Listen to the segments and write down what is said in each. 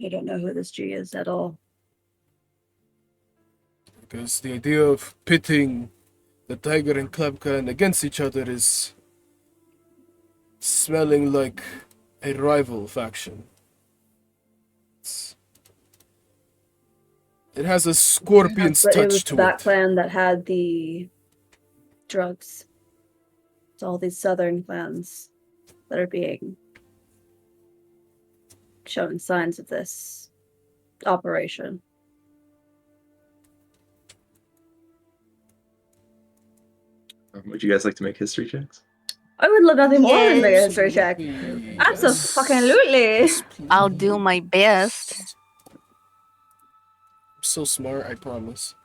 I don't know who this G is at all. Because the idea of pitting the Tiger and Club Clan against each other is smelling like a rival faction. It has a scorpion's But it was touch to that it. clan that had the drugs. It's all these southern clans that are being showing signs of this operation. Would you guys like to make history checks? I would love nothing more than make a Yes. history check. Absolutely. Absolutely. Yes, I'll do my best. I'm so smart, I promise.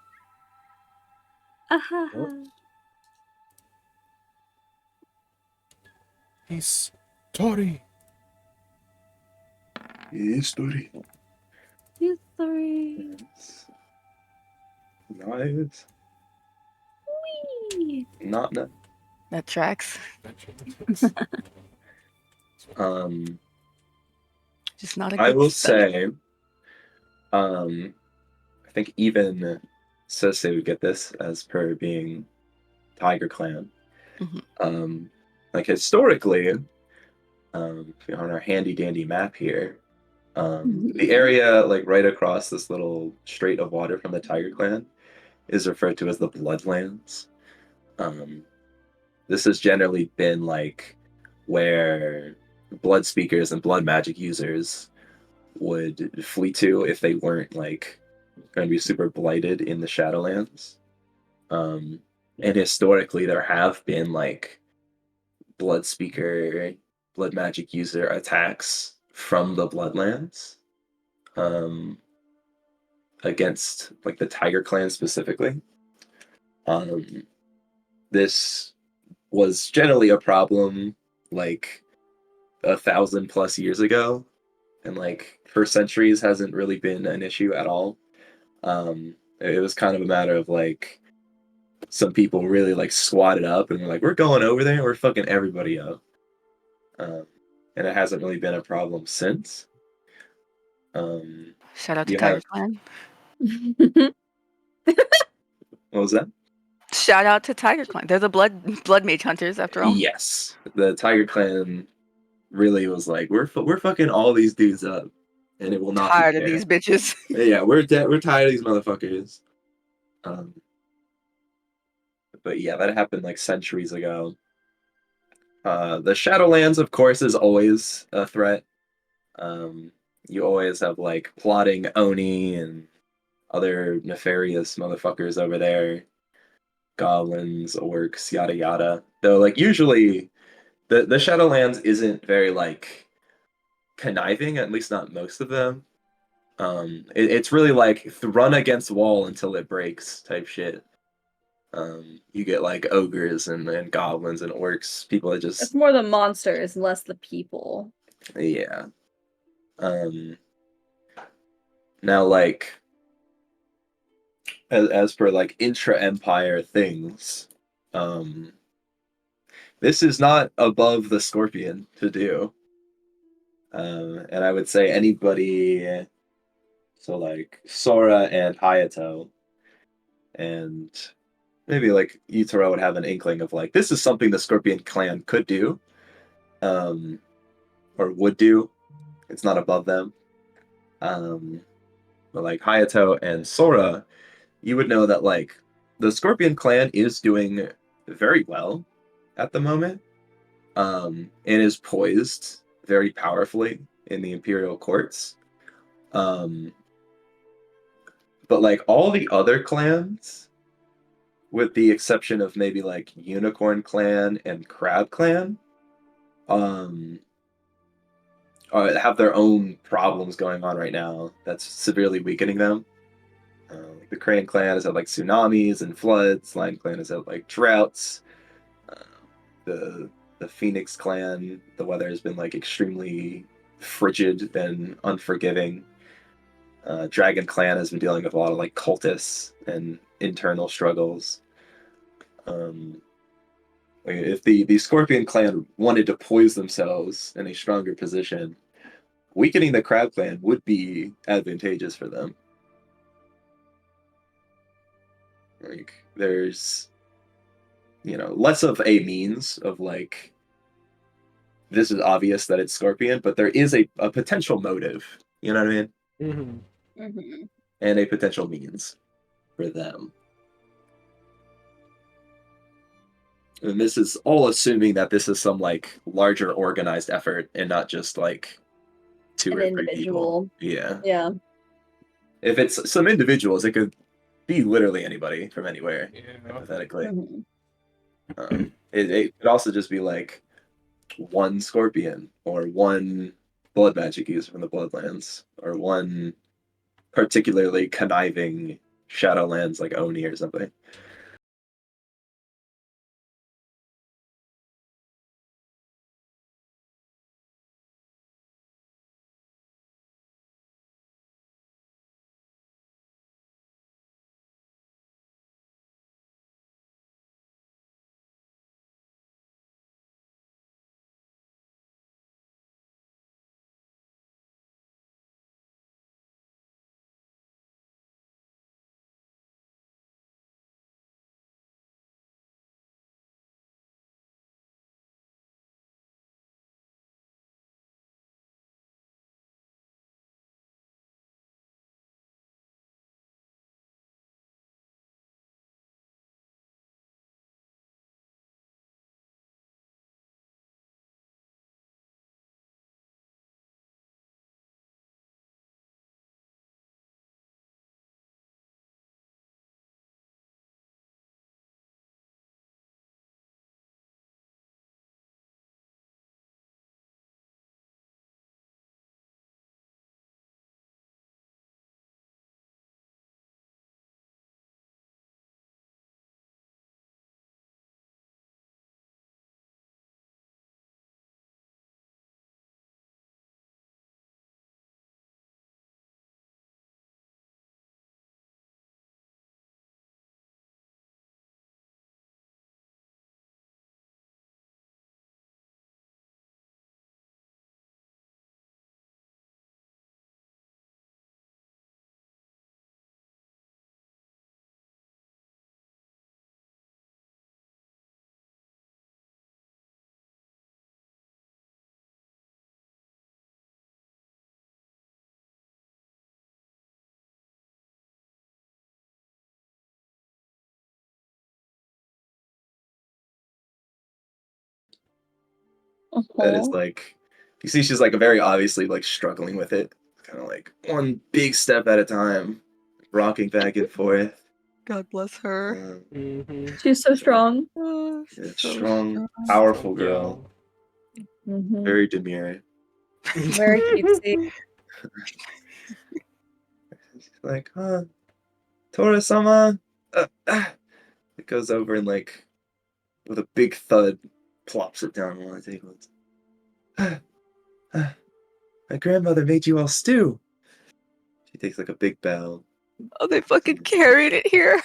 He's Tori. History. History. Nice. Whee! Not no. That tracks. Just not a good I will spelling. say, I think even Sose would get this as per being Tiger Clan. Mhm. Like historically, on our handy dandy map here, the area like right across this little strait of water from the Tiger Clan is referred to as the Bloodlands. This has generally been like where blood speakers and blood magic users would flee to if they weren't like going to be super blighted in the Shadowlands. And historically, there have been like blood speaker, blood magic user attacks from the Bloodlands against like the Tiger Clan specifically. This was generally a problem like 1,000+ years ago, and like for centuries hasn't really been an issue at all. It was kind of a matter of like some people really like squatted up and were like, we're going over there and we're fucking everybody up. And it hasn't really been a problem since. Shout out to You Tiger have Clan. what was that? Shout out to Tiger Clan. They're the blood mage hunters after all. Yes, the Tiger Clan really was like, we're fucking all these dudes up, and it will not Tired be of fair. these bitches. Yeah, we're tired of these motherfuckers. But yeah, that happened like centuries ago. The Shadowlands, of course, is always a threat. You always have like plotting Oni and other nefarious motherfuckers over there, goblins, orcs, yada yada. Though, like usually, the Shadowlands isn't very like conniving. At least not most of them. It's really like run against wall until it breaks type shit. You get like ogres and goblins and orcs, people that just It's more the monsters, less the people. yeah. Now like as per like intra-empire things, this is not above the Scorpion to do. And I would say anybody, so like Sora and Hayato, and maybe like Yutaro would have an inkling of like, this is something the Scorpion clan could do, or would do. It's not above them. But like Hayato and Sora, you would know that like the Scorpion clan is doing very well at the moment, and is poised very powerfully in the Imperial courts. But like all the other clans, with the exception of maybe like Unicorn Clan and Crab Clan, um, have their own problems going on right now that's severely weakening them. Like the Crane Clan has had like tsunamis and floods. Lion Clan has had like droughts. Uh, the Phoenix Clan, the weather has been like extremely frigid and unforgiving. Dragon Clan has been dealing with a lot of like cultists and internal struggles. If the Scorpion Clan wanted to poise themselves in a stronger position, weakening the Crab Clan would be advantageous for them. Like, there's, less of a means of like, this is obvious that it's Scorpion, but there is a potential motive. You know what I mean? Mm-hmm. And a potential means for them. And this is all assuming that this is some like larger organized effort and not just like two An or three people. individual. Yeah. Yeah. If it's some individuals, it could be literally anybody from anywhere, Yeah. hypothetically. Mhm. It could also just be like one Scorpion or one blood magic user from the Bloodlands or one particularly conniving Shadowlands like Oni or something. That is like, you see she's like very obviously like struggling with it. Kind of like one big step at a time, rocking back and forth. God bless her. Mm-hmm. She's so strong. Oh, Yeah, so strong, powerful Yeah. girl. Mhm. Very demure. Very cutesy. She's like, Tora-sama. It goes over and like, with a big thud, plops it down on the table. My grandmother made you all stew. She takes like a big bow. Oh, they fucking carried it here.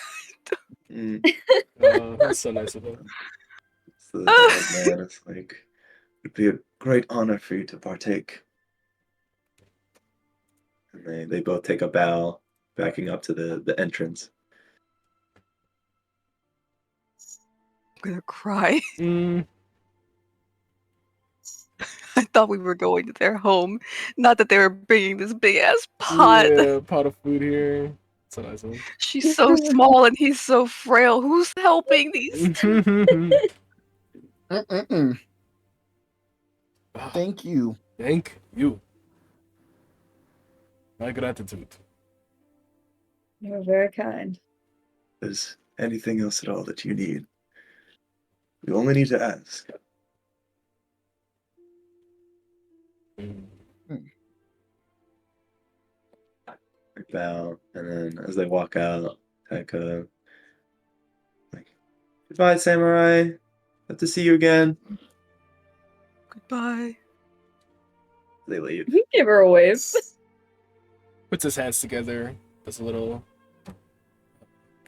Mm. That's so nice of them. So the old man is like, it'd be a great honor for you to partake. And they both take a bow, backing up to the entrance. I'm gonna cry. Mm, I thought we were going to their home, not that they were bringing this big ass pot. yeah, pot of food here. So nice of them. She's so small and he's so frail. Who's helping these? Thank you. Thank you. My gratitude. You're very kind. If there's anything else at all that you need, you only need to ask. Mm. They bow, and then as they walk out, Taka, like, goodbye, samurai. Hope to see you again. Goodbye. They leave. He gave her a wave. Puts his hands together. Does a little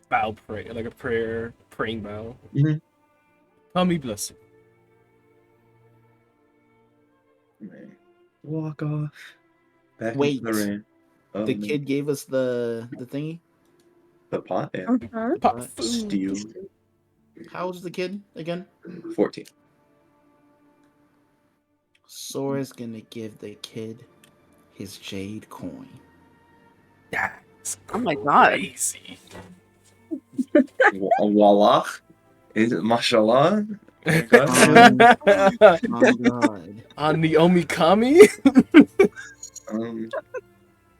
bow, pray like a praying bow. Mhm. Kami bless you. And they walk off. Back Wait. into the rain. Oh, The no. kid gave us the thingy. The pot, yeah. Uh-huh. Pop What? food. Stew. How old is the kid again? 14. Sora's gonna give the kid his jade coin. That's Oh my God. crazy. Voila. Is it mashallah? Oh my God. On God. On the Omikami? On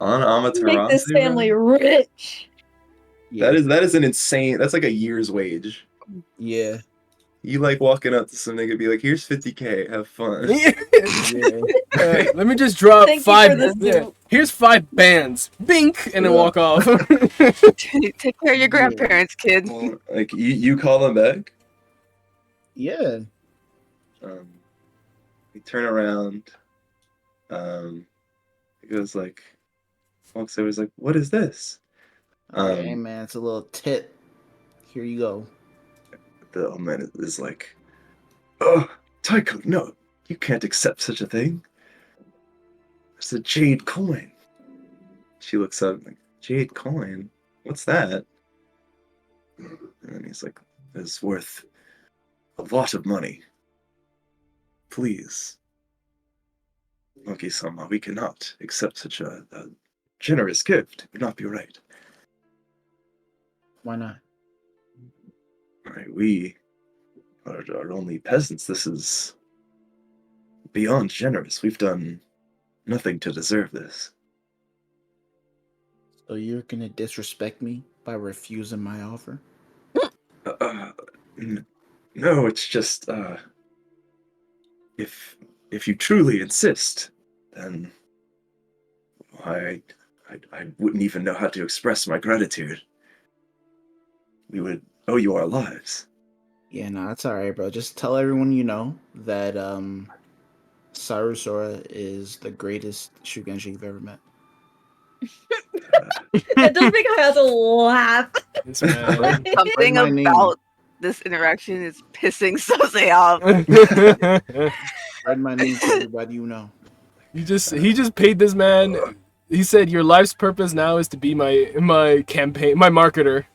Make this Amaterasu, family bro? rich. Yeah. That is an insane. That's like a year's wage. Yeah. You like walking up to some nigga, be like, "Here's 50K, have fun." Yeah. Let me just drop Thank you five. for the Yeah, suit. here's 5 bands. Bink, and then Yeah. walk off. Take care of your grandparents, kid. Well, like you call him back. Yeah. You turn around. He goes like, walks over. He's like, "What is this?" Hey man, it's a little tip. Here you go. The old man is like, "Oh, Tycho, no, you can't accept such a thing. It's a jade coin." She looks up like, "Jade coin? What's that?" And he's like, "It's worth a lot of money. Please, Monkey-sama, we cannot accept such a generous gift. It would not be right. Why not? Right, we are only peasants. This is beyond generous. We've done nothing to deserve this." So you're gonna disrespect me by refusing my offer? Uh, no, it's just if you truly insist, then I I wouldn't even know how to express my gratitude. We would owe you our lives. Yeah, no, that's alright, bro. Just tell everyone you know that Saru Sora is the greatest Shugenji you've ever met. It does make Hayato laugh. This man. Something my name. about this interaction is pissing Sose off. Spread my name to everybody you know. he just paid this man. He said, "Your life's purpose now is to be my campaign, my marketer.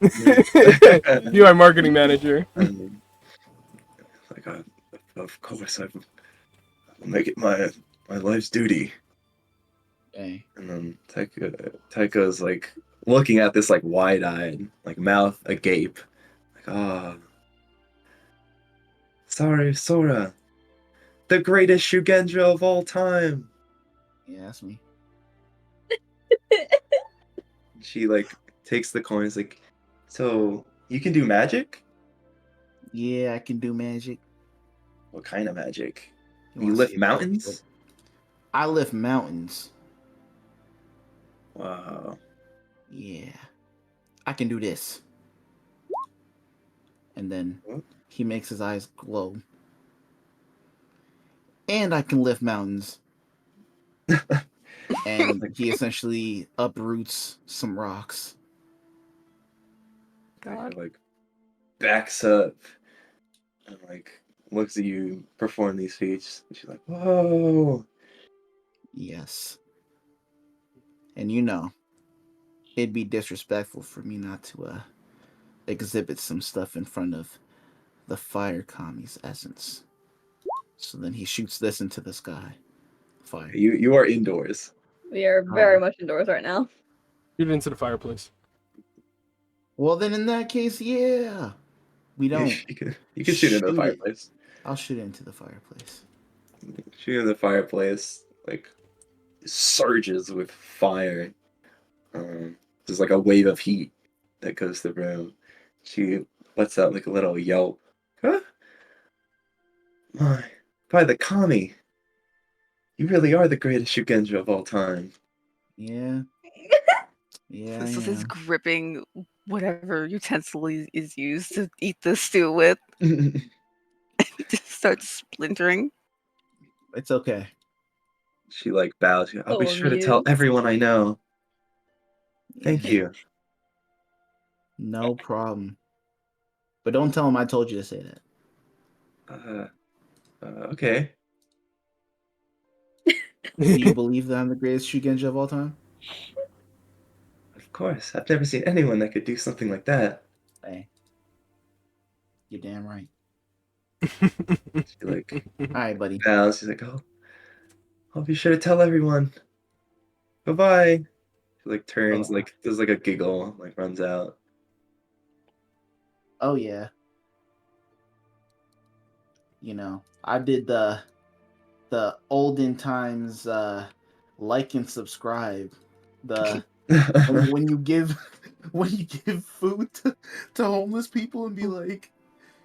You're our marketing manager." Like, of course, I'll make it my life's duty. Hey. And then Taika's like looking at this like wide-eyed, like mouth agape, like, ah, sorry, Sora, the greatest Shugenja of all time. Yeah, that's me. She like takes the coin. Is like, so you can do magic? Yeah, I can do magic. What kind of magic? You wanna lift see if I can mountains? flip? I lift mountains. Wow. Yeah. I can do this. And then What? he makes his eyes glow. And I can lift mountains. And he essentially uproots some rocks. God. Like backs up and like looks at you perform these feats. And she's like, whoa. Yes. And you know, it'd be disrespectful for me not to exhibit some stuff in front of the fire kami's essence. So then he shoots this into the sky. Fire. You are indoors. We are very much indoors right now. Shoot it into the fireplace. Well, then in that case, yeah. We don't. You can shoot into the Shoot it. fireplace. I'll shoot it into the fireplace. Shoot into the fireplace, like surges with fire. There's like a wave of heat that goes through the room. She lets out like a little yelp. Huh? My, by the kami, you really are the greatest Shugenja of all time. Yeah. Yeah. This is Yeah. gripping whatever utensil is used to eat the stew with. It just starts splintering. It's okay. She like bows. I'll be So sure to tell amused. everyone I know. Thank Yeah. you. No problem. But don't tell him I told you to say that. Okay. Do you believe that I'm the greatest Shugenja of all time? Of course, I've never seen anyone that could do something like that. Hey, you're damn right. She like All right, buddy. bows. She's like, "Oh, I'll be sure to tell everyone. Bye bye." She like turns, Oh. like does like a giggle, like runs out. Oh yeah. You know, I did the olden times like and subscribe. The when you give when you give food to homeless people and be like,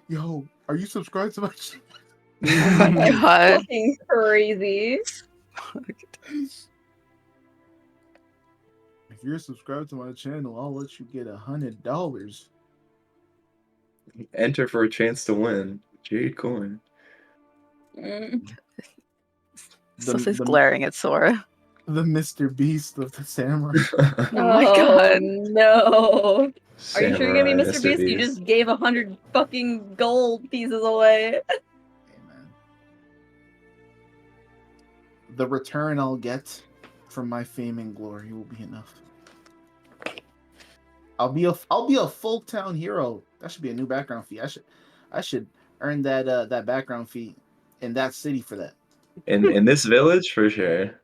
"Yo, are you subscribed to my channel?" Oh my That's god. fucking crazy. If you're subscribed to my channel, I'll let you get $100. Enter for a chance to win. Jade coin. Mm. Sosa's glaring at Sora. The Mr. Beast of the samurai. Oh my Oh god. no. Are you sure you're gonna be Samurai Mr. Beast? You just gave 100 fucking gold pieces away. Amen. The return I'll get from my fame and glory will be enough. I'll be a folk town hero. That should be a new background fee. I should earn that background fee in that city for that. In this village, for sure.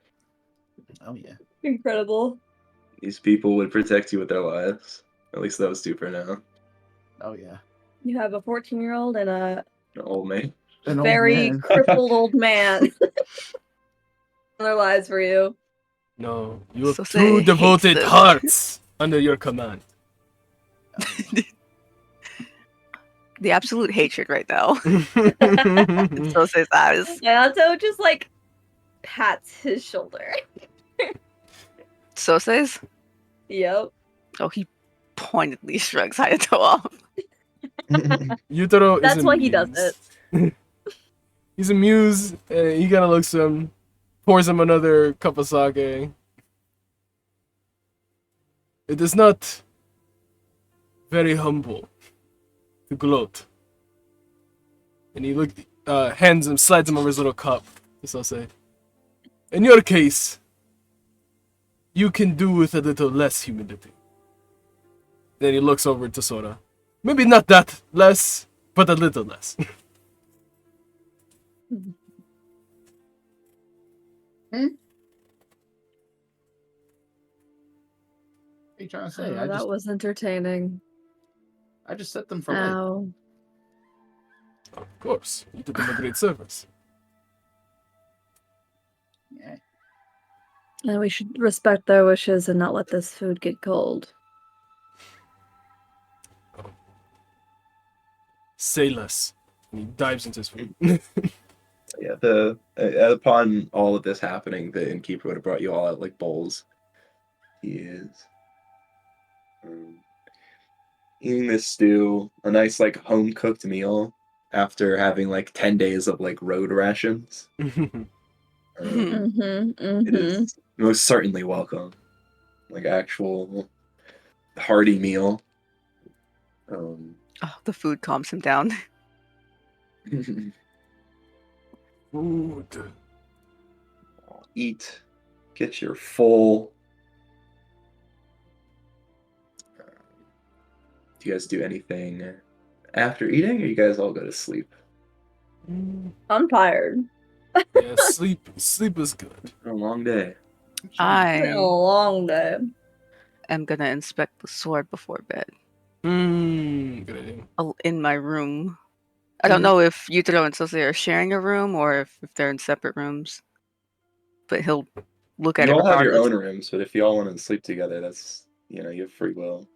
Oh yeah. Incredible. These people would protect you with their lives. At least those two for now. Oh yeah. You have a 14-year-old and a An old man. An old very man. crippled old man. Their lives for you. No, you have Sose two hates devoted this. hearts under your command. The absolute hatred right now in Sose's eyes. Naoto just like pats his shoulder. Sose's? Yep. Oh, he pointedly shrugs Hayato off. Yutaro is That's why he does amused. He's amused, and he kind of looks at him, pours him another cup of sake. It is not very humble to gloat. And he hands him, slides him over his little cup. This I'll say. In your case, you can do with a little less humility. Then he looks over to Sora. Maybe not that less, but a little less. What are you trying to say? Oh, that was entertaining. I just set them for life. Ow. Of course, you did them a great service. Yeah. And we should respect their wishes and not let this food get cold. Say less. And he dives into his food. Yeah, upon all of this happening, the innkeeper would have brought you all out like bowls. He is eating this stew, a nice like home cooked meal after having like 10 days of like road rations. It is most certainly welcome. Like actual hearty meal. Oh, the food calms him down. Food. Eat, get your full. Do you guys do anything after eating, or you guys all go to sleep? I'm tired. Yeah, sleep is good. It's been a long day. It's been a I long day. am gonna inspect the sword before bed. Good idea. In my room. I don't know if Yutaro and Sose are sharing a room or if they're in separate rooms. But he'll look at You it all have your regardless. own rooms, but if you all want to sleep together, that's you have free will.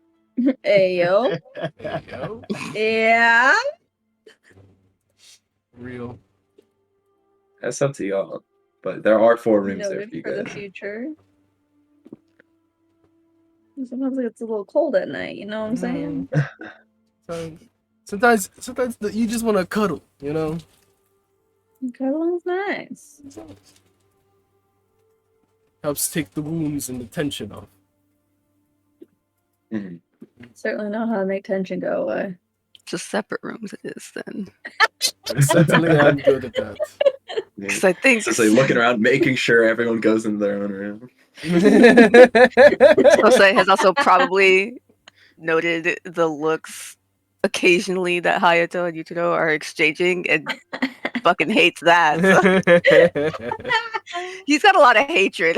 Hey yo. There you go. Yeah. Real. That's up to y'all. But there are 4 rooms there Noted for you for the guys. future. Sometimes it gets a little cold at night, you know what I'm saying? Sometimes you just want to cuddle, you know? Cuddling's nice. Helps take the wounds and the tension off. Mhm. Certainly know how to make tension go away. Just separate rooms it is then. Certainly, I'm good at that. Because I think So say looking around, making sure everyone goes in their own room. Sosei has also probably noted the looks occasionally that Hayato and Yutaro are exchanging and fucking hates that. So he's got a lot of hatred.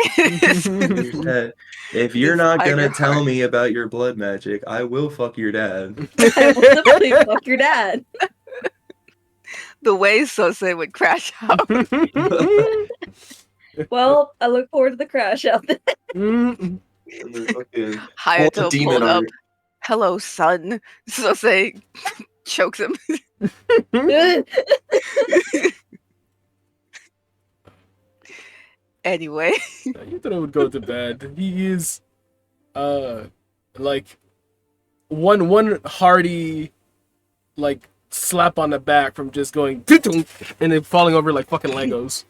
If you're This not Tiger gonna tell Heart. me about your blood magic, I will fuck your dad. I will definitely fuck your dad. The way Sosei would crash out. Well, I look forward to the crash out there. And then fucking Hayato demon pulled up. art. Hello, son. Sosei chokes him. Anyway. You thought I would go to bed. He is, like, one hearty, like, slap on the back from just going and then falling over like fucking Legos.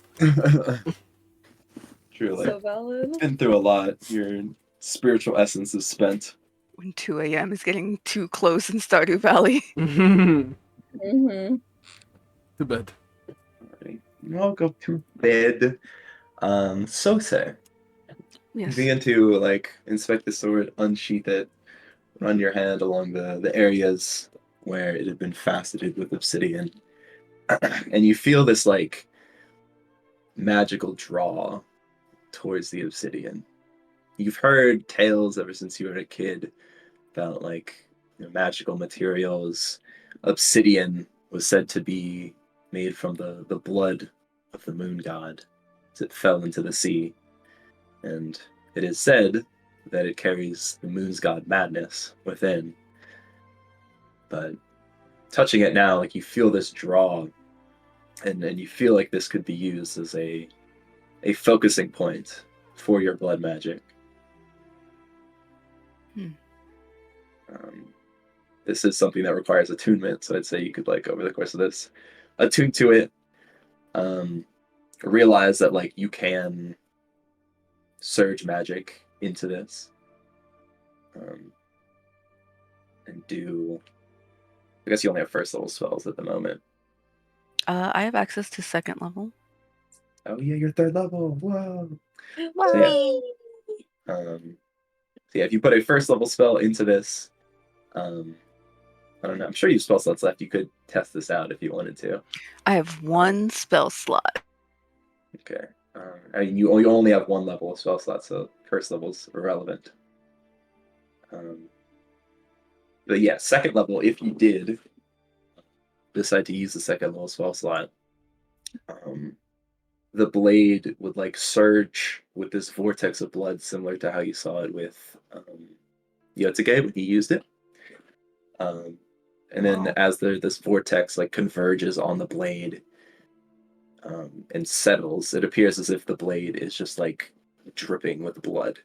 True, like, So valid. been through a lot. Your spiritual essence is spent. When 2 a.m. is getting too close in Stardew Valley. To Mm-hmm. bed. Alright. I'll go to bed. Sosei. Yes. Begin to like inspect the sword, unsheath it, run your hand along the areas where it had been faceted with obsidian, and you feel this like magical draw towards the obsidian. You've heard tales ever since you were a kid about like magical materials. Obsidian was said to be made from the blood of the moon god as it fell into the sea. And it is said that it carries the moon's god madness within. But touching it now, like you feel this draw, and you feel like this could be used as a focusing point for your blood magic. This is something that requires attunement, so I'd say you could like over the course of this attune to it. Realize that like you can surge magic into this, and do. I guess you only have first level spells at the moment. I have access to 2nd level. Oh yeah, you're 3rd level. Whoa. Wow. So yeah, if you put a first level spell into this, I don't know. I'm sure you have spell slots left. You could test this out if you wanted to. I have 1 spell slot. Okay. I mean, you only have 1 level of spell slot, so first level's irrelevant. But yeah, 2nd level, if you did decide to use the 2nd level spell slot, the blade would like surge with this vortex of blood, similar to how you saw it with Yotsuge when he used it. And then as this vortex like converges on the blade and settles, it appears as if the blade is just like dripping with blood.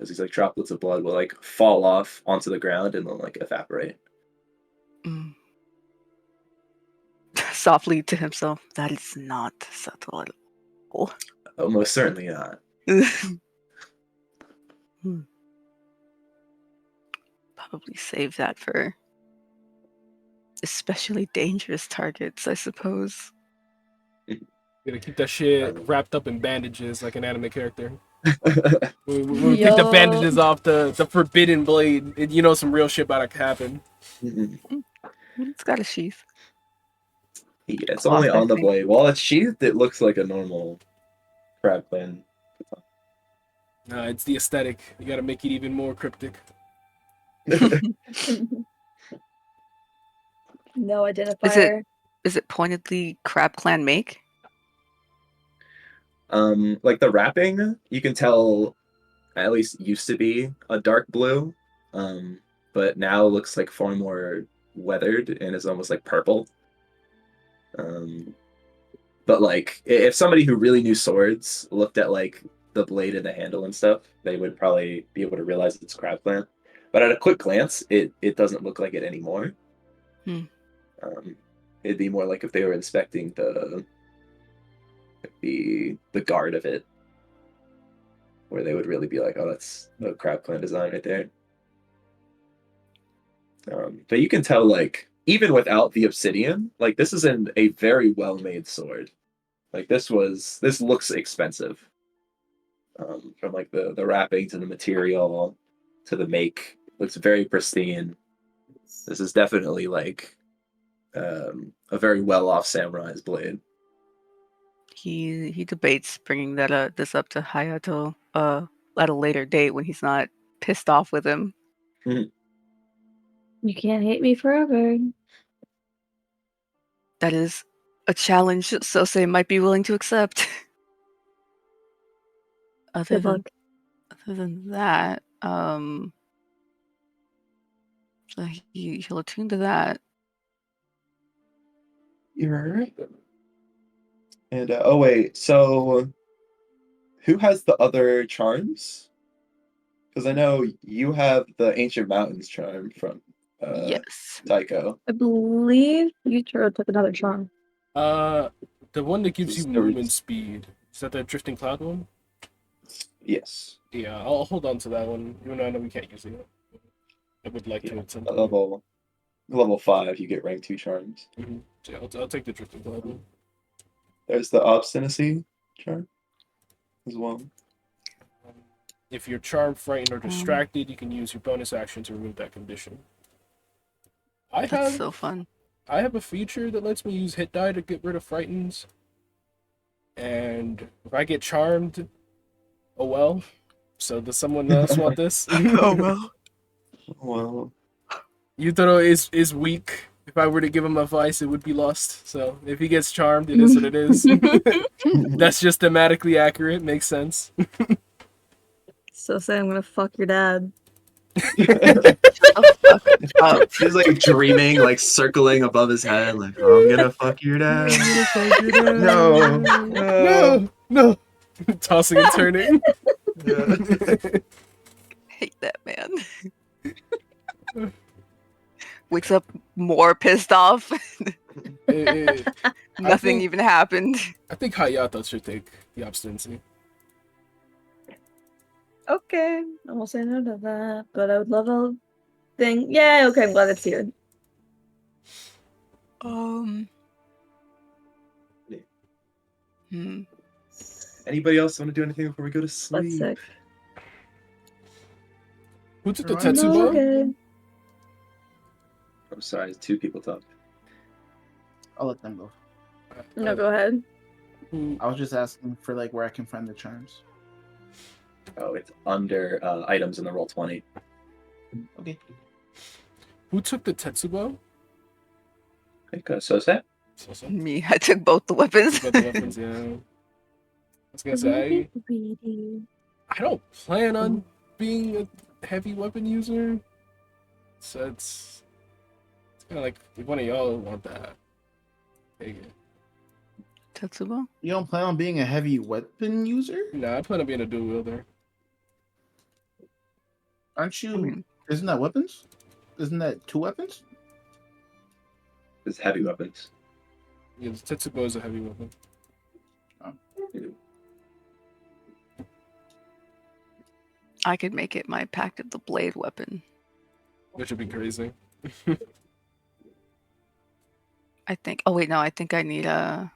As these like droplets of blood will like fall off onto the ground and then like evaporate. Softly to himself, that is not subtle at all. Oh, most certainly not. Probably save that for especially dangerous targets, I suppose. Gotta keep that shit wrapped up in bandages like an anime character. When we take the bandages off the forbidden blade, you know some real shit about to happen. It's got a sheath. Yeah, it's Cloth, only I on the think. blade. While it's sheathed, it looks like a normal crab clan. It's the aesthetic. You gotta make it even more cryptic. No identifier. Is it pointedly Crab Clan make? Like the wrapping, you can tell at least used to be a dark blue, but now looks like far more weathered and is almost like purple. But like if somebody who really knew swords looked at like the blade and the handle and stuff, they would probably be able to realize it's Crab Clan. But at a quick glance, it doesn't look like it anymore. It'd be more like if they were inspecting the guard of it, where they would really be like, oh, that's a Crab Clan design right there. But you can tell, like, even without the obsidian, like, this is a very well-made sword. Like this looks expensive. From like the wrapping to the material to the make, looks very pristine. This is definitely like a very well off samurai's blade. He debates bringing this up to Hayato at a later date when he's not pissed off with him. You can't hate me forever. That is a challenge Sosei might be willing to accept. Other Good luck. than that, so he'll attune to that. You're right. And oh wait, so who has the other charms? Because I know you have the Ancient Mountains charm from Yes. Taiko. I believe Yutaro took another charm. The one that gives you There was- movement speed. Is that the drifting cloud one? Yes. Yeah, I'll hold on to that one, even though I know we can't use it. I would like to at some At point. level 5, you get rank 2 charms. Mhm. So yeah, I'll take the drifting cloud one. There's the Obstinacy charm as well. If you're charmed, frightened, or distracted, you can use your bonus action to remove that condition. That's so fun. I have a feature that lets me use hit die to get rid of frightens. And if I get charmed, oh well. So does someone else want this? Oh well. Well, Yutaro is weak. If I were to give him advice, it would be lost. So if he gets charmed, it is what it is. That's just thematically accurate. Makes sense. So say I'm gonna fuck your dad. he's like dreaming, like circling above his head, like, oh, I'm gonna fuck your dad. No. No. Tossing and turning. Hate that man. Wakes up more pissed off. Nothing even happened. I think Hayato should take the obstinacy. Okay, I won't say no to that, but I would love a thing. Yeah, okay, I'm glad it's here. Anybody else want to do anything before we go to That's sleep? sick. Who took the Right. No, Tetsubo? okay. I'm sorry, 2 people talked. I'll let them go. No, go ahead. Who, I was just asking for like where I can find the charms. Oh, it's under items in the roll 20. Okay. who took the Tetsubo? Okay, so sad. So. Me, I took both the weapons. About the weapons, yeah. I was gonna say, I don't plan on being a heavy weapon user. So it's kind of like if one of y'all want that, take it. Tetsubo? You don't plan on being a heavy weapon user? Nah, I plan on being a dual wielder. Aren't you? I mean- Isn't that weapons? Isn't that 2 weapons? It's heavy weapons. Yeah, the Tetsubo is a heavy weapon. I could make it my Pact of the Blade weapon. Which would be crazy. I think. Oh wait, no. I think I need to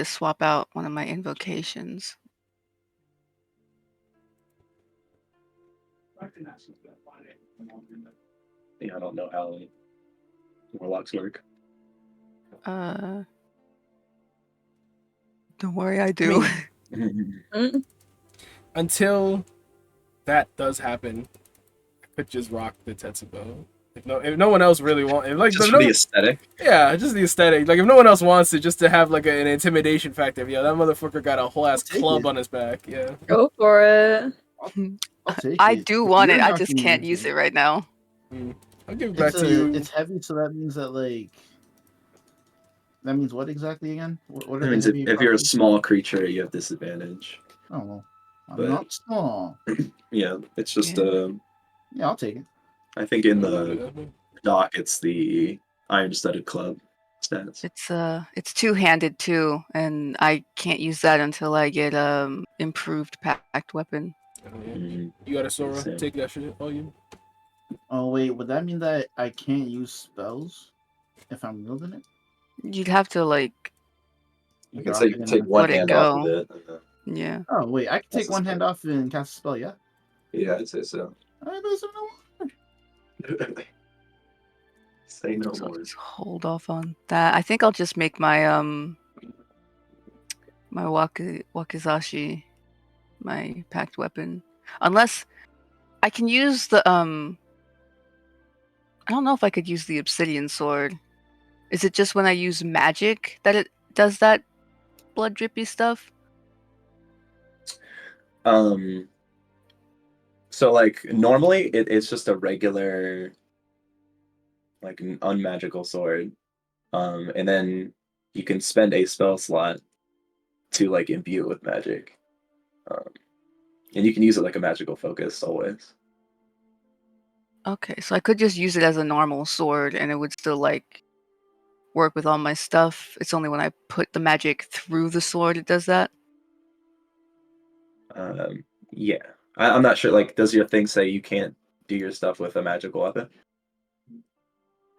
swap out one of my invocations. Yeah, I don't know how warlocks work. Don't worry, I do. Until that does happen, I could just rock the Tetsubo. If no one else really wants, like Just for the aesthetic. yeah, just the aesthetic. Like if no one else wants it, just to have like an intimidation factor. Yeah, that motherfucker got a whole ass I'll take club it. on his back. Yeah. Go for it. I'll take I it. do If want you're it. I not just gonna can't use it right now. I'll give it back It's, to you. it's heavy, so that means that like. That means what exactly again? What are That the means heavy if you're a properties? small creature, you have disadvantage. Oh, well, I'm But- not small. Yeah, it's just Yeah. Yeah, I'll take it. I think in the doc it's the Iron Studded Club stats. It's two-handed too, and I can't use that until I get improved pact weapon. Mhm. You got a Sora. Same. Take that shit. Oh, you. Oh wait, would that mean that I can't use spells if I'm wielding it? You'd have to like You can Drop say it you can in take a- one let it hand off of go. it. Yeah. Oh wait, I can That's take a one spell. hand off and cast a spell. Yeah. Yeah, I'd say so. There's no Say no So I'll more. just hold off on that. I think I'll just make my my wakizashi my packed weapon. Unless I can use the I don't know if I could use the obsidian sword. Is it just when I use magic that it does that blood drippy stuff? So like normally it's just a regular like an unmagical sword. And then you can spend a spell slot to like imbue it with magic. Um, and you can use it like a magical focus always. Okay, so I could just use it as a normal sword and it would still like work with all my stuff. It's only when I put the magic through the sword it does that. Yeah. I'm not sure, like, does your thing say you can't do your stuff with a magical weapon?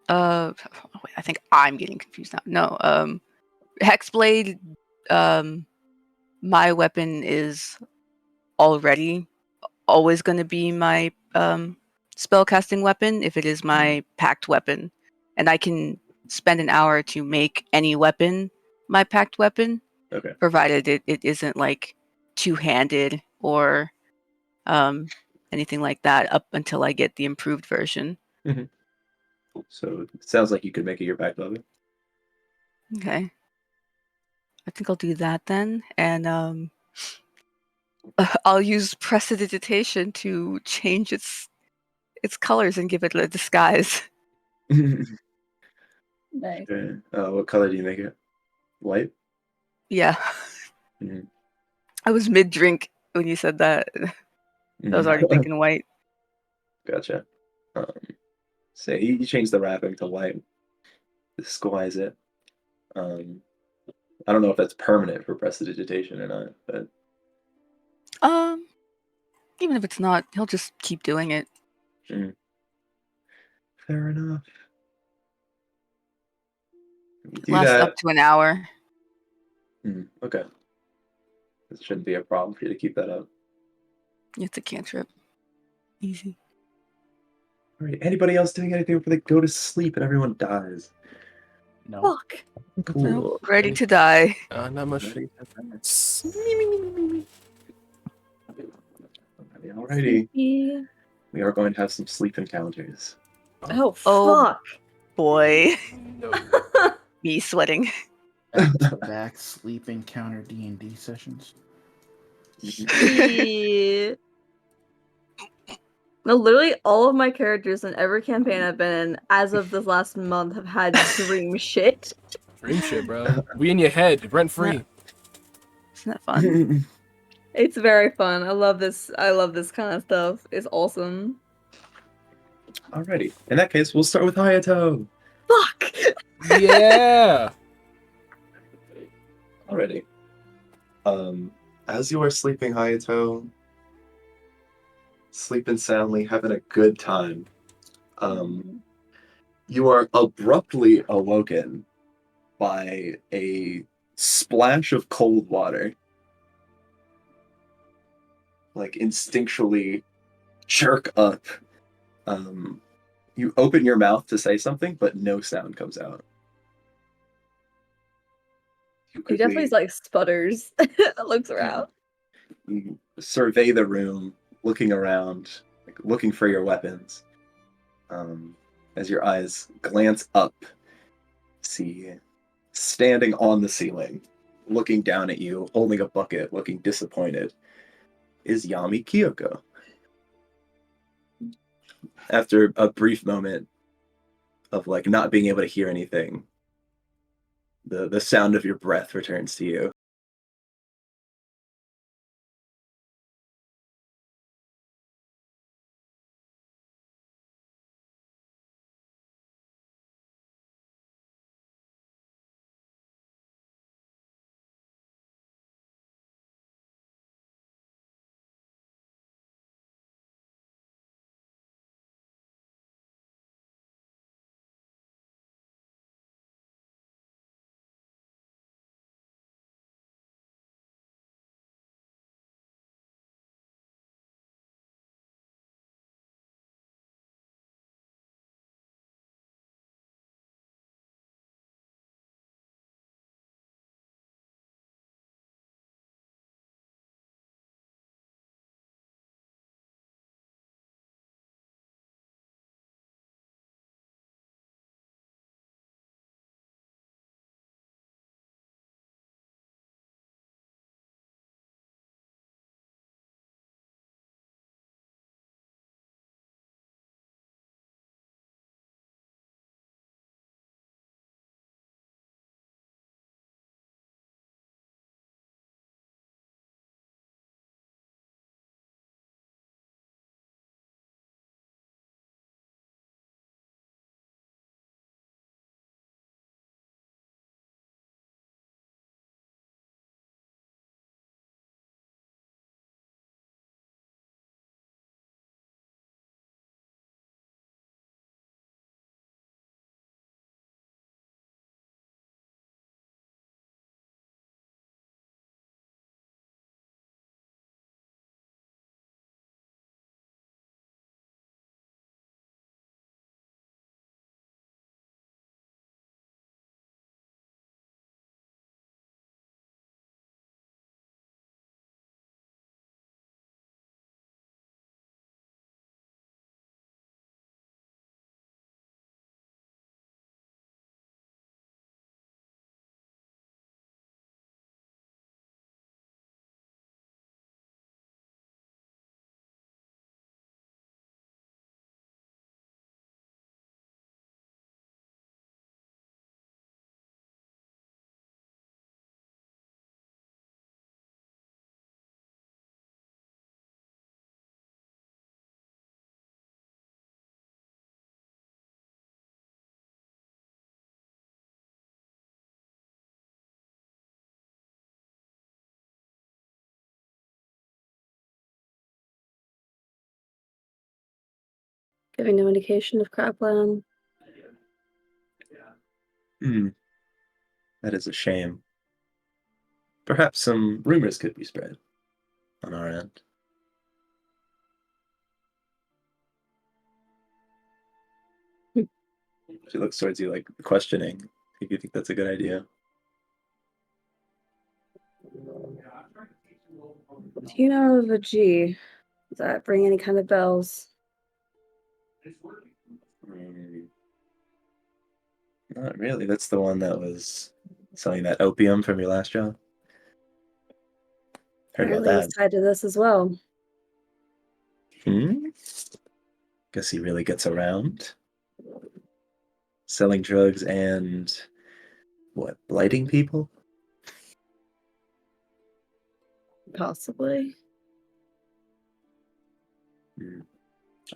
Wait, I think I'm getting confused now. No, Hexblade, my weapon is already always going to be my spellcasting weapon if it is my packed weapon, and I can spend an hour to make any weapon my packed weapon, Okay. provided it isn't like two-handed or anything like that up until I get the improved version. So it sounds like you could make it your back weapon. Okay. I think I'll do that then, and I'll use prestidigitation to change its colors and give it a disguise. Nice. Okay. What color do you make it? White? Yeah. Mhm. I was mid-drink when you said that. I was already thinking white. Gotcha. Um, so you change the wrapping to white. Disguise it. I don't know if that's permanent for prestidigitation or not, but Um, Even if it's not, he'll just keep doing it. fair enough. You It do lasts up that. to an hour. Okay. This shouldn't be a problem for you to keep that up. It's a cantrip. Easy. All right. Anybody else doing anything before they go to sleep and everyone dies? No. Fuck. Cool. Ready to die. Not much. Ready? Alrighty. Yeah. We are going to have some sleep encounters. Oh, Oh. fuck. Boy. No. Me sweating. Back-to-back sleep encounter D&D sessions. Yeah. No, literally all of my characters in every campaign I've been in, as of this last month, have had dream shit. Dream shit, bro. We in your head, rent free. Isn't that fun? It's very fun. I love this. I love this kind of stuff. It's awesome. Alrighty. In that case, we'll start with Hayato. Fuck. Yeah. Alrighty. As you are sleeping, Hayato, sleeping soundly, having a good time, you are abruptly awoken by a splash of cold water. Like instinctually jerk up. You open your mouth to say something, but no sound comes out. You He definitely quickly like sputters. Looks around. you survey the room, looking around, like looking for your weapons. As your eyes glance up, see standing on the ceiling, looking down at you, holding a bucket, looking disappointed, is Yami Kyoko. After a brief moment of like not being able to hear anything, the sound of your breath returns to you. Giving no indication of cropland. That is a shame. Perhaps some rumors could be spread on our end. She looks towards you like questioning if you think that's a good idea. Do you know of a G? Does that ring any kind of bells? Not really. That's the one that was selling that opium from your last job. Heard about Apparently that. he's tied to this as well. Guess he really gets around. Selling drugs and what? Blighting people? Possibly.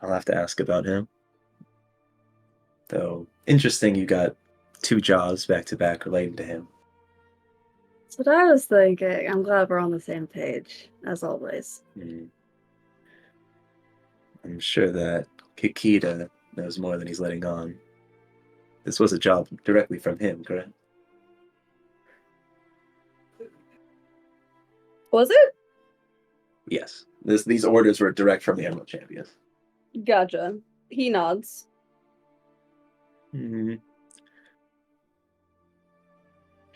I'll have to ask about him. Though, interesting you got 2 jobs back to back relating to him. That's what I was thinking. I'm glad we're on the same page, as always. I'm sure that Kikita knows more than he's letting on. This was a job directly from him, correct? Was it? Yes. These orders were direct from the Emerald Champions. Gotcha. He nods.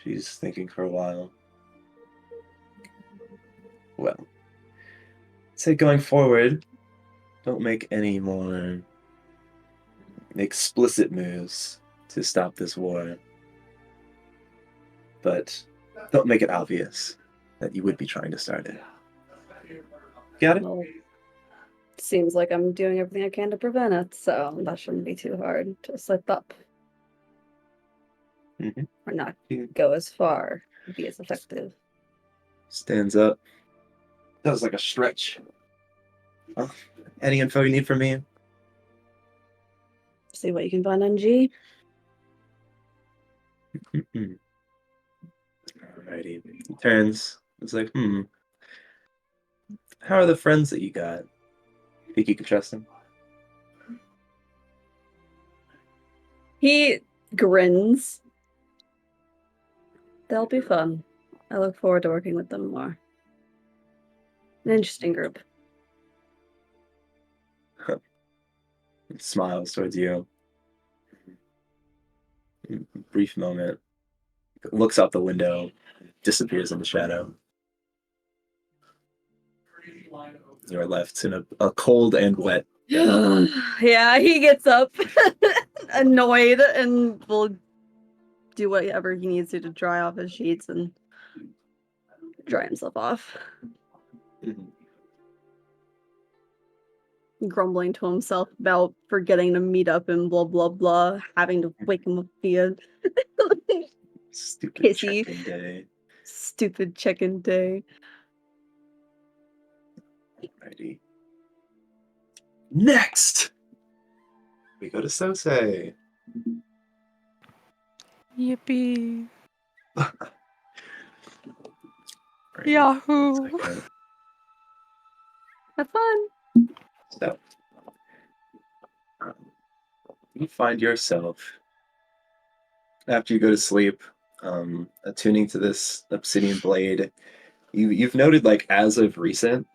She's thinking for a while. Well, say going forward, don't make any more explicit moves to stop this war. But don't make it obvious that you would be trying to start it. Got it? Well, seems like I'm doing everything I can to prevent it, so that shouldn't be too hard to slip up. Or not go as far, be as effective. Stands up. Does like a stretch. Oh, any info you need from me? See what you can find on G. Alrighty. He turns. It's like, how are the friends that you got? Think you can trust them? He grins. They'll be fun. I look forward to working with them more. An interesting group. Smiles towards you. Brief moment. Looks out the window. Disappears in the shadow. You are left in a cold and wet. Yeah, he gets up, annoyed, and will do whatever he needs to dry off his sheets and dry himself off. Grumbling to himself about forgetting to meet up and blah blah blah, having to wake him up via Stupid Kissy. check-in day. Stupid check-in day. Alrighty. Next, we go to Sosei. Yippee. Alrighty, Yahoo. 1 second. Have fun. So, you find yourself, after you go to sleep, attuning to this obsidian blade. You've noted, like, as of recent,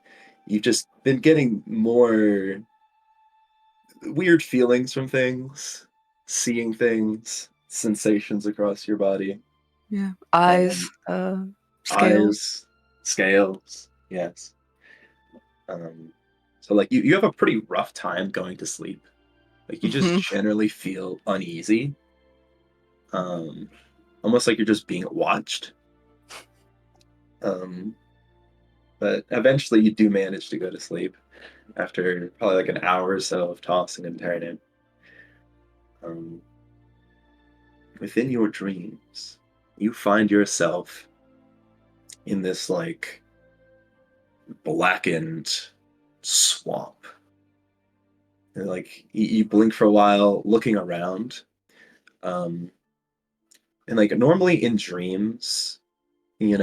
you've just been getting more weird feelings from things, seeing things, sensations across your body. Yeah. Eyes, scales. Eyes, scales, yes. So like you have a pretty rough time going to sleep. Like you just generally feel uneasy. Almost like you're just being watched. But eventually you do manage to go to sleep after probably like an hour or so of tossing and turning. Within your dreams, you find yourself in this like blackened swamp. And like you blink for a while, looking around. And like normally in dreams, you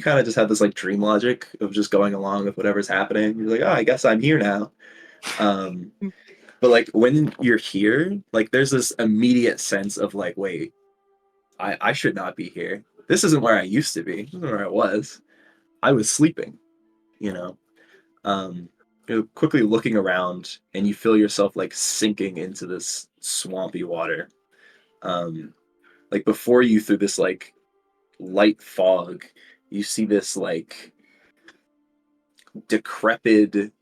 kind of just have this like dream logic of just going along with whatever's happening. You're like, oh, I guess I'm here now. But like when you're here, like there's this immediate sense of like, wait, I should not be here. This isn't where I used to be. This isn't where I was. I was sleeping, you know. You're quickly looking around and you feel yourself like sinking into this swampy water. Like before you through this like light fog, you see this like decrepit,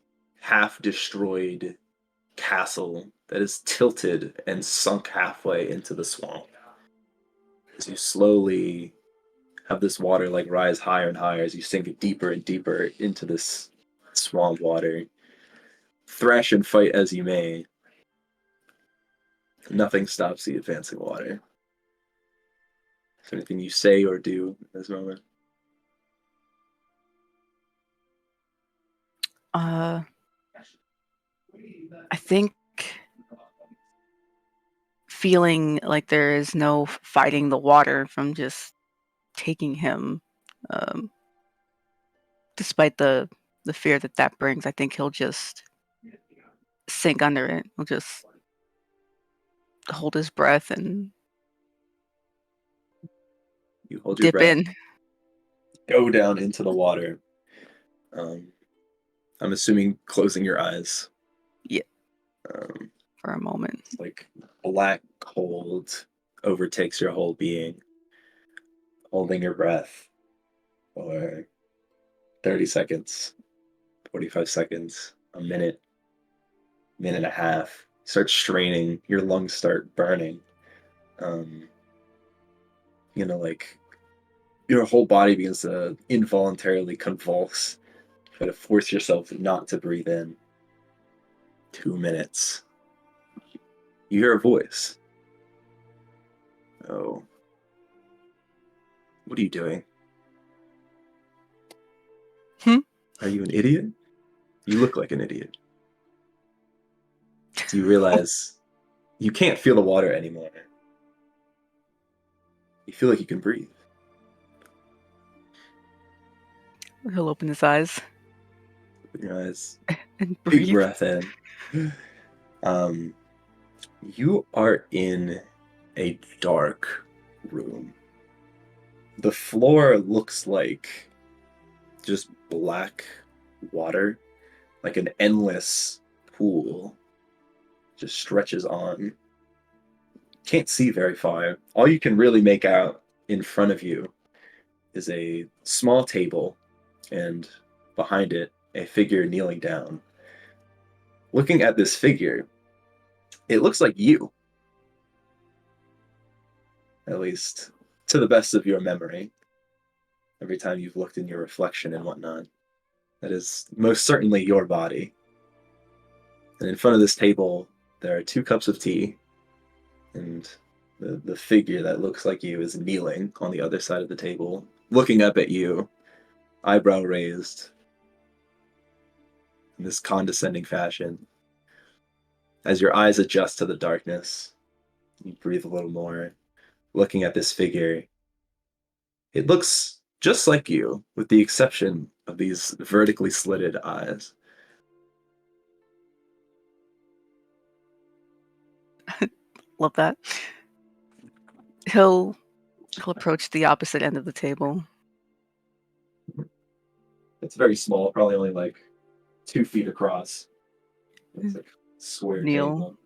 half destroyed castle that is tilted and sunk halfway into the swamp. As you slowly have this water like rise higher and higher as you sink deeper and deeper into this swamp water. Thrash and fight as you may, nothing stops the advancing water. Is there anything you say or do in this moment? I think feeling like there is no fighting the water from just taking him, um, despite the fear that that brings, I think he'll just sink under it. He'll just hold his breath and You hold your dip breath, in. go down into the water. Um, I'm assuming closing your eyes. Yeah, Um, for a moment. like black cold overtakes your whole being, holding your breath for 30 seconds, 45 seconds, a minute, minute and a half. Start straining, your lungs start burning. Um, like your whole body begins to involuntarily convulse. Try to force yourself not to breathe in. 2 minutes. You hear a voice. Oh. What are you doing? Are you an idiot? You look like an idiot. Do you realize you can't feel the water anymore? You feel like you can breathe. He'll open his eyes Open your eyes. and Big breathe. breath in. Um, you are in a dark room. The floor looks like just black water, like an endless pool just stretches on. Can't see very far. All you can really make out in front of you is a small table, and behind it, a figure kneeling down. Looking at this figure, it looks like you, at least to the best of your memory. Every time you've looked in your reflection and whatnot, that is most certainly your body. And in front of this table, there are 2 cups of tea, and the figure that looks like you is kneeling on the other side of the table, looking up at you, eyebrow raised, in this condescending fashion. As your eyes adjust to the darkness, you breathe a little more, looking at this figure. It looks just like you, with the exception of these vertically slitted eyes. Love that. He'll approach the opposite end of the table. It's very small, probably only like 2 feet across. It's like a square Kneel. table.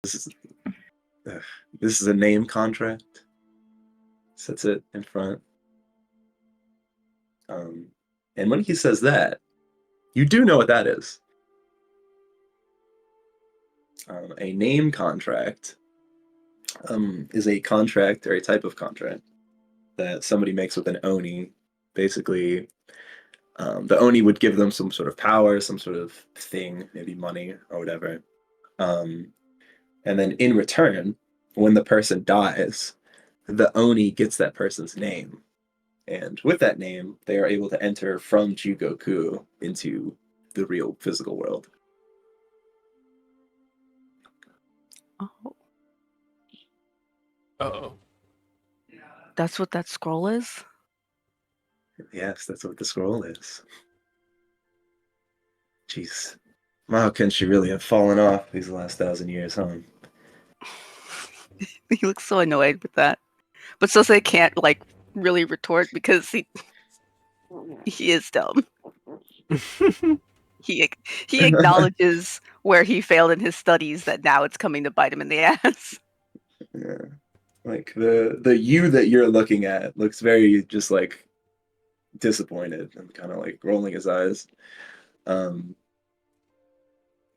This is this is a name contract. Sets it in front. And when he says that, you do know what that is. A name contract is a contract or a type of contract that somebody makes with an Oni. Basically, the Oni would give them some sort of power, some sort of thing, maybe money or whatever. And then in return, when the person dies, the Oni gets that person's name. And with that name, they are able to enter from Jugoku into the real physical world. Oh, Uh-oh. that's what that scroll is? Yes, that's what the scroll is. Jeez. Wow, can she really have fallen off these last 1,000 years, huh? He looks so annoyed with that. But Sose can't like really retort because he is dumb. He acknowledges where he failed in his studies, that now it's coming to bite him in the ass. Yeah. Like the you that you're looking at looks very just like disappointed and kind of like rolling his eyes.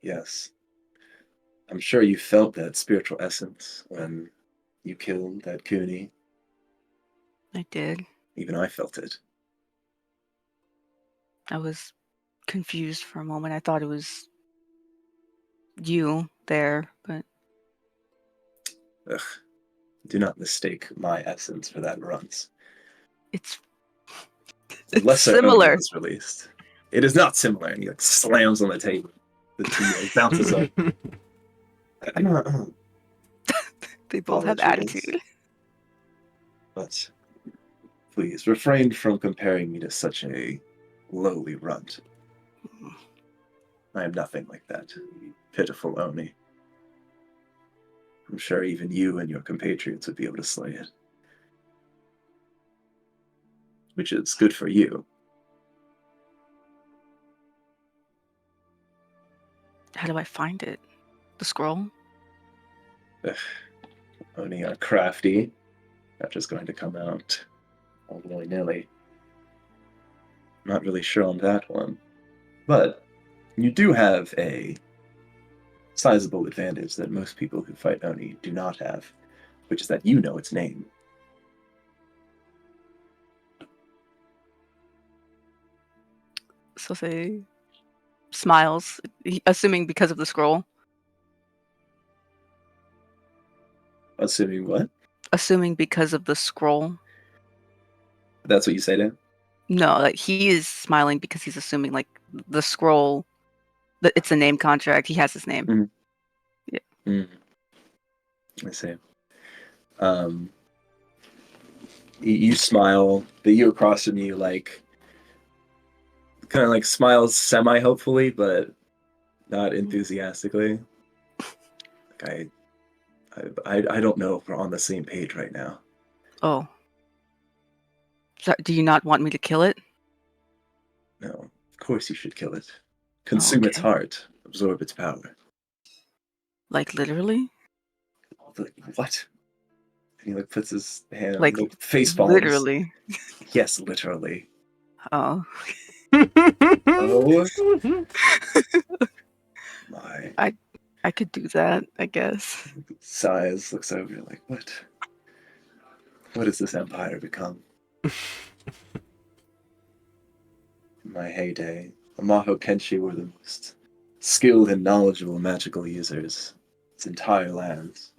Yes. I'm sure you felt that spiritual essence when you killed that Kuni. I did. Even I felt it. I was confused for a moment. I thought it was you there, but Ugh. Do not mistake my essence for that runs. it's The it's lesser Oni similar. was released. It is not similar, and he like slams on the table. The tea bounces up. They both have Apologies. attitude. But please refrain from comparing me to such a lowly runt. I am nothing like that, pitiful Oni. I'm sure even you and your compatriots would be able to slay it. Which is good for you. How do I find it? The scroll? Oni are crafty. Not just going to come out all willy-nilly. Not really sure on that one. But you do have a sizable advantage that most people who fight Oni do not have, which is that you know its name. Sose smiles, assuming because of the scroll. Assuming what? Assuming because of the scroll. That's what you say to him? No, like he is smiling because he's assuming like the scroll, that it's a name contract. He has his name. Mhm. Yeah. I see. You smile, but you across from you like kind of like smiles semi-hopefully, but not enthusiastically. Like I don't know if we're on the same page right now. Oh. So, do you not want me to kill it? No, of course you should kill it. Consume its okay. heart, absorb its power. Like literally? Like, what? And he like puts his hand on Like the face palms. literally. Yes, literally. Oh. Oh my. I could do that, I guess. Sighs, looks over like, what? What has this empire become? In my heyday, the Maho Kenshi were the most skilled and knowledgeable magical users. Its entire lands.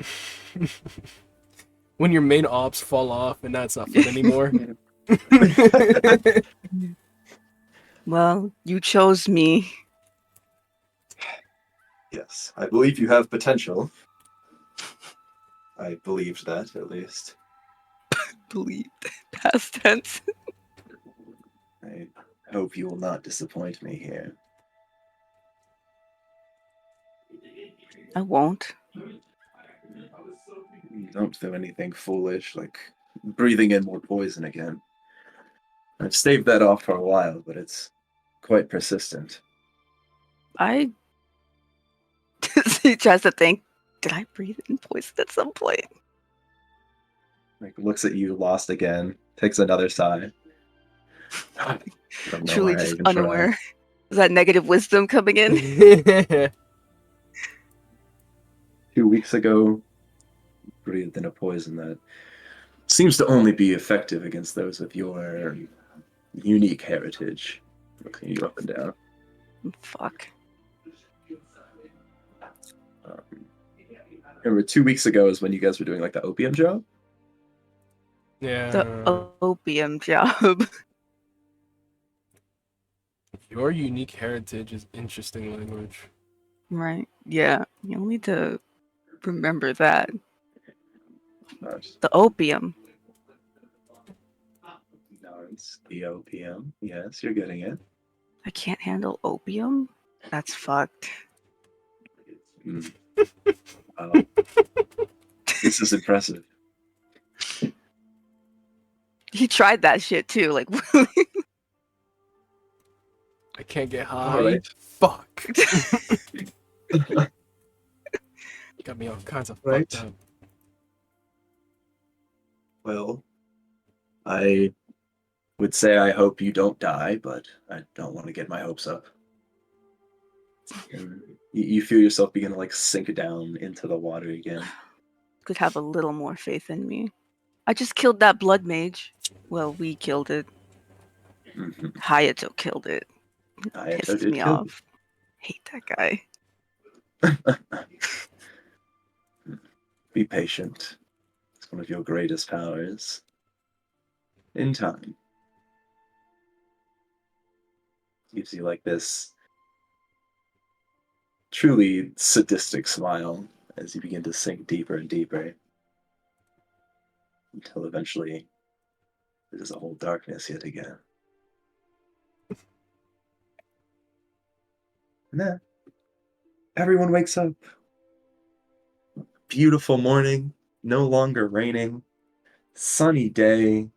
When your main ops fall off and that's not fun anymore. Well, you chose me. Yes, I believe you have potential. I believed that, at least. Believe. Past tense. I hope you will not disappoint me here. I won't. Don't do anything foolish, like breathing in more poison again. I've staved that off for a while, but it's quite persistent. He tries to think. Did I breathe in poison at some point? Like looks at you, lost again, takes another sigh. I don't know Truly why I just even unaware. tried. Is that negative wisdom coming in? 2 weeks ago, breathed in a poison that seems to only be effective against those with your unique heritage. Looking you up and down. Fuck. Remember, 2 weeks ago is when you guys were doing like the opium job. Yeah. The opium job. Your unique heritage is interesting language. Right. Yeah. You'll need to remember that. The opium. No, it's the opium. Yes, you're getting it. I can't handle opium? That's fucked. Mm. Wow. This is impressive. He tried that shit too. Like, I can't get high. Alright. Fuck. Got me all kinds of Right. fucked up. Well, I would say I hope you don't die, but I don't want to get my hopes up. And you feel yourself begin to like sink down into the water again. could have a little more faith in me. I just killed that blood mage. Well, we killed it. Mhm. Hayato killed it. Hayato Pisses did me kill off. Hate that guy. Be patient. It's one of your greatest powers. In time. Gives you like this truly sadistic smile as you begin to sink deeper and deeper. Until eventually there's a whole darkness yet again. And then everyone wakes up. Beautiful morning, no longer raining, sunny day,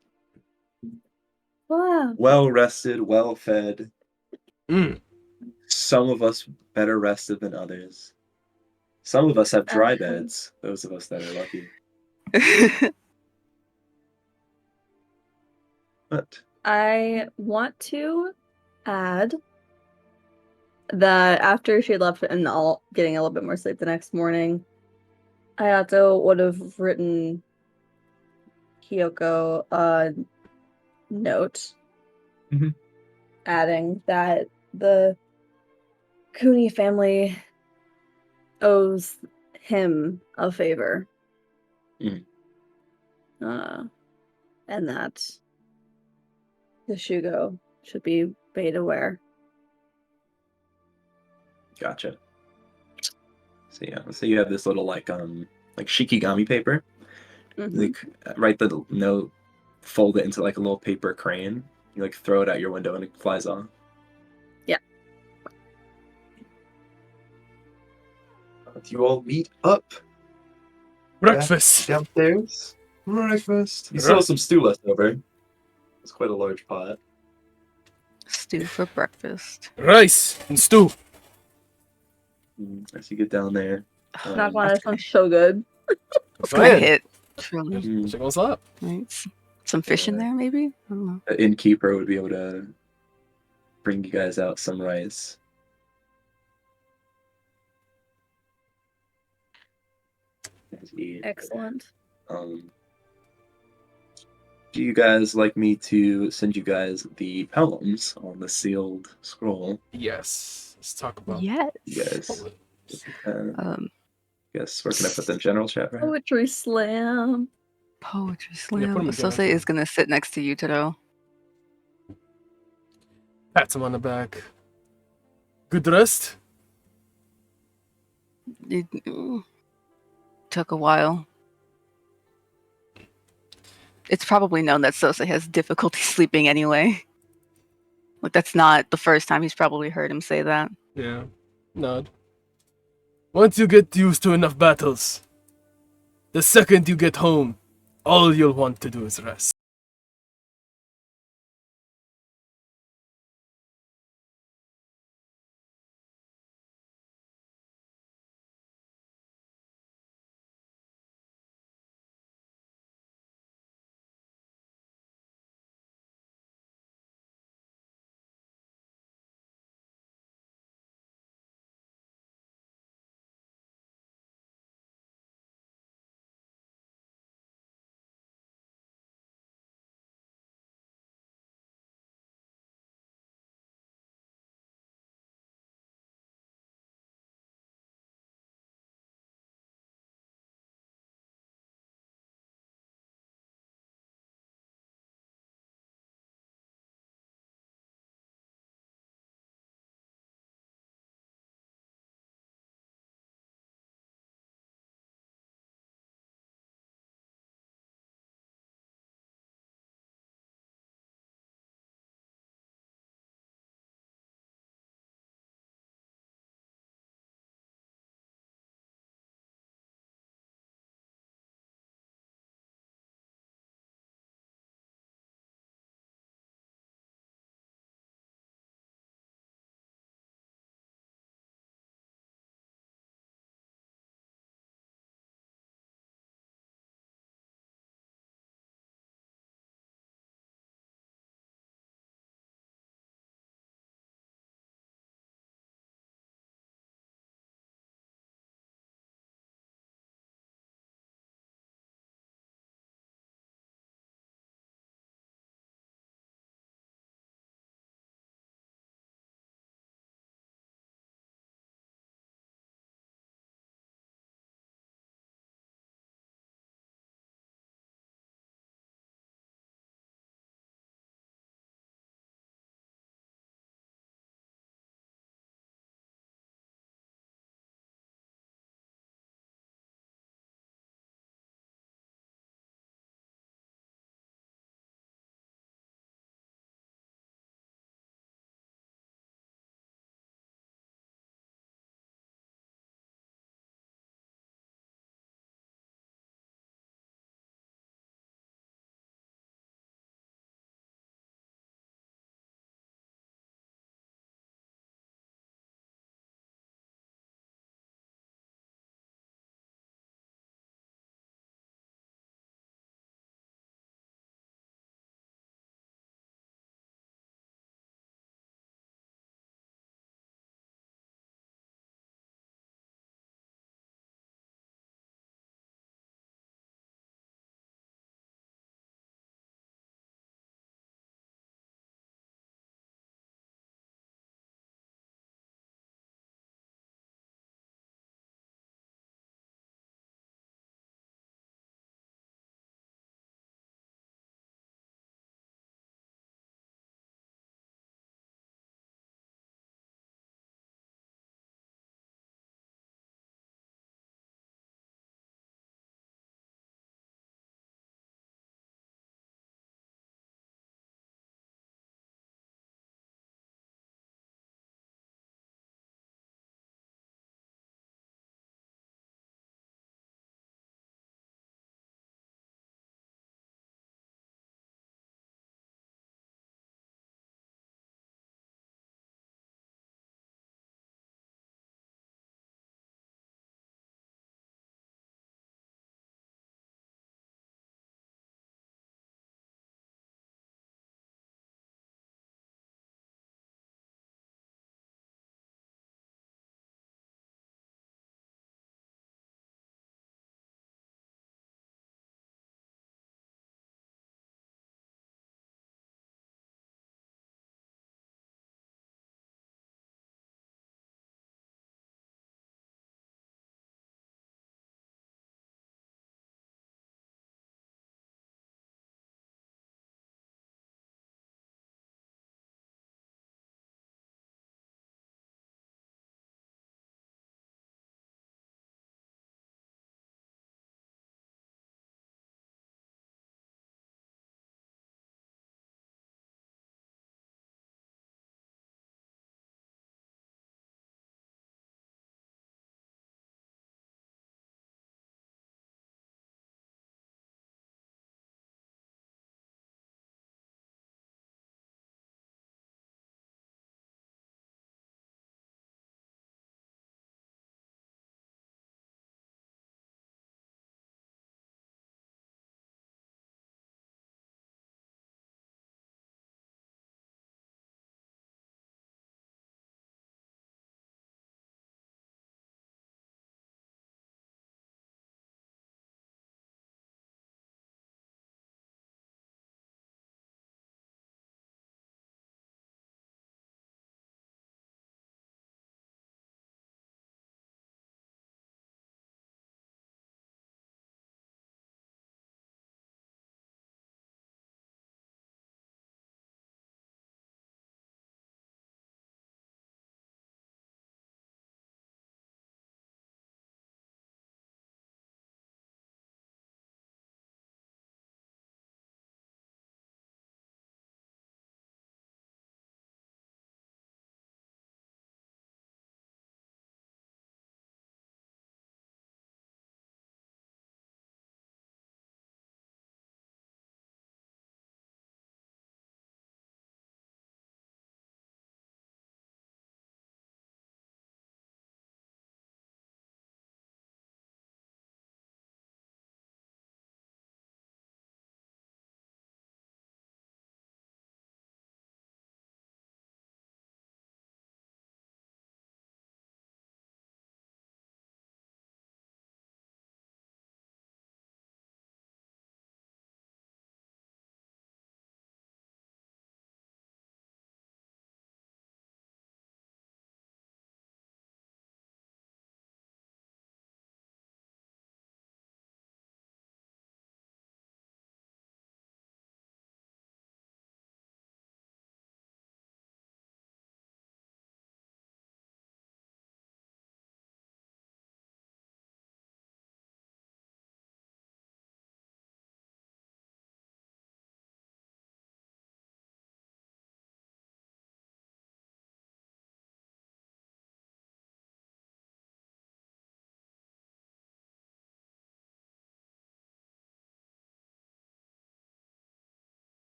Wow. well rested, well fed. Mm. Some of us better rested than others. Some of us have dry beds, those of us that are lucky. But I want to add that after she left and all getting a little bit more sleep the next morning, Hayato would have written Kyoko a note Mhm. adding that the Kuni family owes him a favor. Mm. And that the Shugo should be made aware. Gotcha. So yeah, so you have this little like shikigami paper. Mhm. Like write the note, fold it into like a little paper crane. You like throw it out your window and it flies off. Yeah. You all meet up Breakfast. downstairs. Breakfast. You still have some stew left over. It's quite a large pot. Stew for breakfast. Rice and stew. As you get down there, Not gonna that sounds so good. It's gonna hit. Truly. Mm. Check what's up. Right? Some fish in Yeah. there, maybe? I don't know. The innkeeper would be able to bring you guys out some rice. As you eat. Excellent. Do you guys like me to send you guys the poems on the sealed scroll? Yes. Let's talk about Yes. Yes. Um, Yes, where can I put them? General chat, right? Poetry slam. poetry put slam. 'em in Sose general. is gonna sit next to you, Taro. pats him on the back. Good rest. It took a while. It's probably known that Sose has difficulty sleeping anyway. Like, that's not the first time he's probably heard him say that. Yeah. Nod. Once you get used to enough battles, the second you get home, all you'll want to do is rest.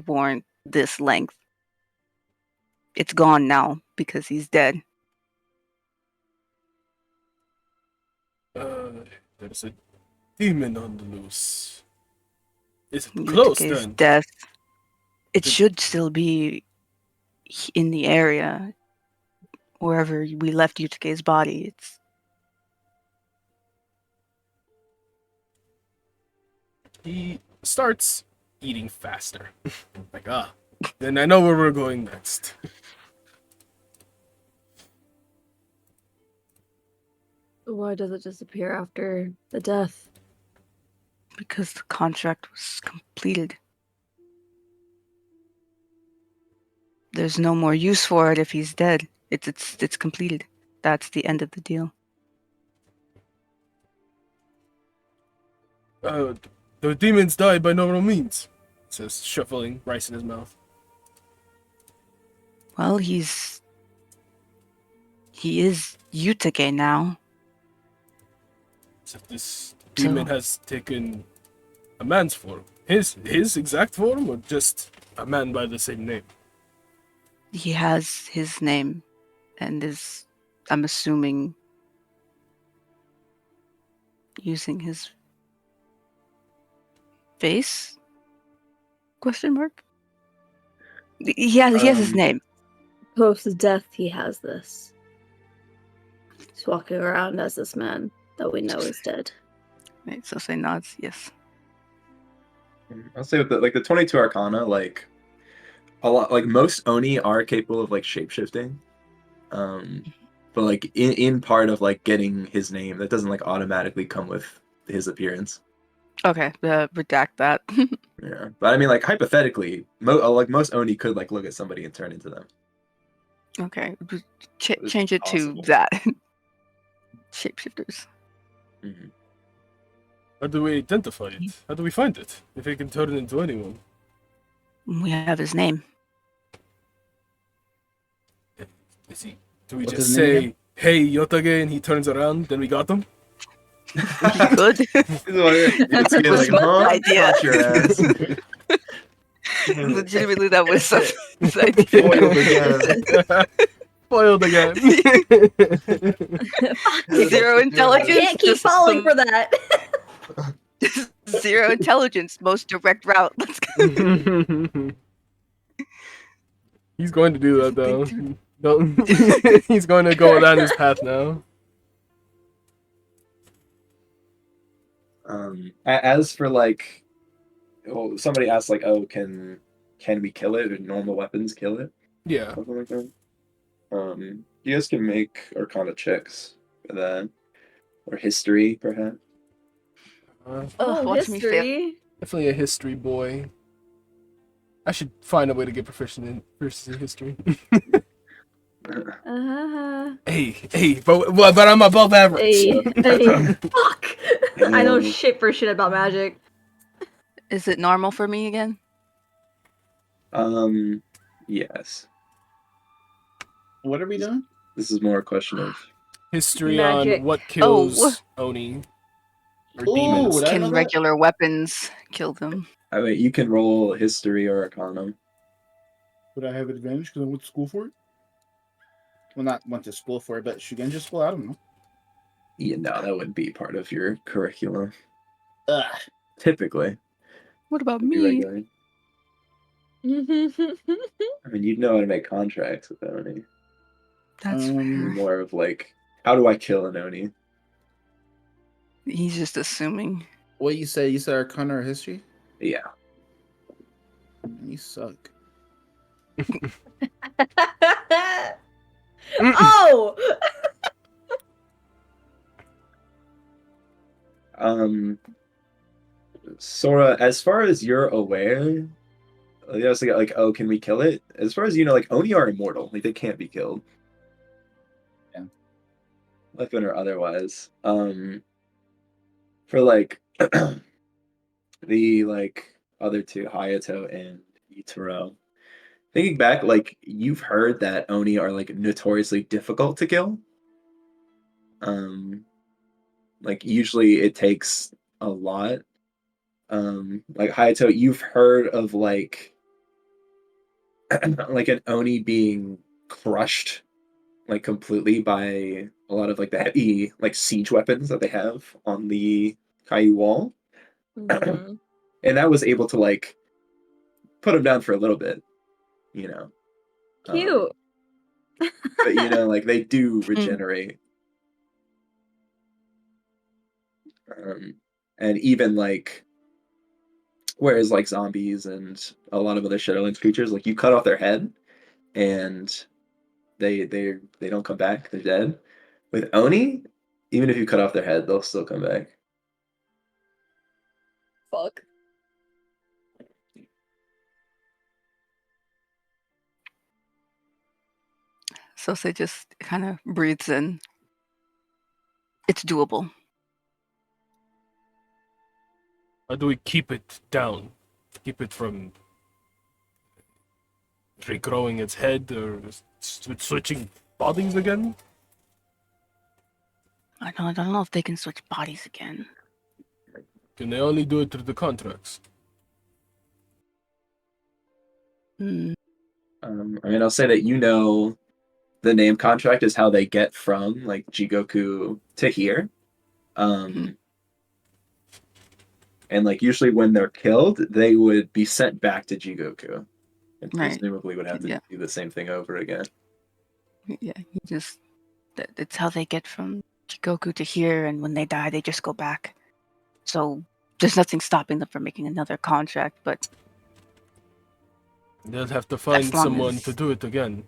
warrant this length. It's gone now because he's dead. There's a demon on the loose. Is it Yutake close is then? death. It Did- should still be in the area wherever we left Yutake's body. It's He starts eating faster. Like, then I know where we're going next. Why does it disappear after the death? because the contract was completed. There's no more use for it if he's dead. It's completed. That's the end of the deal. The demons die by normal means, says, shuffling rice in his mouth. Well, he is Yutake now. So this demon has taken a man's form. His exact form, or just a man by the same name? He has his name and is, I'm assuming, using his face? Question mark? He has his name. Post death, he has this. He's walking around as this man that we know is dead. Right, so say nods, yes. I'll say with the 22 Arcana, like a lot, like most Oni are capable of like shapeshifting, but like in part of like getting his name, that doesn't like automatically come with his appearance. Okay, redact that. Yeah, but I mean, like hypothetically, like most Oni could like look at somebody and turn into them. Okay, It's change it possible. to that. Shapeshifters. Mhm. How do we identify it? How do we find it? If it can turn into anyone? We have his name. Is he? Do we What's just his name say, again? "Hey, Yotage," and he turns around, then we got him? He could. This is why it's getting like, Good huh? idea. Touch your ass. Legitimately, that was such his idea. Foiled again. Foiled again. Zero intelligence. Can't keep just falling the- for that. Zero intelligence. Most direct route. Let's go. He's going to do that though. Big Don't. He's going to go down his path now. As for like, somebody asked like, oh, can we kill it? Or normal weapons kill it? Yeah. Something like that. You guys can make Arcana checks for that, or history perhaps. Oh, watch me fail. history. Definitely a history boy. I should find a way to get proficient in history. But I'm above average. Hey, hey, fuck! I know Um, shit for shit about magic. Is it normal for me again? Yes. What are we doing? This is more a question of History Magic. on what kills Oni or Ooh, demons. would I know Can that? regular weapons kill them? I mean, you can roll history or Arcana. Would I have advantage because I went to school for it? Well, not went to school for it, but Shugenja school? I don't know. Yeah, no, that wouldn't be part of your curriculum. Ugh. Typically, What about it'd be me? regular. I mean, you'd know how to make contracts with Oni. That's fair. More of like, how do I kill an Oni? He's just assuming. What you say? You said Arcana or history? Yeah. You suck. Oh! Sora, as far as you're aware, I was like, oh, can we kill it? As far as you know, like Oni are immortal, like they can't be killed. Yeah. Weapon or otherwise. For like the like other two, Hayato and Itaro. Thinking back, like you've heard that Oni are like notoriously difficult to kill. Like usually it takes a lot. Like Hayato, you've heard of like like an Oni being crushed like completely by a lot of like the heavy like siege weapons that they have on the Caillou wall. Mhm. And that was able to like put him down for a little bit, you know. Cute. But you know, like they do Hmm. regenerate. And even like whereas like zombies and a lot of other Shadowlands creatures, like you cut off their head and they don't come back, they're dead. With Oni, even if you cut off their head, they'll still come back. Fuck. Sose just kind of breathes in. It's doable. How do we keep it down? Keep it from regrowing its head or switching bodies again? I don't know if they can switch bodies again. Can they only do it through the contracts? Hmm. I mean, I'll say that you know the name contract is how they get from like Jigoku to here. Mhm. And like usually when they're killed, they would be sent back to Jigoku. And Right. presumably would have to Yeah. do the same thing over again. Yeah, he just it's how they get from Chikoku to here, and when they die, they just go back. So there's nothing stopping them from making another contract, but They'll have to find long someone as- to do it again.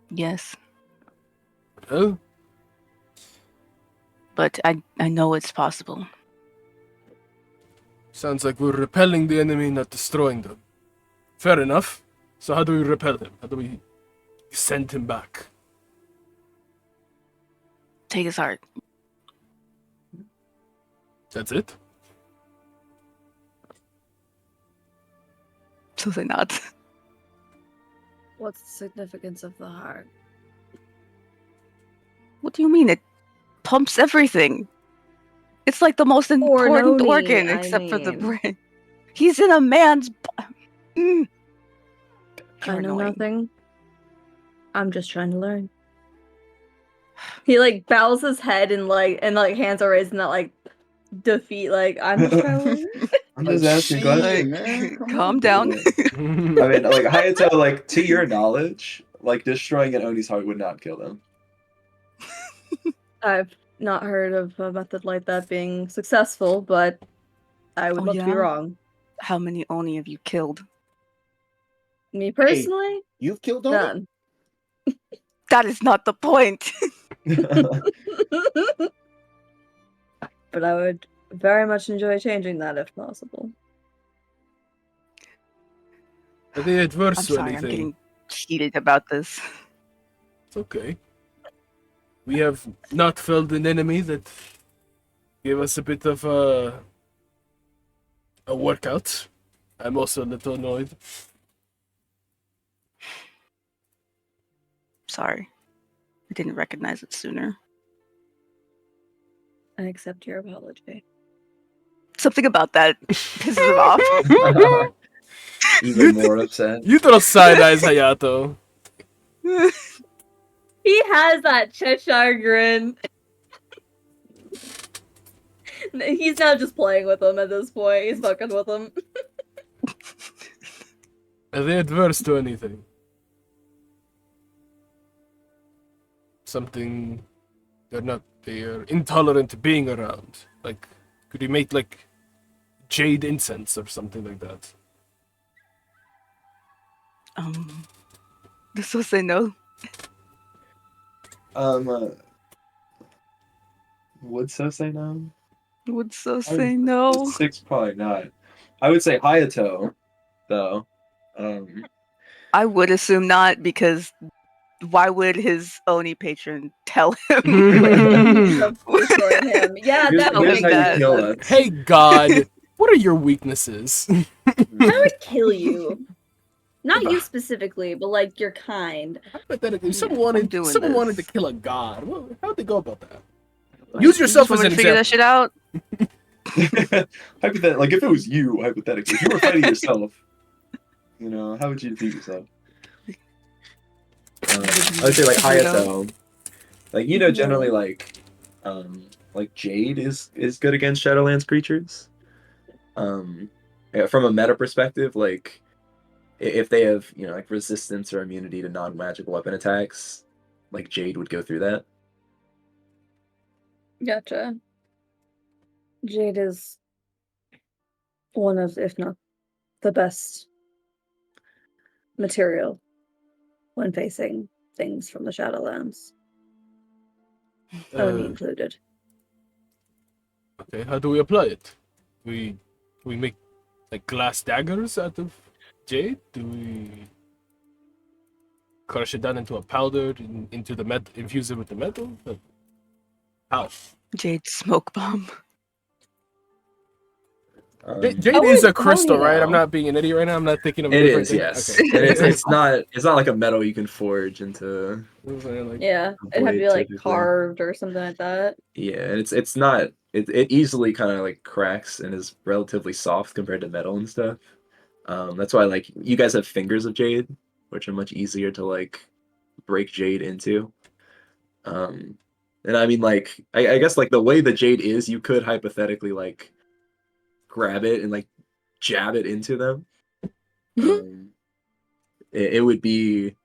yes. Well, But I know it's possible. sounds like we're repelling the enemy, not destroying them. Fair enough. So how do we repel him? How do we send him back? Take his heart. That's it? So they not. What's the significance of the heart? What do you mean? It pumps everything. It's like the most important Noni, organ, I except for the mean. brain. He's in a man's. I You're know annoying. nothing. I'm just trying to learn. He like bows his head and hands are raised in that like defeat. Like I'm just trying to learn. I'm just asking questions. man. Calm down. I mean, like Hayato, like to your knowledge, like destroying an Oni's heart would not kill them. I've not heard of a method like that being successful, but I would Oh, love to be yeah? wrong. How many Oni have you killed? Me personally, You've killed Oni? none. That is not the point. But I would very much enjoy changing that if possible. Are they I'm adverse to sorry, I'm anything? getting heated about this. It's okay. We have not felled an enemy that gave us a bit of a workout. I'm also a little annoyed. Sorry. I didn't recognize it sooner. I accept your apology. Something about that pisses him off. Even more upset. You throw side eyes, Hayato. He has that Cheshire grin. He's not just playing with him at this point. He's fucking with him. Are they adverse to anything? Something they're intolerant to being around. Like, could you make like jade incense or something like that? This was a no. Would so say no? Would so I say would- no. 6 probably not. I would say Hayato, though. I would assume not, because why would his Oni patron tell him? Of destroying him. Yeah, Here's, that here's would how you that- kill us. Hey God, what are your weaknesses? I would kill you. Not you specifically, but like your kind. Hypothetically, if Yeah, someone I'm wanted doing someone this. wanted to kill a god, how'd they go about that? Like, Use You yourself just as want an me to figure that example. shit out? Hypothetically, like if it was you, hypothetically, if you were fighting yourself, You know, how would you defeat yourself? Would I would say like you know? Hayato. Like generally like Jade is good against Shadowlands creatures. Yeah, from a meta perspective, like if they have like resistance or immunity to non-magical weapon attacks, like Jade would go through that. Gotcha. Jade is one of, if not the best material when facing things from the Shadowlands. Oni included. Okay, how do we apply it? We make like glass daggers out of jade? Do we crush it down into a powder, into the metal, infuse it with the metal? How? Jade smoke bomb. Jade is a How crystal, would you right? I'm know? not being an idiot right now. I'm not thinking of a It different is, thing. yes, Okay. and it's not like a metal you can forge into Like, Yeah, a it'd have to be blade like typically. carved or something like that. Yeah, and it's not it easily kind of like cracks and is relatively soft compared to metal and stuff. That's why like you guys have fingers of jade, which are much easier to like break jade into. And I mean like I guess like the way the jade is, you could hypothetically like grab it and like jab it into them. It would be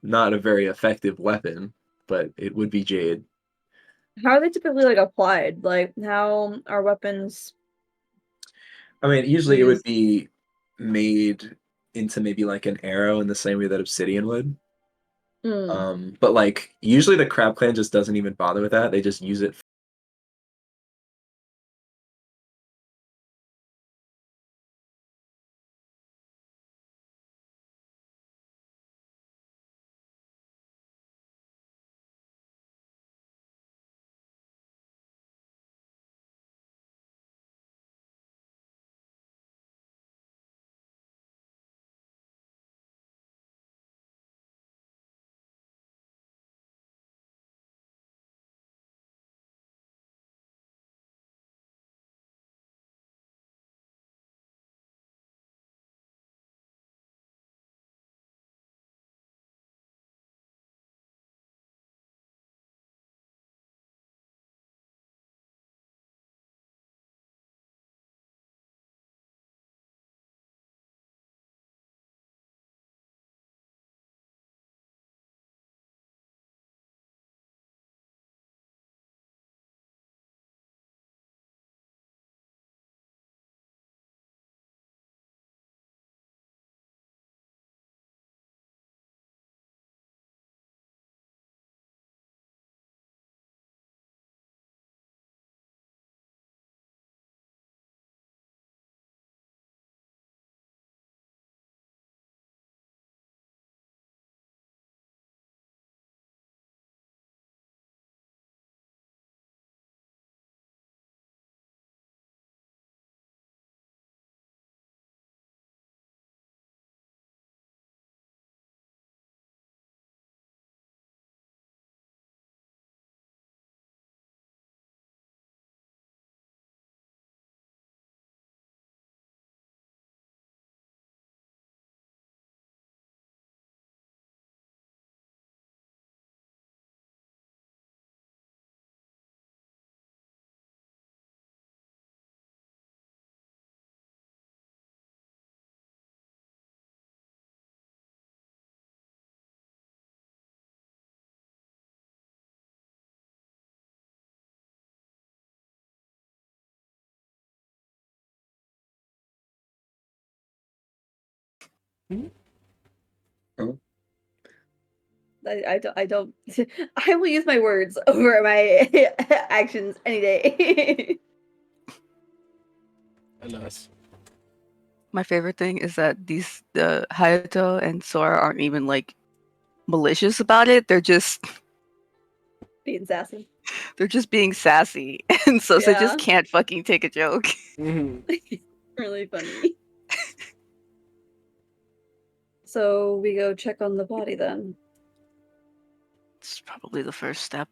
not a very effective weapon, but it would be jade. How are they typically like applied? Like how are weapons I mean, usually it would used? be made into maybe like an arrow in the same way that obsidian would. But like usually the Crab Clan just doesn't even bother with that. They just use it. Oh, I don't I will use my words over my actions any day. alas. My favorite thing is that the Hayato and Sora aren't even like malicious about it. Being sassy. They're just being sassy, and so they just Yeah. can't fucking take a joke. Really funny. So we go check on the body then. It's probably the first step.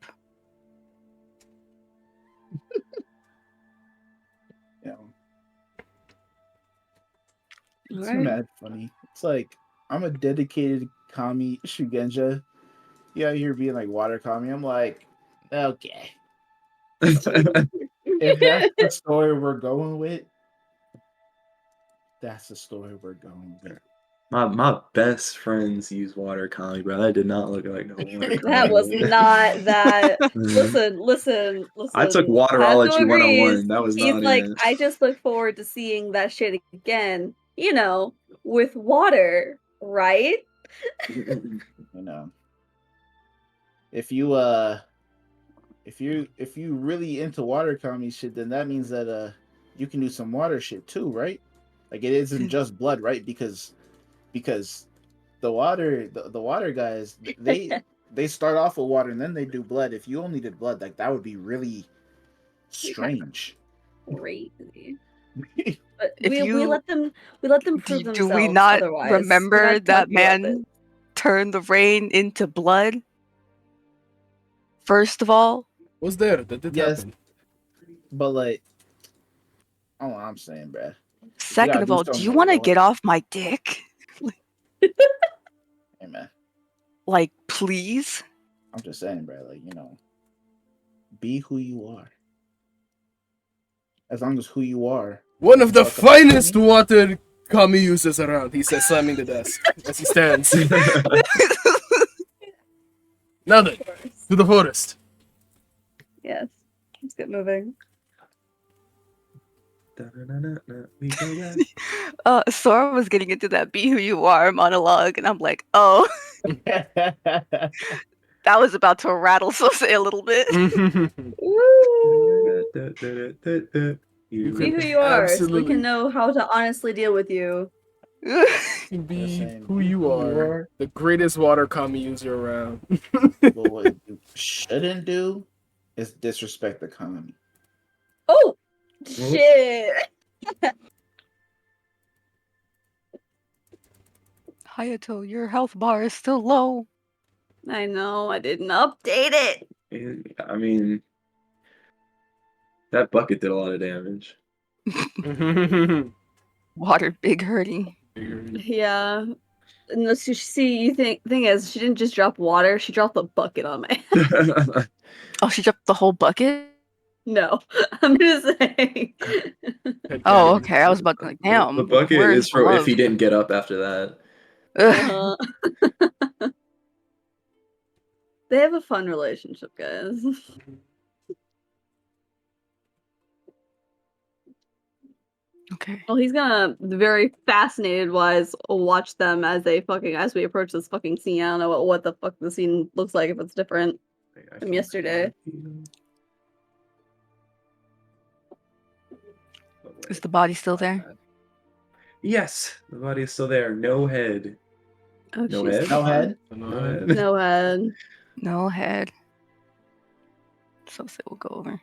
Yeah. All It's right. mad funny. It's like I'm a dedicated kami Shugenja. You out here being like water kami. I'm like, okay. If that's the story we're going with, that's the story we're going with. My best friends use water kami, bro. That did not look like no water kami. That was not that. Listen. I took Hayato Waterology agrees. 101. That was He's not like, it. I just look forward to seeing that shit again. You know, with water, right? You know, if you if you really into water kami shit, then that means that you can do some water shit too, right? Like it isn't just blood, right? Because the water guys they start off with water and then they do blood. If you only did blood, like that would be really strange. Crazy. But If we you let them prove do we themselves. not Otherwise, we're remember not that talking about this. man turned the rain into blood? First of all, Was there? That did Yes. happen. But like, I don't know what I'm saying, bruh. If you second gotta of do all, do something, you like, want to go get ahead. off my dick? Hey man, Like, please? I'm just saying, bruh. Like, you know, be who you are. As long as who you are. One of the Fuck up finest me. water kami users around, he says, slamming the desk as he stands. Now then, Of course. to the forest. Yes. Let's get moving. We go back. Sora was getting into that "Be Who You Are" monologue, and I'm like, oh, that was about to rattle Sose a little bit. Woo! You Be who you are, so we can know how to honestly deal with you. You be saying, who be you who you are. are. The greatest water kami user around. But what you shouldn't do is disrespect the economy. Oh, shit! Hayato, your health bar is still low. I know, I didn't update it. I mean, that bucket did a lot of damage. Water big hurting. Yeah. No, see, you think thing is, she didn't just drop water; she dropped the bucket on my head. Oh, she dropped the whole bucket? No, I'm just saying. Oh, okay. I was about to like, damn. The bucket Where's is the for if love? he didn't get up after that. Uh-huh. They have a fun relationship, guys. Okay. Well, he's gonna very fascinated wise watch them as we approach this fucking scene. I don't know what the fuck the scene looks like if it's different from yesterday. Is the body still there? Yes, the body is still there. No head. Oh, No jeez. head? No head. No head. No head. No head. Sose will go over.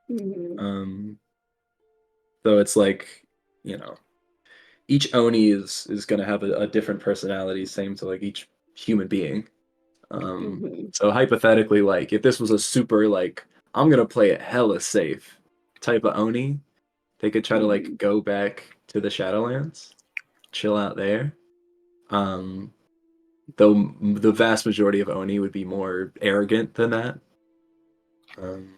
Mhm. So it's like, you know, each Oni is gonna have a different personality, same to like each human being. Mhm. So hypothetically, like if this was a super like I'm gonna play it hella safe type of Oni, they could try to like Mhm. go back to the Shadowlands, chill out there. Um, though the vast majority of Oni would be more arrogant than that. Um,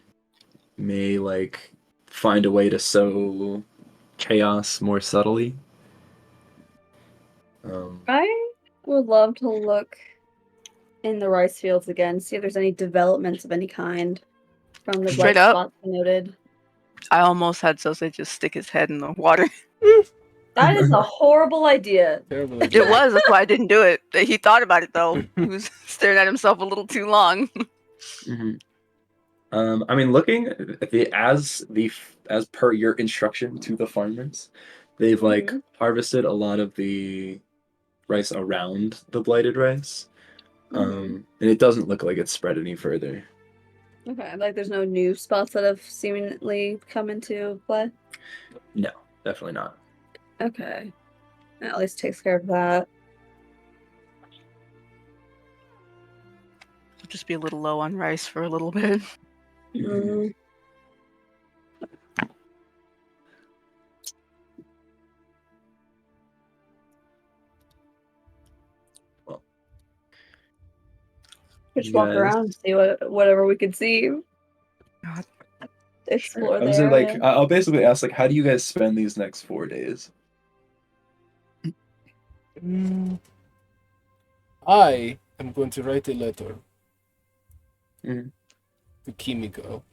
may like find a way to sow chaos more subtly. Um, I would love to look in the rice fields again, see if there's any developments of any kind from the Straight blight up, spots I noted. I almost had Sose just stick his head in the water. That is a horrible idea. Terrible It idea. was. That's why I didn't do it. He thought about it though. He was staring at himself a little too long. mhm. I mean, looking at as per your instruction to the farmers, they've like Mhm. harvested a lot of the rice around the blighted rice, Mhm. and it doesn't look like it's spread any further. Okay, like there's no new spots that have seemingly come into play. No, definitely not. Okay, that at least takes care of that. Just be a little low on rice for a little bit. Mm. Well, Just you walk guys, around, see whatever we could see, God. sure. explore I the was like, area. I'll basically ask like, how do you guys spend these next 4 days? Mm, I am going to write a letter Mhm. to Kimiko.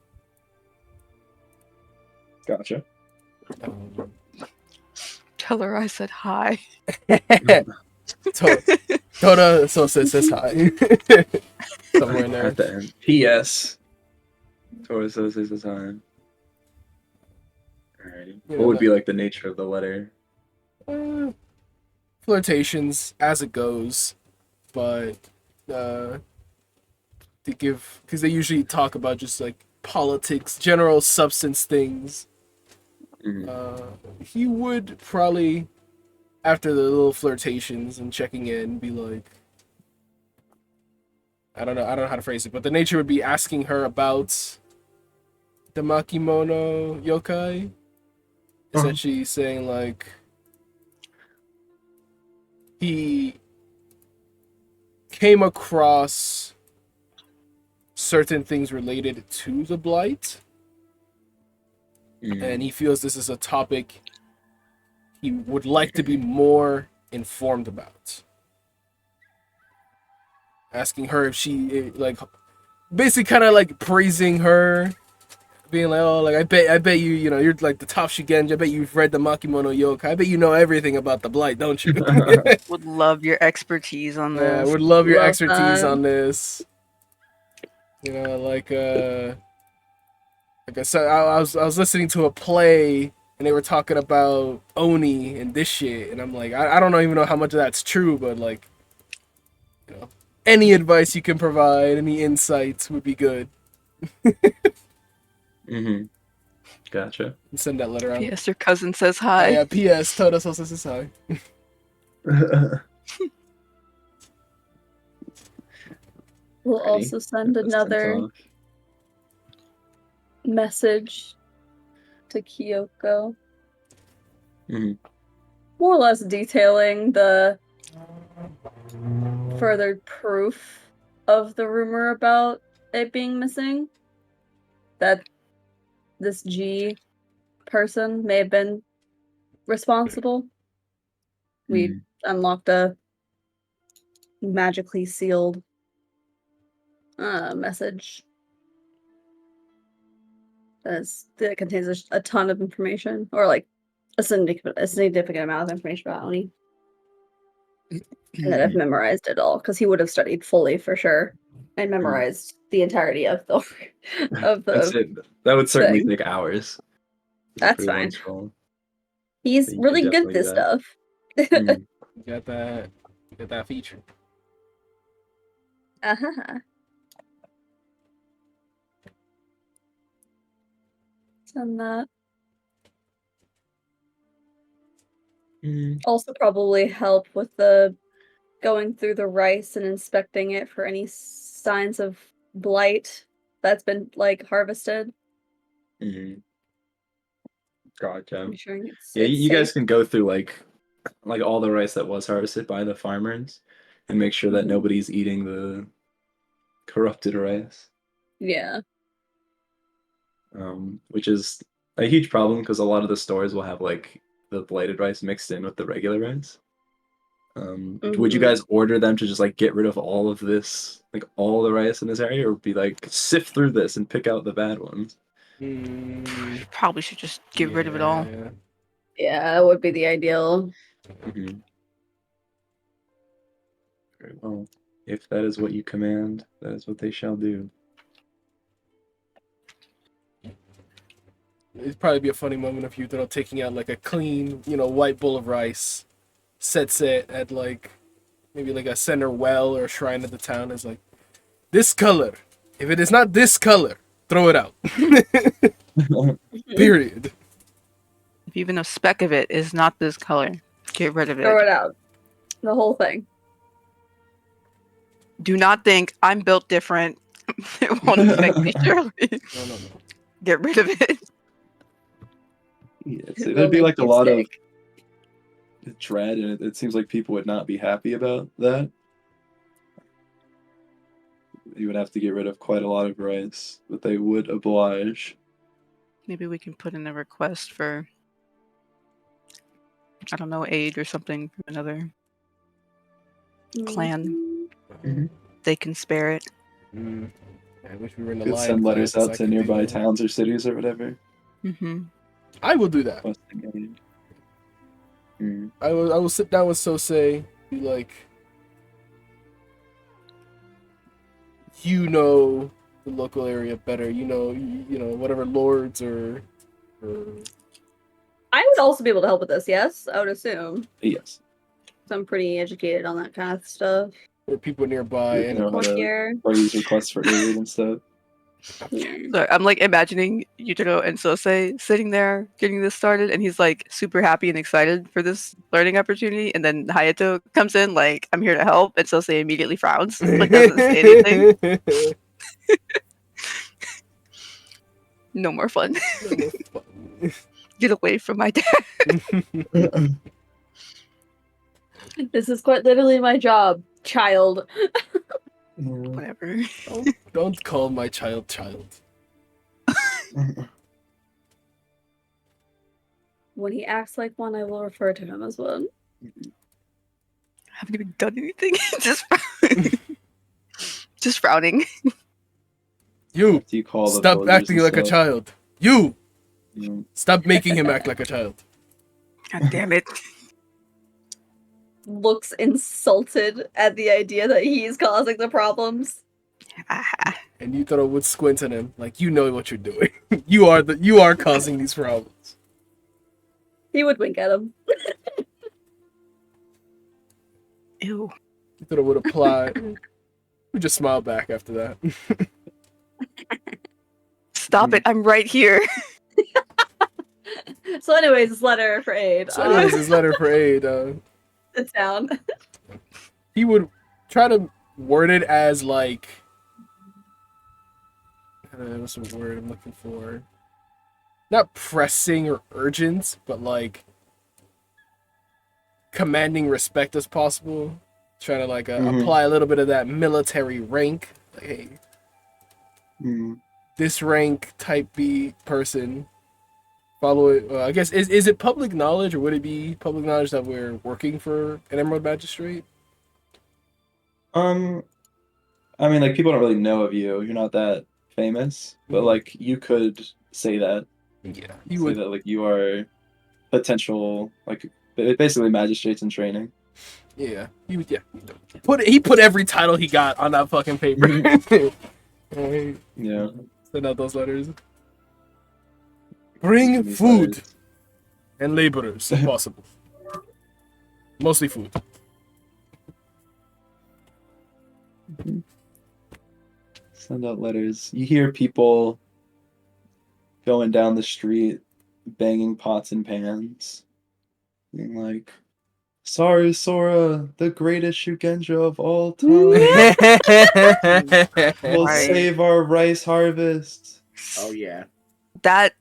Gotcha. Um, Tell her I said hi. Toda so says hi. Somewhere in there. At the end. P.S. Taurus says this is on. Alrighty. You What know, would be like the nature of the letter? uh, flirtations as it goes, but to give because they usually talk about just like politics, general substance things. Mhm. He would probably after the little flirtations and checking in be like, I don't know how to phrase it, but the nature would be asking her about the Makimono yokai, essentially saying like he came across certain things related to the blight, Mhm. and he feels this is a topic he would like to be more informed about. Asking her if she like basically kind of like praising her, being like, oh, like I bet you know you're like the top Shigenja. I bet you've read the Makimono Yokai. I bet you know everything about the blight, don't you? Would love your expertise on Yeah, I this. would love your Love expertise that. on this. You know, like I said, I was listening to a play and they were talking about Oni and this shit, and I'm like, I don't even know how much of that's true, but like, you know, any advice you can provide, any insights would be good. Mhm. Gotcha. Send that letter out. P.S. Your cousin says Oh hi. yeah. P.S. Todas also says hi. We'll Alrighty. also send Get this sent another off. message to Kyoko, Mhm. more or less detailing the further proof of the rumor about it being missing. That this G person may have been responsible. We Mhm. unlocked a magically sealed message that contains a ton of information, or like a significant amount of information about Oni, and that I've memorized it all because he would have studied fully for sure and memorized the entirety of the of That's the it. That would certainly thing. take hours. It's a That's pretty long fine. scroll. He's But you could really good at definitely do this that. stuff. Mhm. You got that feature. Uh-huh. Send that. Mm, Also probably help with the going through the rice and inspecting it for any signs of blight that's been like harvested. mm. Gotcha. Ensuring Yeah, it's you safe. guys can go through like all the rice that was harvested by the farmers and make sure that Mhm. nobody's eating the corrupted rice. Yeah. Which is a huge problem because a lot of the stores will have like the blighted rice mixed in with the regular rice. Would you Mhm. guys order them to just like get rid of all of this, like all the rice in this area, or be like sift through this and pick out the bad ones? Mm, Probably should just get rid of it all. yeah. Yeah, that would be the ideal. Mm-hmm. Very well. If that is what you command, that is what they shall do. It'd probably be a funny moment of Yutaro taking out like a clean, white bowl of rice, sets it at like maybe like a center well or shrine of the town. Is like, this color. If it is not this color, throw it out. Period. If even a speck of it is not this color, get rid of Throw it. it out. The whole thing. Do not think I'm built different. It won't affect me, surely. No. Get rid of it. Yes, It will there'd be make like a you lot of sick. dread, and it seems like people would not be happy about that. You would have to get rid of quite a lot of rice, but they would oblige. Maybe we can put in a request for, I don't know, aid or something from another clan. Mhm. They can spare it. I wish we were in the Could lion send letters class, out I to could do nearby that. towns or cities or whatever. Mm-hmm. I will do that. Requesting aid. Mm. I will sit down with Sosei, be like, the local area better. Whatever lords or I would also be able to help with this, yes? I would assume. Yes. So I'm pretty educated on that kind of stuff. people nearby. You And know how to Here. raise requests for aid and stuff. Yeah. So I'm like imagining Yutaro and Sosei sitting there getting this started, and he's like super happy and excited for this learning opportunity. And then Hayato comes in like, "I'm here to help," and Sosei immediately frowns, like doesn't say anything. No more fun. Get away from my dad. This is quite literally my job, child. Whatever. Don't call my child. When he acts like one, I will refer to him as one. Haven't even done anything. Just frowning. You After you call the stop villagers acting and like a stuff. child. You Mm. stop making him act like a child. God damn it. Looks insulted at the idea that he's causing the problems. Ah, And Yutaro would squint at him like, you know what you're doing. you are causing these problems. He would wink at him. ew. Yutaro would apply. Would just smile back after that. Stop it. I'm right here. So anyways, this letter for aid. So anyways, his letter for aid, It's down. he would try to word it as like, what's the word I'm looking for? Not pressing or urgent, but like commanding respect as possible. Trying to like apply a little bit of that military rank. Like, hey, this rank type B person, follow it. I guess is it public knowledge, or would it be public knowledge that we're working for an Emerald Magistrate? I mean, like, people don't really know of you. You're not that famous, but like, you could say that. Yeah, Say that like you are potential, like basically magistrates in training. Yeah, he put every title he got on that fucking paper. Right. Yeah. Send out those letters. Bring These food letters. and laborers if possible. Mostly food. Send out letters. You hear people going down the street, banging pots and pans, being like, "Sorry, Sora, the greatest Shugenja of all time, will Right. save our rice harvest." Oh yeah. That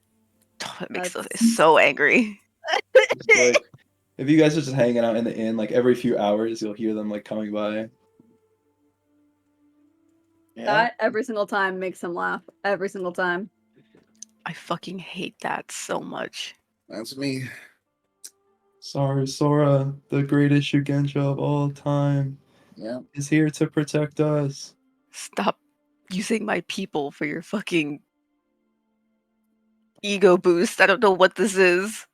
makes us That's- so angry. It's like, if you guys are just hanging out in the inn, like every few hours, you'll hear them like coming by. Yeah. That every single time makes him laugh. Every single time. I fucking hate that so much. That's me. Sorry, Sora, the greatest Shugenja of all time, Yeah. is here to protect us. Stop using my people for your fucking ego boost. I don't know what this is.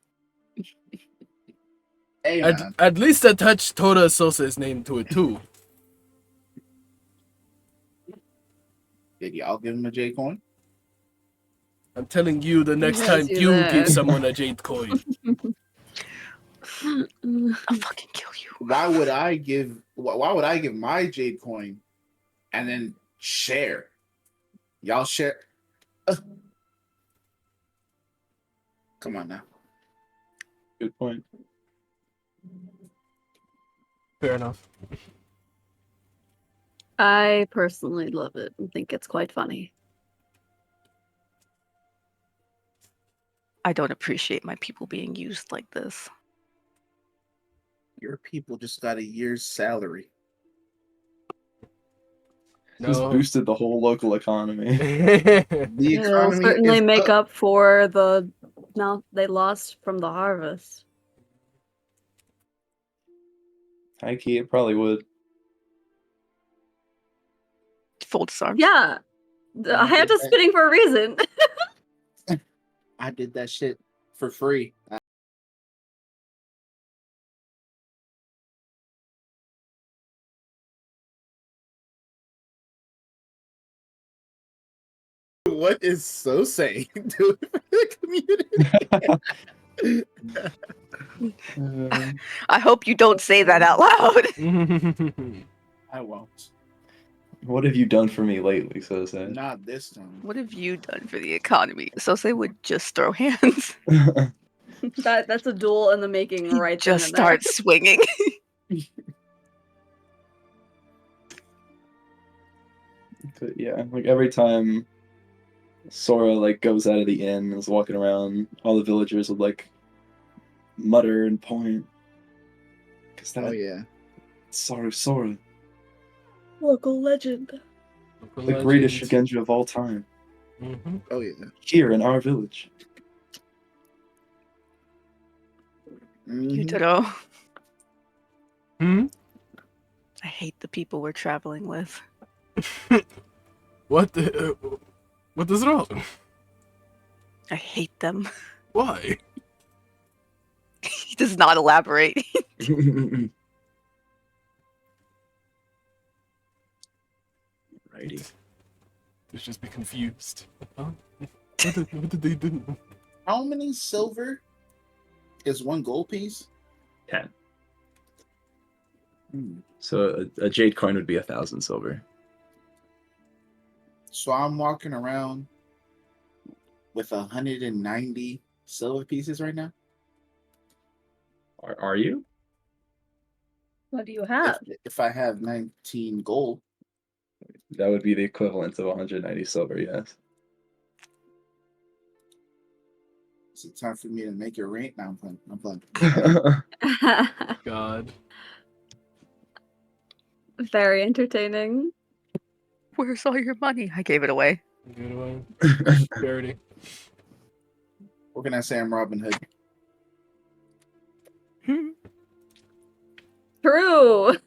Hey man. At least attach Toda Sosa's name to it too. Did y'all give him a J coin? I'm telling you, the next has time you you there. give someone a jade coin. I'll fucking kill you. Why would I give my Jade coin and then share? Y'all share. Come on now. Good point. Fair enough. I personally love it and think it's quite funny. I don't appreciate my people being used like this. Your people just got a year's salary. Just No. boosted the whole local economy. The It'll economy certainly is make up. up for the amount they lost from the harvest. High key, it probably would. Fold his arms. Yeah. I I had did to that. spinning for a reason. I did that shit for free. What is so saying to the community? I hope you don't say that out loud. I won't. What have you done for me lately, Sose? Not this time. What have you done for the economy? Sose would just throw hands. That's a duel in the making He'd right then just and there. start swinging. But yeah, like every time Sora like goes out of the inn and is walking around, all the villagers would like mutter and point. Cause that Oh yeah. Sora, Local legend. the greatest Shugenja of all time, Mhm. Oh yeah. here in our village. Mhm. Yutaro, Hmm? I hate the people we're traveling with. What is wrong? I hate them. Why? He does not elaborate. Righty. Let's just be confused. Huh? What did they do? How many silver is one gold piece? 10. Hmm. So a jade coin would be 1,000 silver. So I'm walking around with 190 silver pieces right now. Are you? What do you have? If I have 19 gold, That would be the equivalent of 190 silver, yes. is it time for me to make your rent? No, I'm playing. God. Very entertaining. Where's all your money? I gave it away. Get away. Charity. What can I say? I'm Robin Hood. Hmm. True. I'm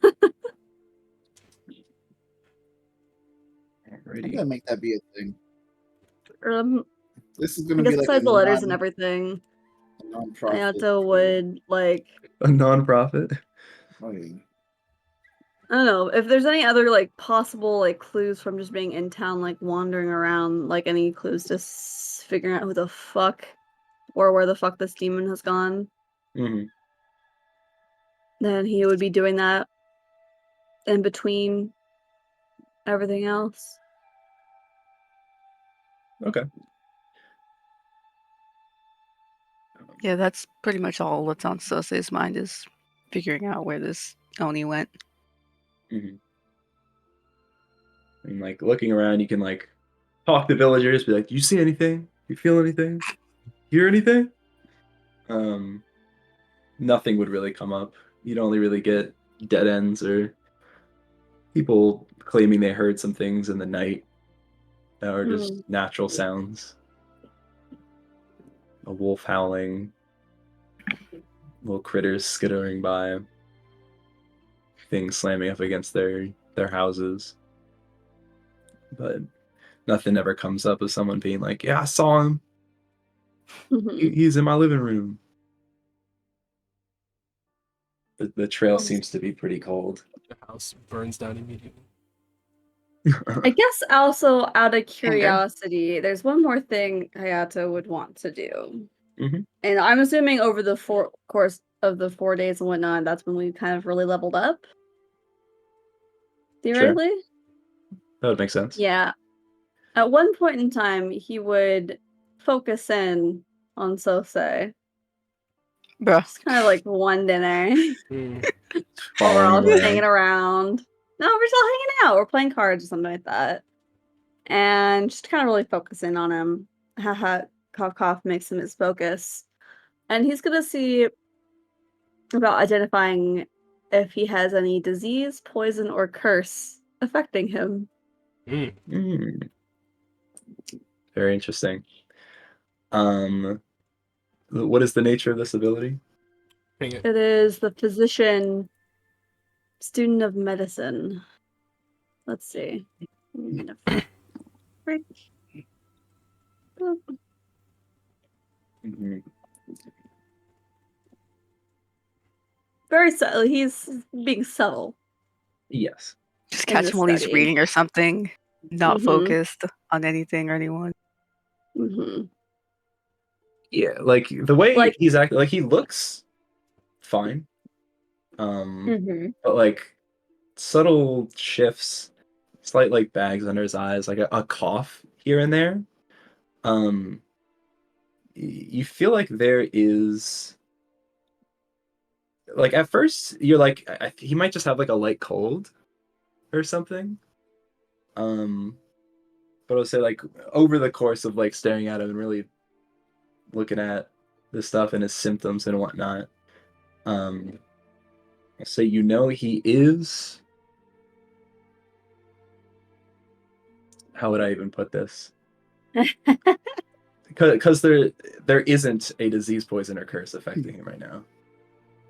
Alrighty. gonna make that be a thing. Um, This is I gonna guess be like besides a the letters and everything, non-profit. Hayato would like A non-profit? Oh, yeah. I don't know if there's any other like possible like clues from just being in town, like wandering around, like any clues to figuring out who the fuck or where the fuck this demon has gone. Mm-hmm. Then he would be doing that in between everything else. Okay. Yeah, that's pretty much all that's on Sose's mind is figuring out where this Oni went. Mm-hmm. And like looking around, you can like talk to villagers, be like, "Do you see anything? You feel anything? Hear anything?" Nothing would really come up. You'd only really get dead ends or people claiming they heard some things in the night that are just natural sounds. A wolf howling, little critters skittering by, things slamming up against their houses. But nothing ever comes up of someone being like, "Yeah, I saw him. He's in my living room." The trail seems to be pretty cold. The house burns down immediately. I guess also out of curiosity, there's one more thing Hayato would want to do. Mhm. And I'm assuming over the course of the 4 days and whatnot, that's when we kind of really leveled up. Theoretically? That would make sense. Yeah. At one point in time, he would focus in on Sosei. Bruh. Just kind of like one dinner. Mm. While we're all Following just around. hanging around. No, we're still hanging out. We're playing cards or something like that. And just kind of really focusing on him. Haha, cough cough makes him his focus. And he's gonna see about identifying if he has any disease, poison, or curse affecting him. Mm. Very interesting. What is the nature of this ability? Hang it. It is the physician, student of medicine. Let's see. Mhm. Very subtle. He's being subtle. Yes. Just In catch the him while he's study. reading or something, not Mhm. focused on anything or anyone. Mm-hmm. Yeah, like the way Like- he's acting, like he looks fine. Mm-hmm. But like subtle shifts, slight like bags under his eyes, like a cough here and there. You feel like there is like at first you're like he might just have like a light cold or something. But I'll say like over the course of like staring at him and really looking at the stuff and his symptoms and whatnot, I'll say he is. How would I even put this? Because there isn't a disease, poison, or curse affecting him right now.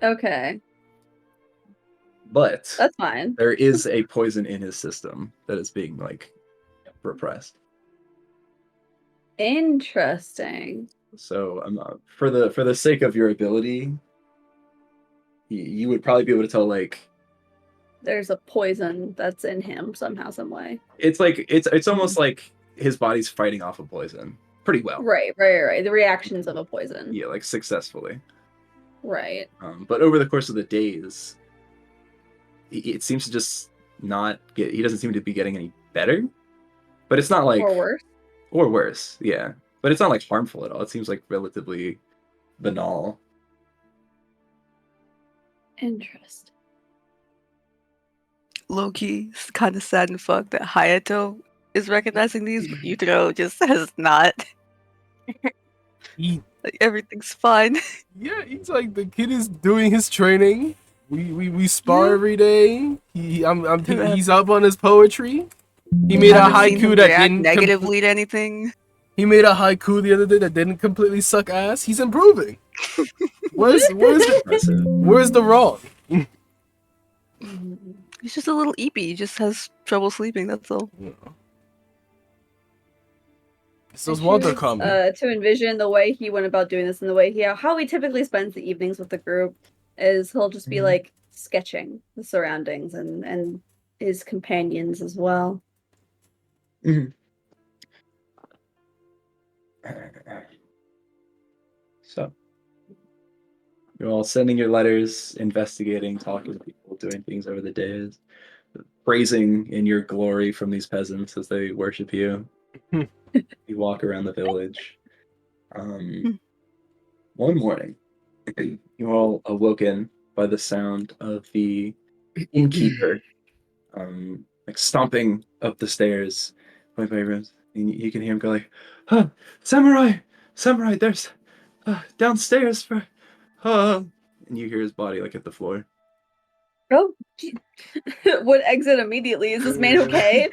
Okay. But That's fine. there is a poison in his system that is being like repressed. Interesting. So for the sake of your ability, you would probably be able to tell like There's a poison that's in him somehow, some way. it's like it's almost like his body's fighting off a poison pretty well. Right. The reactions of a poison. Yeah, like successfully. Right. But over the course of the days, it seems to just not get. He doesn't seem to be getting any better. But it's not like Or worse. Or worse, yeah. But it's not like harmful at all. It seems like relatively banal. Interesting. Low-key, it's kind of sad and fucked that Hayato is recognizing these, but Yutaro just has not. Like, everything's fine. Yeah, he's like the kid is doing his training. We spar every day. He's up on his poetry. He made a Haven't seen him haiku that react didn't negatively to anything. He made a haiku the other day that didn't completely suck ass. He's improving. Where's the wrong? He's just a little eepy. He just has trouble sleeping. That's all. It's those water comments. To envision the way he went about doing this and the way how he typically spends the evenings with the group is he'll just be like sketching the surroundings and his companions as well. So you're all sending your letters, investigating, talking to people, doing things over the days, praising in your glory from these peasants as they worship you. You walk around the village. One morning, you're all awoken by the sound of the innkeeper, like stomping up the stairs by your rooms, and you can hear him go like, "Huh, samurai, samurai, there's downstairs for, and you hear his body like hit the floor. Oh, would exit immediately. Is this man okay?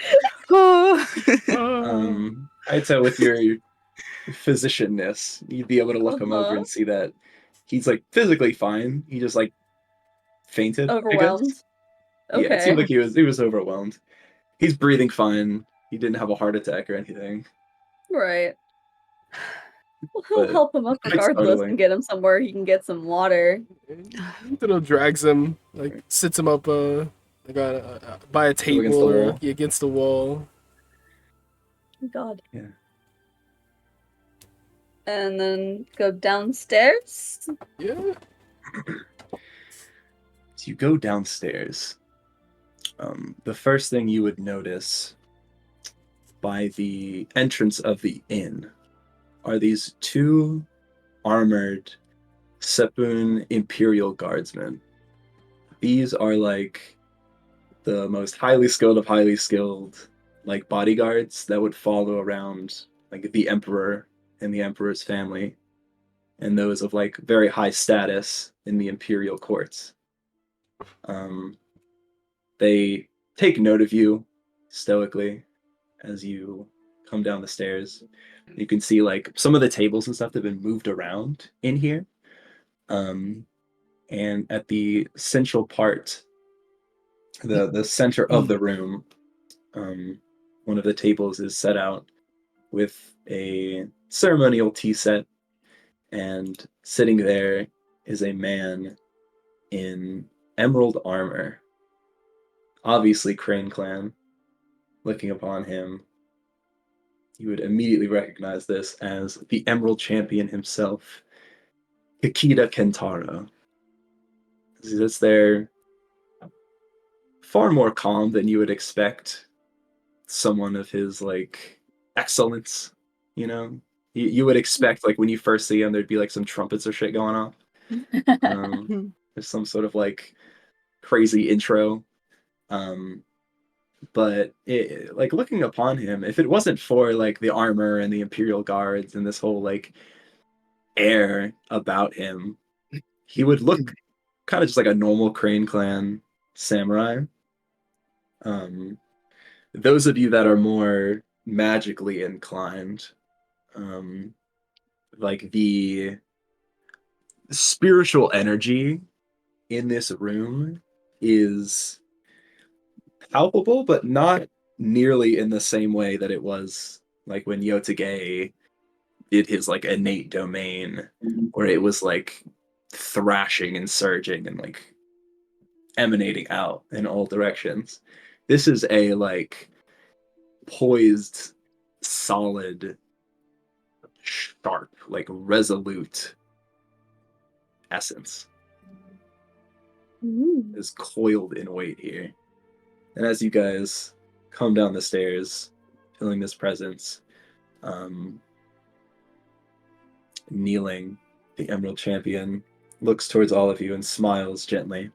I'd say with your physicianness, you'd be able to look him over and see that he's like physically fine. He just like fainted, I guess. Overwhelmed. Yeah, it seemed Okay. like he was overwhelmed. He's breathing fine. He didn't have a heart attack or anything. Right. Well, he'll But help him up quite regardless startling. and get him somewhere he can get some water. Yutaro drags him, like sits him up, like by a table against the or wall. against the wall. Oh, God. Yeah. And then go downstairs. Yeah. So you go downstairs. The first thing you would notice by the entrance of the inn are these two armored Sepun Imperial Guardsmen. These are like the most highly skilled of highly skilled like bodyguards that would follow around like the Emperor and the Emperor's family, and those of like very high status in the imperial courts. They take note of you stoically as you come down the stairs. You can see like some of the tables and stuff that have been moved around in here. And at the central part, the center of the room, one of the tables is set out with a ceremonial tea set, and sitting there is a man in emerald armor, obviously Crane Clan. Looking upon him, you would immediately recognize this as the Emerald Champion himself, Kakita Kentaro. He sits there far more calm than you would expect someone of his like excellence, you know? You would expect like when you first see him there'd be like some trumpets or shit going off. There's some sort of like crazy intro. But like looking upon him, if it wasn't for like the armor and the Imperial Guards and this whole like air about him, he would look kind of just like a normal Crane Clan samurai. Those of you that are more magically inclined, like the spiritual energy in this room is palpable, but not nearly in the same way that it was like when Yotage did his like innate domain, where it was like thrashing and surging and like emanating out in all directions. This is a like poised, solid, sharp, like resolute essence is coiled in weight here. And as you guys come down the stairs, feeling this presence, kneeling, the Emerald Champion looks towards all of you and smiles gently.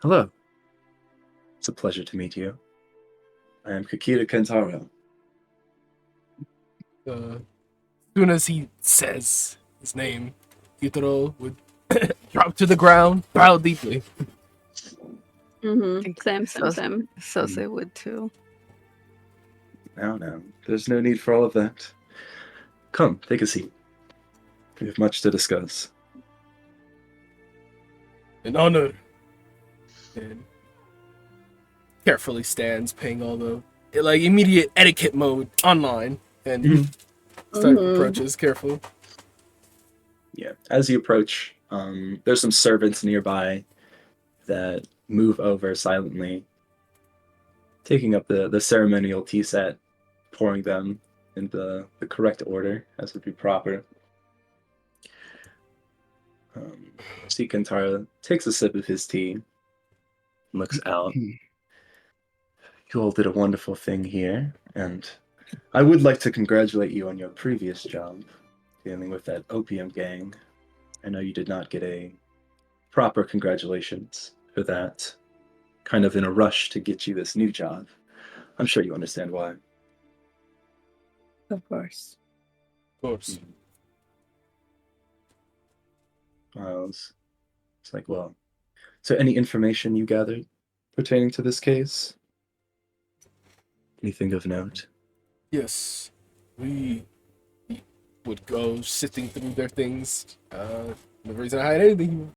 Hello. It's a pleasure to meet you. I am Kakita Kentaro. As soon as he says his name, Yutaro would drop to the ground, bow deeply. Same. Sose would too. Now, there's no need for all of that. Come, take a seat. We have much to discuss. An honor. And carefully stands, paying all the like immediate etiquette mode online, and approaches carefully. Yeah, as you approach, there's some servants nearby that move over silently, taking up the ceremonial tea set, pouring them in the correct order, as would be proper. See, Kentaro takes a sip of his tea, looks out. You all did a wonderful thing here, and I would like to congratulate you on your previous job. dealing with that opium gang. I know you did not get a proper congratulations for that. Kind of in a rush to get you this new job. I'm sure you understand why. Of course. Of course. It's like, well, so any information you gathered pertaining to this case? Anything of note? Yes. We would go sifting through their things. No reason to hide anything.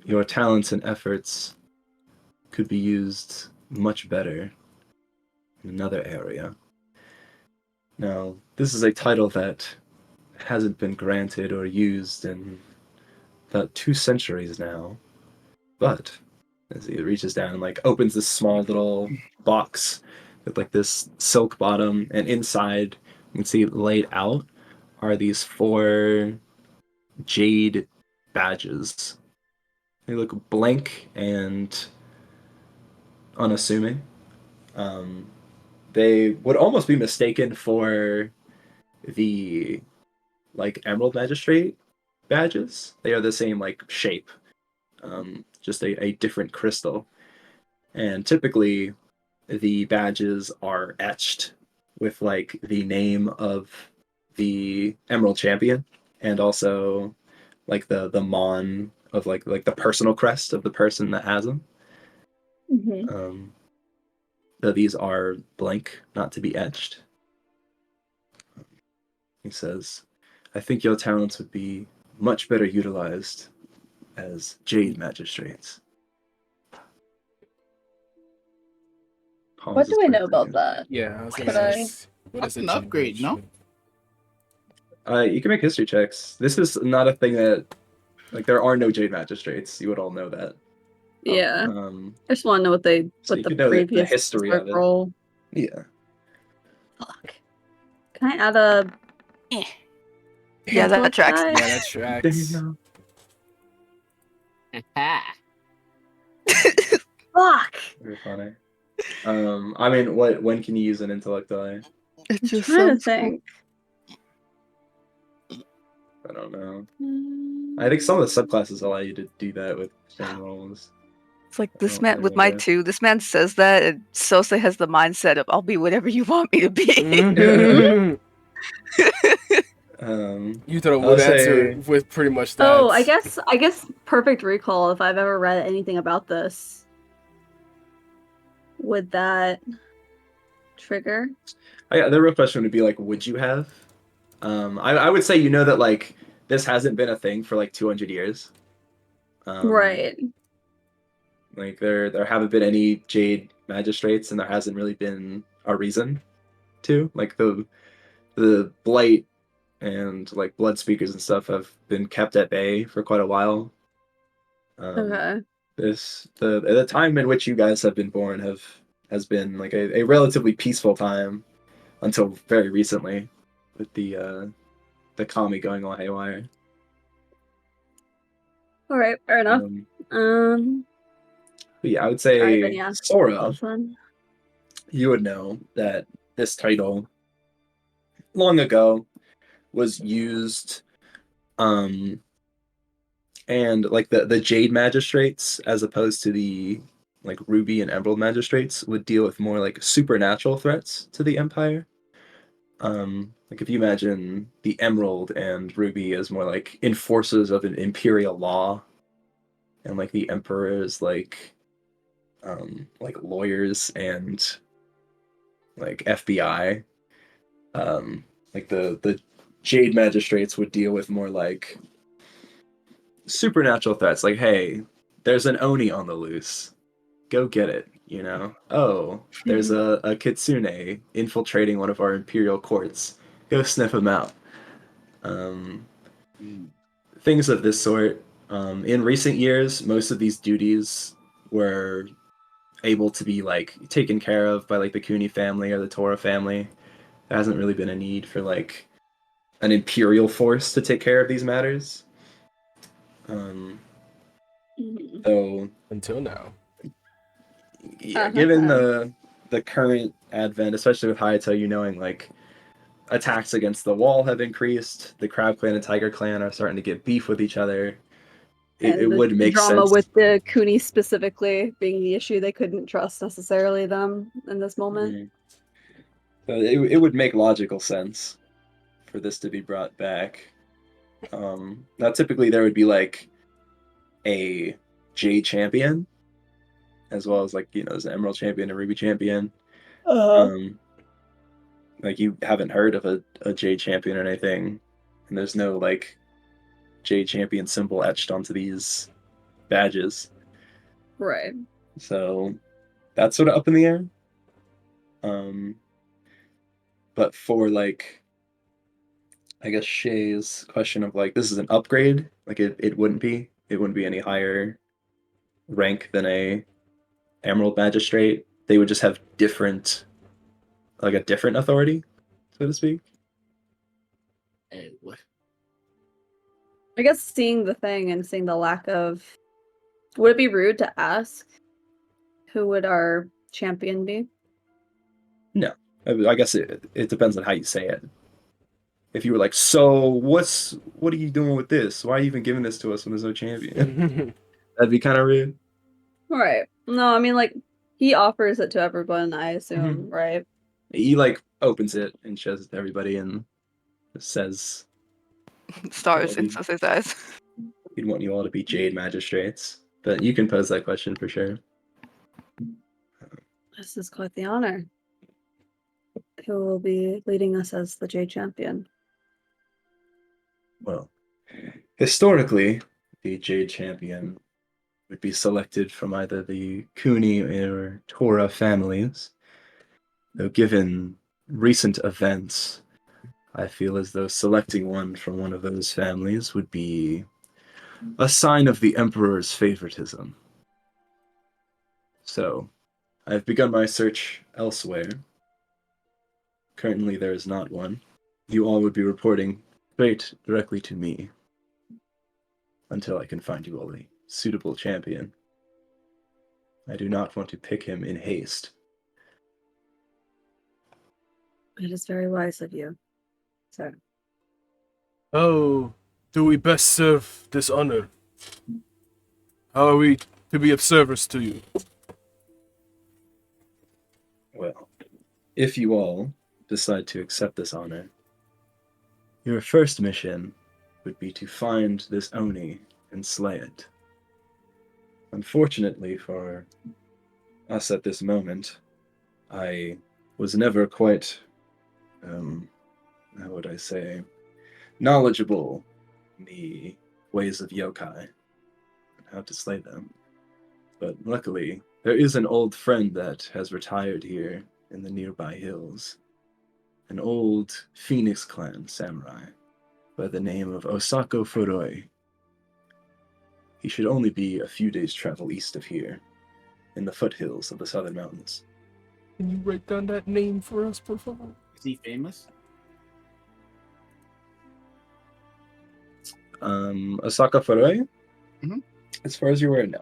your talents and efforts could be used much better in another area. Now, this is a title that hasn't been granted or used in about 2 centuries now, but as he reaches down and like opens this small little box with like this silk bottom, and inside you can see laid out are these 4 jade badges. They look blank and unassuming. They would almost be mistaken for the like Emerald Magistrate badges. They are the same like shape, just a different crystal. And typically, the badges are etched with like the name of the Emerald Champion, and also like the mon of like the personal crest of the person that has them. Mhm. Though these are blank, not to be etched. He says, "I think your talents would be much better utilized as Jade Magistrates." What do Pauses I for a know about second. that? Yeah, I was Could gonna I- ask. What That's is a an Jade upgrade, no? Magistrate? You can make history checks. This is not a thing that, like, there are no Jade Magistrates. You would all know that. Yeah. Um, I just want to know what they So what you the could know the previous history historic of it. role. yeah. Fuck. Can I add a Yeah, that intellect tracks. die? Yeah, that tracks. Damn. Fuck. Very funny. I mean, when can you use an intellect die? It I'm just trying to sounds cool. think. I don't know. I think some of the subclasses allow you to do that with certain rolls. It's like I this don't man with my remember. 2. This man says that, and Sose has the mindset of I'll be whatever you want me to be. Mhm. You thought I would would answer say with pretty much that. Oh, I guess perfect recall, if I've ever read anything about this. Would that trigger? the real question would be like, would you have? I would say that like this hasn't been a thing for like 200 years. Right. Like there haven't been any Jade Magistrates, and there hasn't really been a reason to. Like the Blight and like Blood Speakers and stuff have been kept at bay for quite a while. Okay. The time in which you guys have been born has been like a relatively peaceful time until very recently, with the Kami going all haywire. All right, fair enough. But yeah, I would All right, say then yeah. Sora, Well, fun. you would know that this title long ago was used, and like the Jade Magistrates, as opposed to the like Ruby and Emerald Magistrates, would deal with more like supernatural threats to the Empire. Like if you imagine the Emerald and Ruby as more like enforcers of an imperial law, and like the Emperor is like lawyers and like FBI. Like the Jade Magistrates would deal with more like supernatural threats, like, hey, there's an Oni on the loose, go get it. Oh, there's a Kitsune infiltrating one of our imperial courts, go sniff him out. Things of this sort. In recent years, most of these duties were able to be like taken care of by like the Cooney family or the Tora family. There hasn't really been a need for like an imperial force to take care of these matters. Mhm. So Until now. yeah, given the current advent, especially with Hayato, knowing like attacks against the wall have increased, the Crab Clan and Tiger Clan are starting to get beef with each other. It And the would make drama sense. with the Cooney specifically being the issue, they couldn't trust necessarily them in this moment. Mhm. So it would make logical sense for this to be brought back. Now, typically there would be like a Jade champion, as well as like there's an Emerald champion and Ruby champion. Like you haven't heard of a Jade champion or anything, and there's no like Jade champion symbol etched onto these badges. Right. So that's sort of up in the air. But for like, I guess Shay's question of like, this is an upgrade. Like it wouldn't be. It wouldn't be any higher rank than a Emerald Magistrate. They would just have different, like a different authority, so to speak. Hey, what? I guess seeing the thing and seeing the lack of, would it be rude to ask who would our champion be? No, I guess it depends on how you say it. If you were like, so what are you doing with this? Why are you even giving this to us when there's no champion? That'd be kind of rude. Right. No, I mean like he offers it to everyone, I assume, right? He like opens it and shows it to everybody and says Stars Well, in Susse's eyes. he'd want you all to be Jade Magistrates. But you can pose that question for sure. This is quite the honor. Who will be leading us as the Jade Champion? Well, historically, the Jade Champion would be selected from either the Kuni or Tora families. Though given recent events, I feel as though selecting one from one of those families would be a sign of the Emperor's favoritism. So, I've begun my search elsewhere. Currently, there is not one. You all would be reporting straight directly to me until I can find you all a suitable champion. I do not want to pick him in haste. It is very wise of you, sir. How do we best serve this honor? How are we to be of service to you? Well, if you all decide to accept this honor, your first mission would be to find this Oni and slay it. Unfortunately for us at this moment, I was never quite, how would I say, knowledgeable in the ways of yokai and how to slay them. But luckily, there is an old friend that has retired here in the nearby hills. An old Phoenix clan samurai by the name of Osako Furoi. He should only be a few days' travel east of here, in the foothills of the southern mountains. Can you write down that name for us, por favor? Is he famous? Osaka Furoi? Mhm. As far as you're aware, no.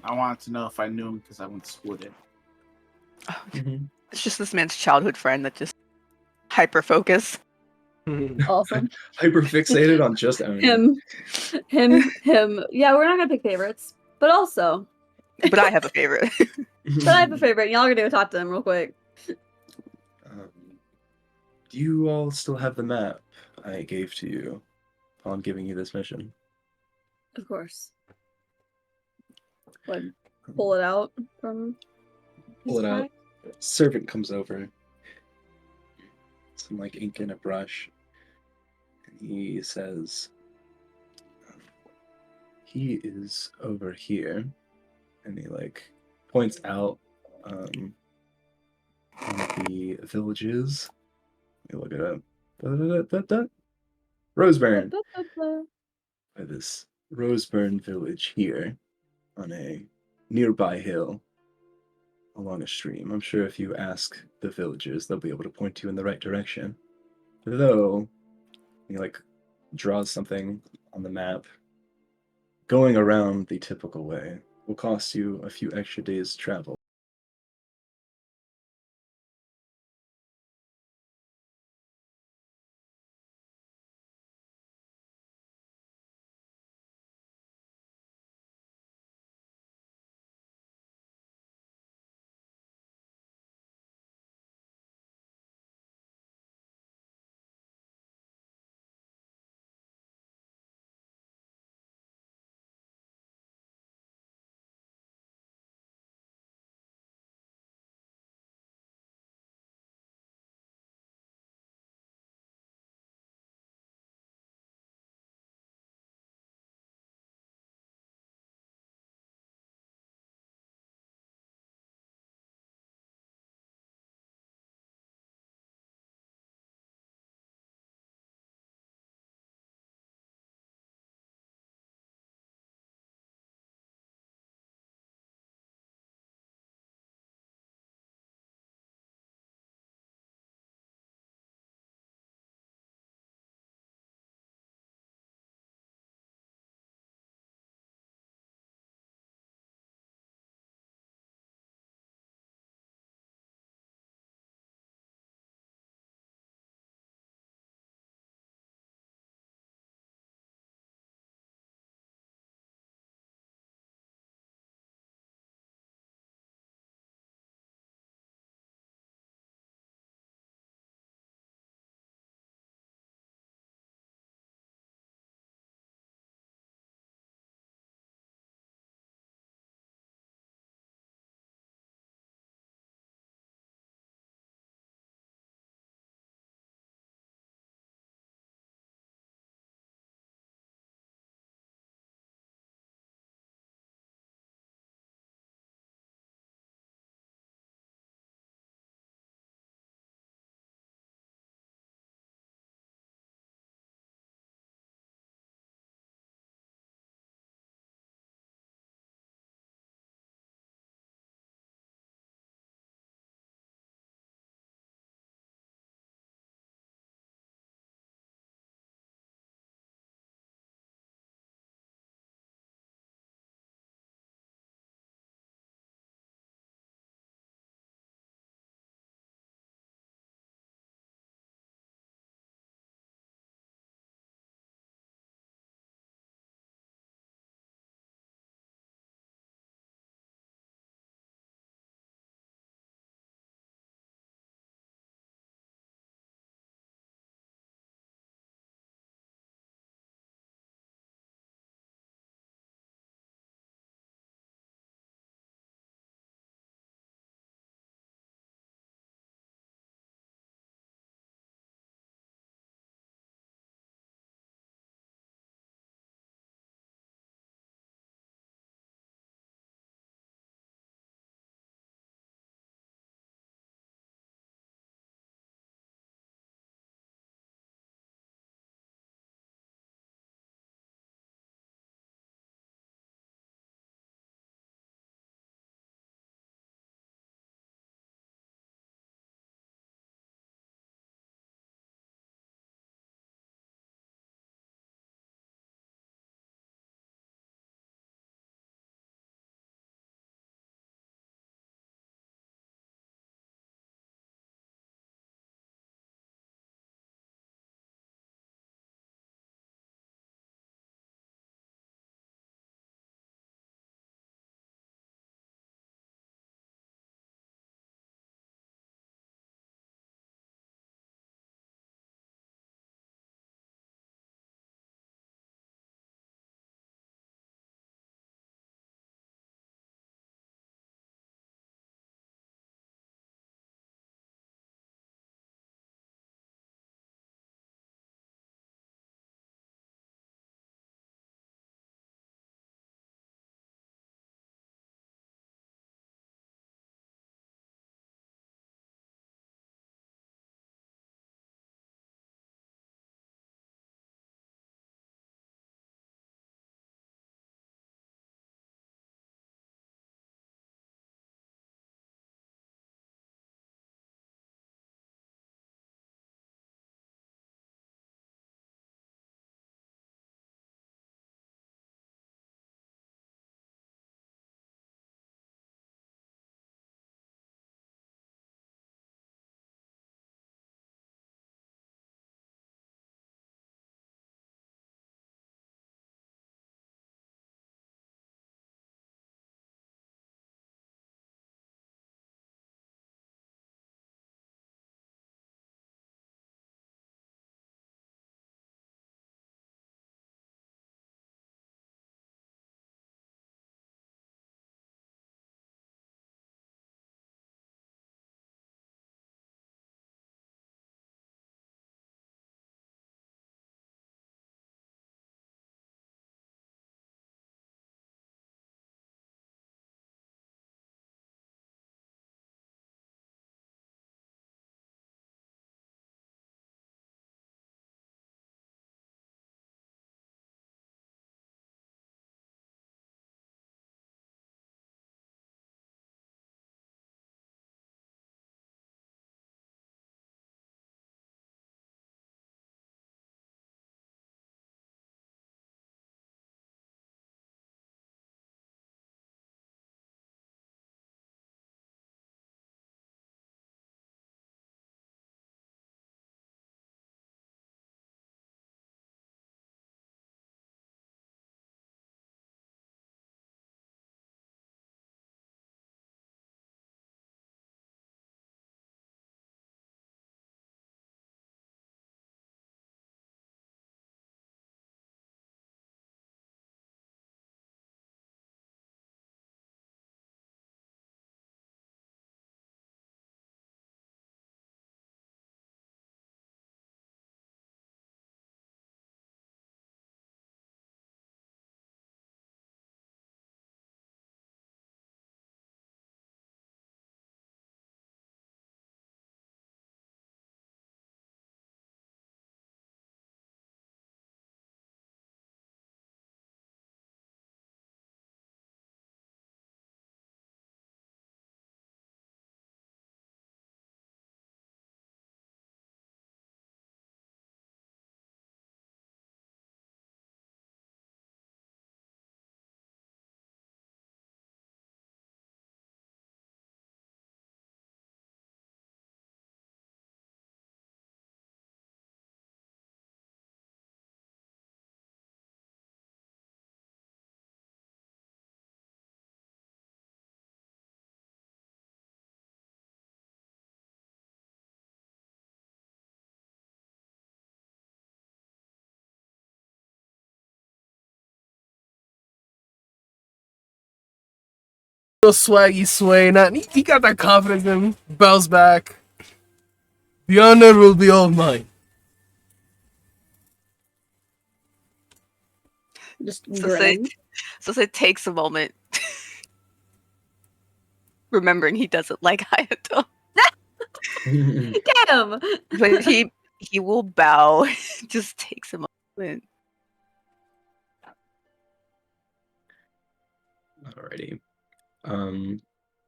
I wanted to know if I knew him because I went to school there. It's just this man's childhood friend that just hyper focus. Awesome. Hyperfixated on just Oni. Him. Yeah, we're not gonna pick favorites, but also, But I have a favorite. but I have a favorite. Y'all gonna go talk to him real quick. Do you all still have the map I gave to you upon giving you this mission? Of course. Like, pull it out from. Pull his it out. pack? Servant comes over. Some like ink and a brush. And he says, he is over here. And he like points out one of the villages. Let me look it up. Roseburn. By this Roseburn village here on a nearby hill along a stream. I'm sure if you ask the villagers, they'll be able to point you in the right direction. Though, he like draws something on the map. Going around the typical way will cost you a few extra days' travel. Real swaggy sway. He got that confidence in him. Bows back. The honor will be all mine. Just So grinning. Sose takes a moment, remembering he doesn't like Hayato. Damn. But he will bow. Just takes a moment. Alrighty.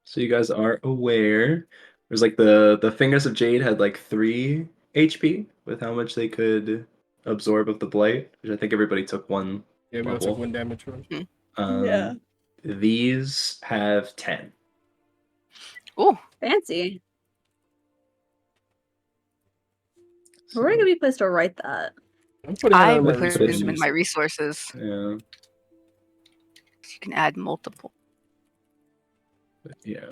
So you guys are aware. There's like the fingers of Jade had like 3 HP with how much they could absorb of the blight, which I think everybody took 1 Yeah, we all level. took 1 damage from him. Yeah. These have 10. Ooh, Fancy. So, Where are we gonna be placed to write that? I'm putting it I on my would put resources. them in my resources. yeah, You can add multiple. yeah.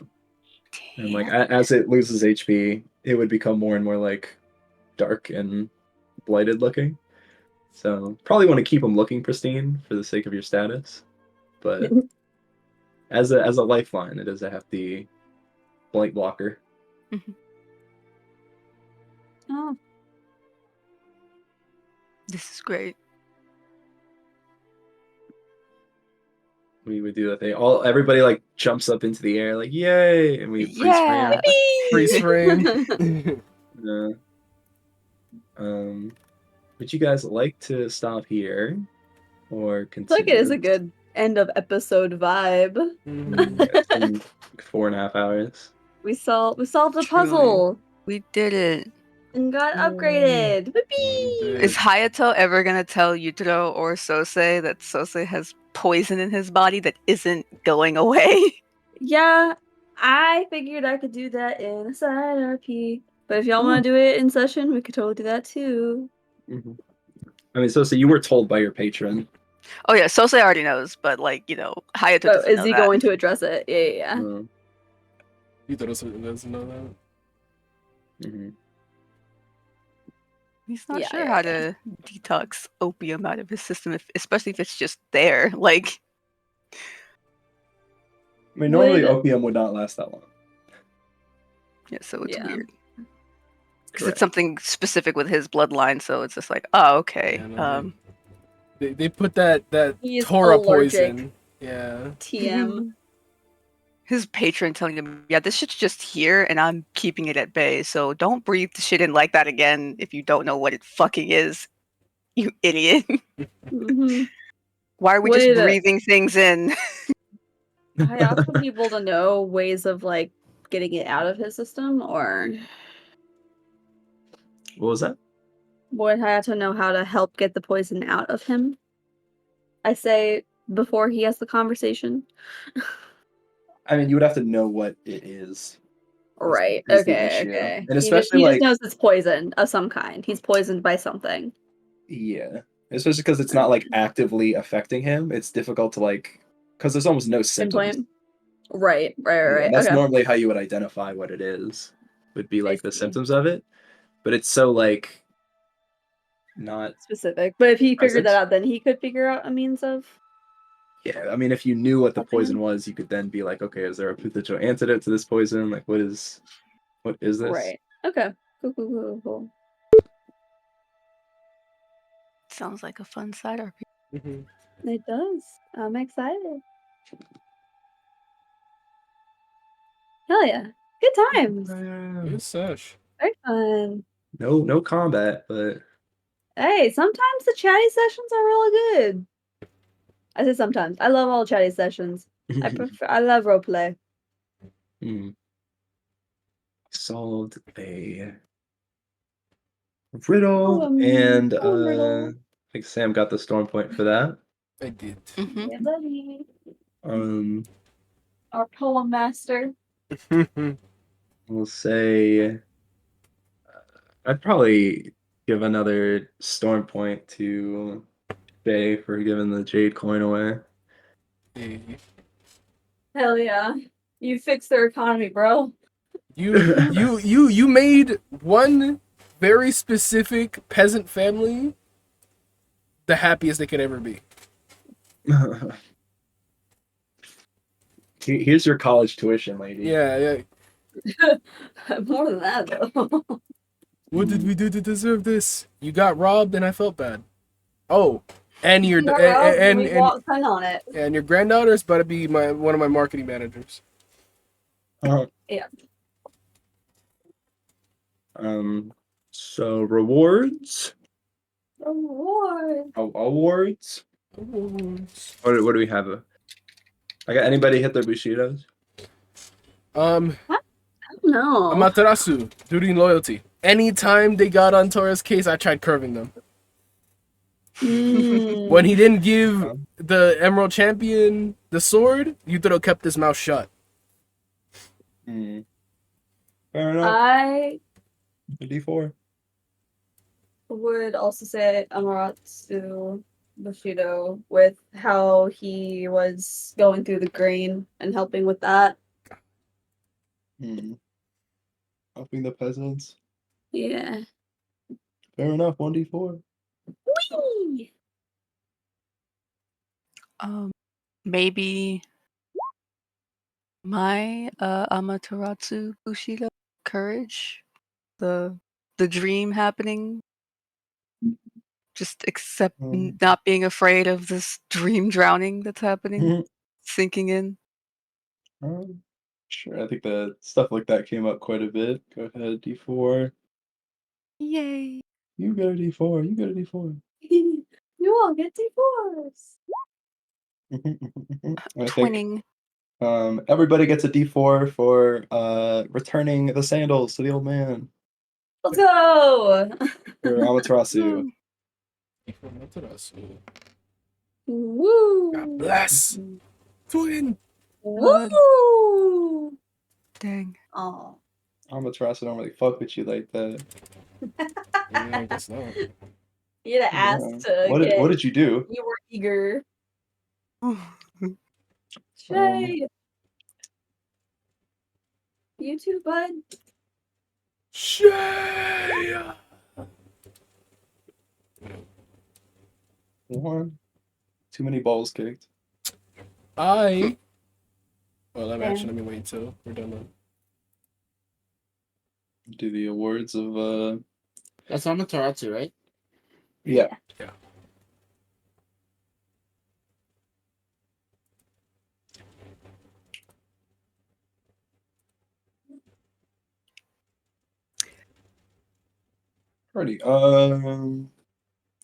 And like as it loses HP, it would become more and more like dark and blighted looking. So probably want to keep them looking pristine for the sake of your status. But as a lifeline, it is a hefty blight blocker. Oh, This is great. We would do that thing. Everybody like jumps up into the air like yay, and we freeze frame. Freeze frame. Yeah. Would you guys like to stop here or I feel continue? like it is a good end of episode vibe. It's been 4.5 hours. We solved the Truly. puzzle We did it. and got upgraded. Whippy! Is Hayato ever gonna tell Yutaro or Sose that Sose has poison in his body that isn't going away? Yeah, I figured I could do that in a side RP. But if y'all want to do it in session, we could totally do that too. Mhm. I mean, so you were told by your patron. Oh yeah, Sose already knows, but like, Hayato So doesn't is know he that. going to address it? Yeah. You thought it doesn't know that? Mm-hmm. He's not Yeah, sure yeah, how to detox opium out of his system, especially if it's just there. Like, I mean, normally Would- opium would not last that long. yeah, so it's Yeah. weird. Because Correct. it's something specific with his bloodline, so it's just like, oh, okay. Yeah, no, they put that He is Torah allergic. poison. Yeah. TM. His patron telling him, yeah, this shit's just here and I'm keeping it at bay, so don't breathe the shit in like that again if you don't know what it fucking is, you idiot. Mm-hmm. Why are we Would- just breathing things in? I asked for people to know ways of like getting it out of his system, or What was that? would Hayato know how to help get the poison out of him? I say before he has the conversation. I mean, you would have to know what it is. Right. is the Okay. issue. Okay. And especially, he like- just knows it's poison of some kind. He's poisoned by something. Yeah, especially because it's not like actively affecting him. It's difficult to like because there's almost no symptoms. Pinpoint. Right. Yeah, Right. that's Okay. normally how you would identify what it is. Would be like the see. symptoms of it, but it's so like not. Specific. But if he figured that Present. out, then he could figure out a means of. Yeah, I mean, if you knew what the Helping poison him? was, you could then be like, okay, is there a potential antidote to this poison? Like, what is this? Right. Okay. Cool. Sounds like a fun side RP. Mm-hmm. It does. I'm excited. Hell yeah. Good times. Good sesh. Very fun. No combat, but Hey, sometimes the chatty sessions are really good. I say sometimes. I love all chatty sessions. I love roleplay. Solved a riddle, Oh, and riddle. I think Sam got the storm point for that. I did. Mhm. Yeah, buddy. Our poem master. We'll say I'd probably give another storm point to Jay for giving the jade coin away. Hey. Hell yeah. You fixed their economy, bro. You made one very specific peasant family the happiest they could ever be. Here's your college tuition, lady. Yeah. More than that, though. What did we do to deserve this? You got robbed, and I felt bad. Oh, and your You're right, we and won't spend on it. and your granddaughter's about to be one of my marketing managers. Yeah. So rewards. Reward. Awards. Awards. What do we have? I got anybody hit their Bushidos? No. Amaterasu, duty and loyalty. Anytime they got on Tora's case, I tried curving them. When he didn't give the Emerald Champion the sword, Yutaro kept his mouth shut. Fair enough. I D4. would also say Amaterasu Bushido with how he was going through the grain and helping with that. Helping the peasants. Yeah. Fair enough. 1d4. Whee! Maybe my Amaterasu Bushido courage, the dream happening, just accept not being afraid of this dream drowning that's happening, sinking in. Sure, I think that stuff like that came up quite a bit. Go ahead, D4. Yay! You got a D4. You got a D4. You all get D4s. I think Twinning. everybody gets a D4 for returning the sandals to the old man. Let's go. For Amaterasu. Woo. God bless. Twin. Woo. Dang. Oh. Amaterasu don't really fuck with you like that. Yeah, I guess not. You had to ask to What get. did you do? You were eager. Um, Shay. You too, bud. Shay. One. Too many balls kicked. Well, I'm Damn. actually, let me wait till we're done. Do the awards of That's Amaterasu, right? Yeah. Yeah. Alrighty.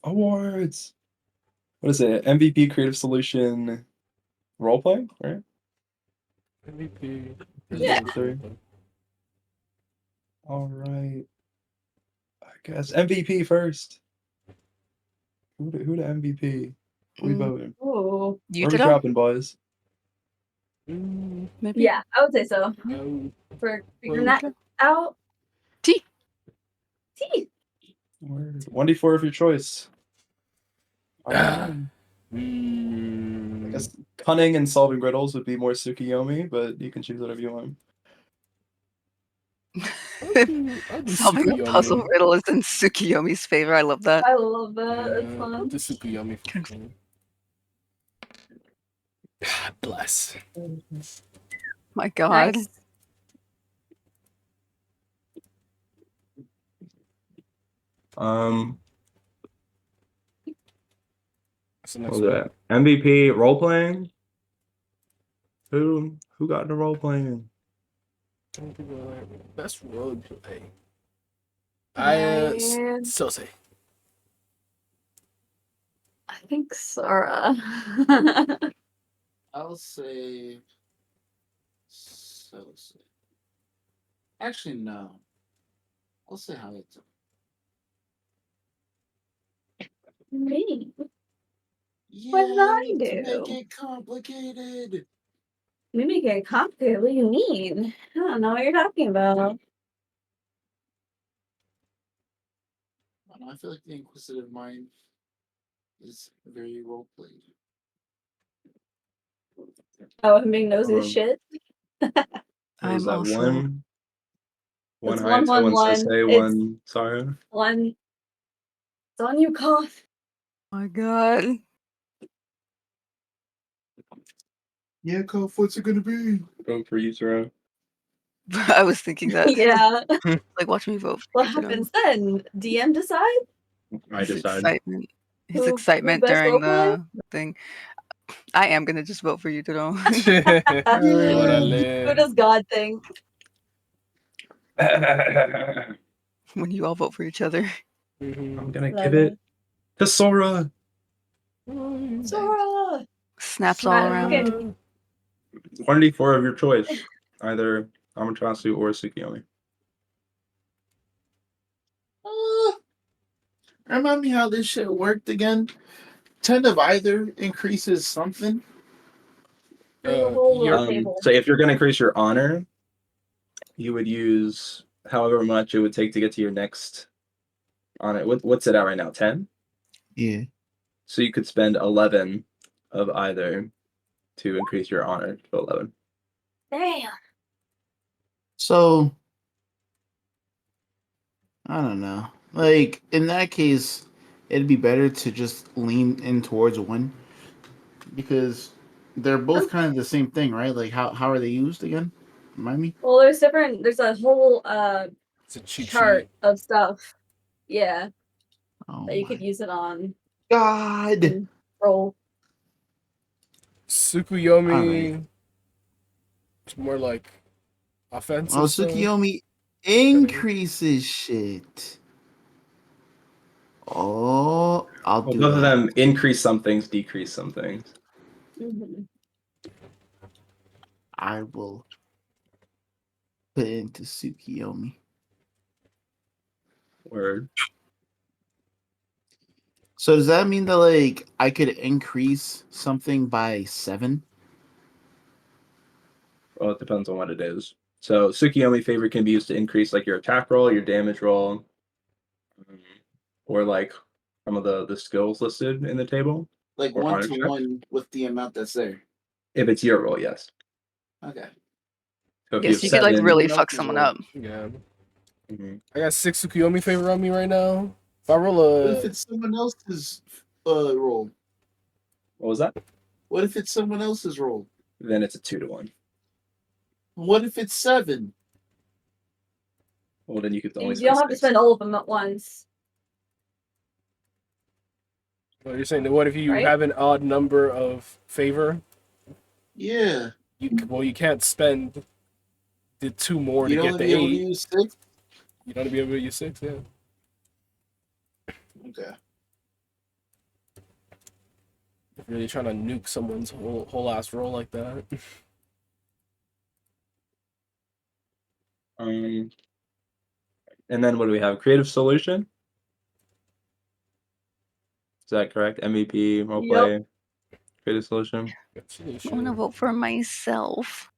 Awards. What is it? MVP Creative Solution Roleplay, right? MVP. Yeah. All right. I guess MVP first. Who the MVP? We voting? Oh. Where we Yutaro? dropping, boys? Maybe? Yeah, I would say so. No. For figuring that Yutaro? out. T. T. 1d4 of your choice. I guess cunning and solving riddles would be more Tsukiyomi, but you can choose whatever you want. Solving a puzzle riddle is in Tsukiyomi's favor. I love that. I love that. It's Put fun. the Tsukuyomi for me. God bless. My God. Nice. What's the next What was one? that? MVP role playing? Who got into role playing? Best road play. Man. Sose. I think Sora. I'll say. Actually, no. I'll say Hayato. Me. Yeah, did I to make do? it complicated. We make it complicated. What do you mean? I don't know what you're talking about. I don't know, I feel like the inquisitive mind is very role played. Oh, him being nosy as shit. Is I'm that also one It's Hayato, one 1-1-1. Sase, It's one Sarah? one. It's on you, Koth. my God. Yeah, Cuff, what's it gonna be? Vote for Yutaro. I was thinking that. Yeah. Like, watch me vote. What for Yutaro. happens then? DM decide? I His decide. excitement. His Who excitement best during roleplay? the thing. I am gonna just vote for Yutaro. Who does God think? I'm When you all vote for each other. Mhm. gonna Love give it to Sora. Sora! Snaps all Okay. around. 1d4 of your choice, either Amaterasu or Tsukiyomi. Remind me how this shit worked again. 10 of either increases something. There's a whole little Your table. So if you're gonna increase your honor, you would use however much it would take to get to your next honor. What's it at right now? 10? Yeah. So you could spend 11 of either to increase your honor to 11. Damn. So I don't know. Like in that case, it'd be better to just lean in towards one because they're both kind of the same thing, right? Like how are they used again? Remind me. Well, there's a whole it's a cheat chart sheet. of stuff. Yeah, Oh that you my could use it on God! and roll. Tsukuyomi. It's more like offensive Oh, stuff. Tsukiyomi increases shit. Oh, I'll Well, do both of that. them increase some things, decrease some things. Mm-hmm. I will put it into Tsukiyomi. Word. So does that mean that like I could increase something by 7? Well, it depends on what it is. So Tsukiyomi favor can be used to increase like your attack roll, your damage roll, or like some of the skills listed in the table. Like Or 1 honor to check. 1 with the amount that's there. If it's your roll, yes. Okay. So if you Yes, have you could like 7, really Someone fuck else's someone roll. up. Yeah. Mhm. I got 6 Tsukuyomi favor on me right now. If I roll What if a it's someone else's roll? What was that? What if it's someone else's roll? Then it's a 2-1. What if it's 7? Well, then you could You only don't spend have to 6. spend all of them at once, well, you're saying that what if you right? have an odd number of favor? Yeah. You can't spend the 2 more to You'd get only the be able to 8. use 6? You'd only be able to use 6, yeah. Okay. If you're really trying to nuke someone's whole ass roll like that. And then what do we have? Creative solution? Is that correct? MVP, roleplay, creative solution. I want to vote for myself.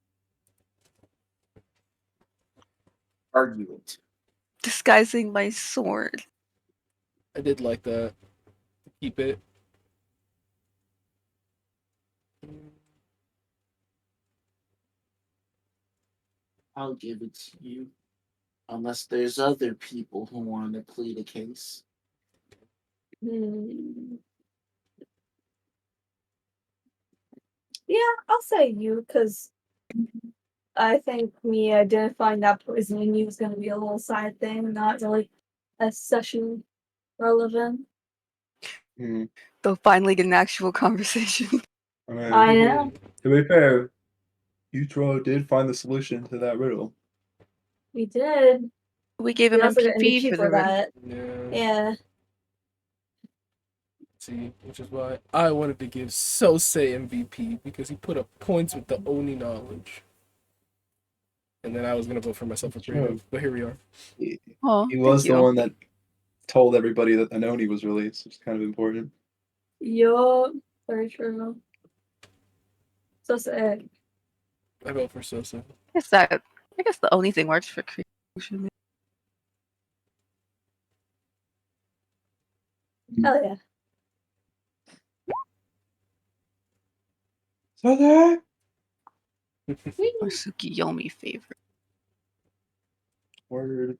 Argue it. Disguising my sword. I did like that. Keep it. I'll give it to you. Unless there's other people who want to plead a case. Hmm. Yeah, I'll say you because I think me identifying that poison in you is going to be a little side thing, not really a session relevant. Mhm. They'll finally get an actual conversation. I know. To be fair, Utro did find the solution to that riddle. We did. We gave We him also got MVP MVP for for the red. that. Yeah. Yeah. See, which is why I wanted to give Sosei MVP because he put up points with the Oni knowledge. And then I was gonna vote for myself for creative, but here we are. He, Oh, he thank was the you. one that told everybody that Anoni was released, which is kind of important. Yup. Very true. So sad. I vote for Sosei. I guess the only thing works for creation. Hell yeah. So there. Or Tsukiyomi favorite. Word.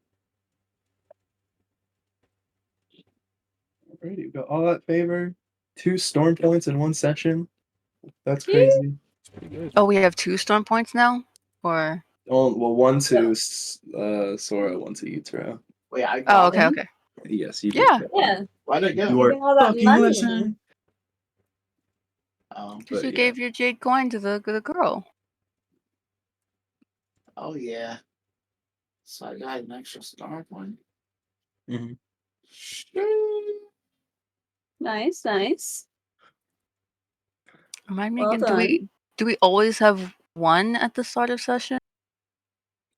Alrighty, we got all that favor. 2 storm points in one session. That's crazy. It's pretty good. Oh, we have 2 storm points now? Or Oh, well, one to Sora, one to Yutaro. Wait, I oh, got okay, one? okay. Yes, you did. Yeah. Yeah. Why'd I get You one? are Getting all that fucking money. listening. Because But you yeah. gave your jade coin to the girl. Oh yeah. So I got an extra star point. Mhm. Nice, nice. Remind me Well again, done. do we always have 1 at the start of session?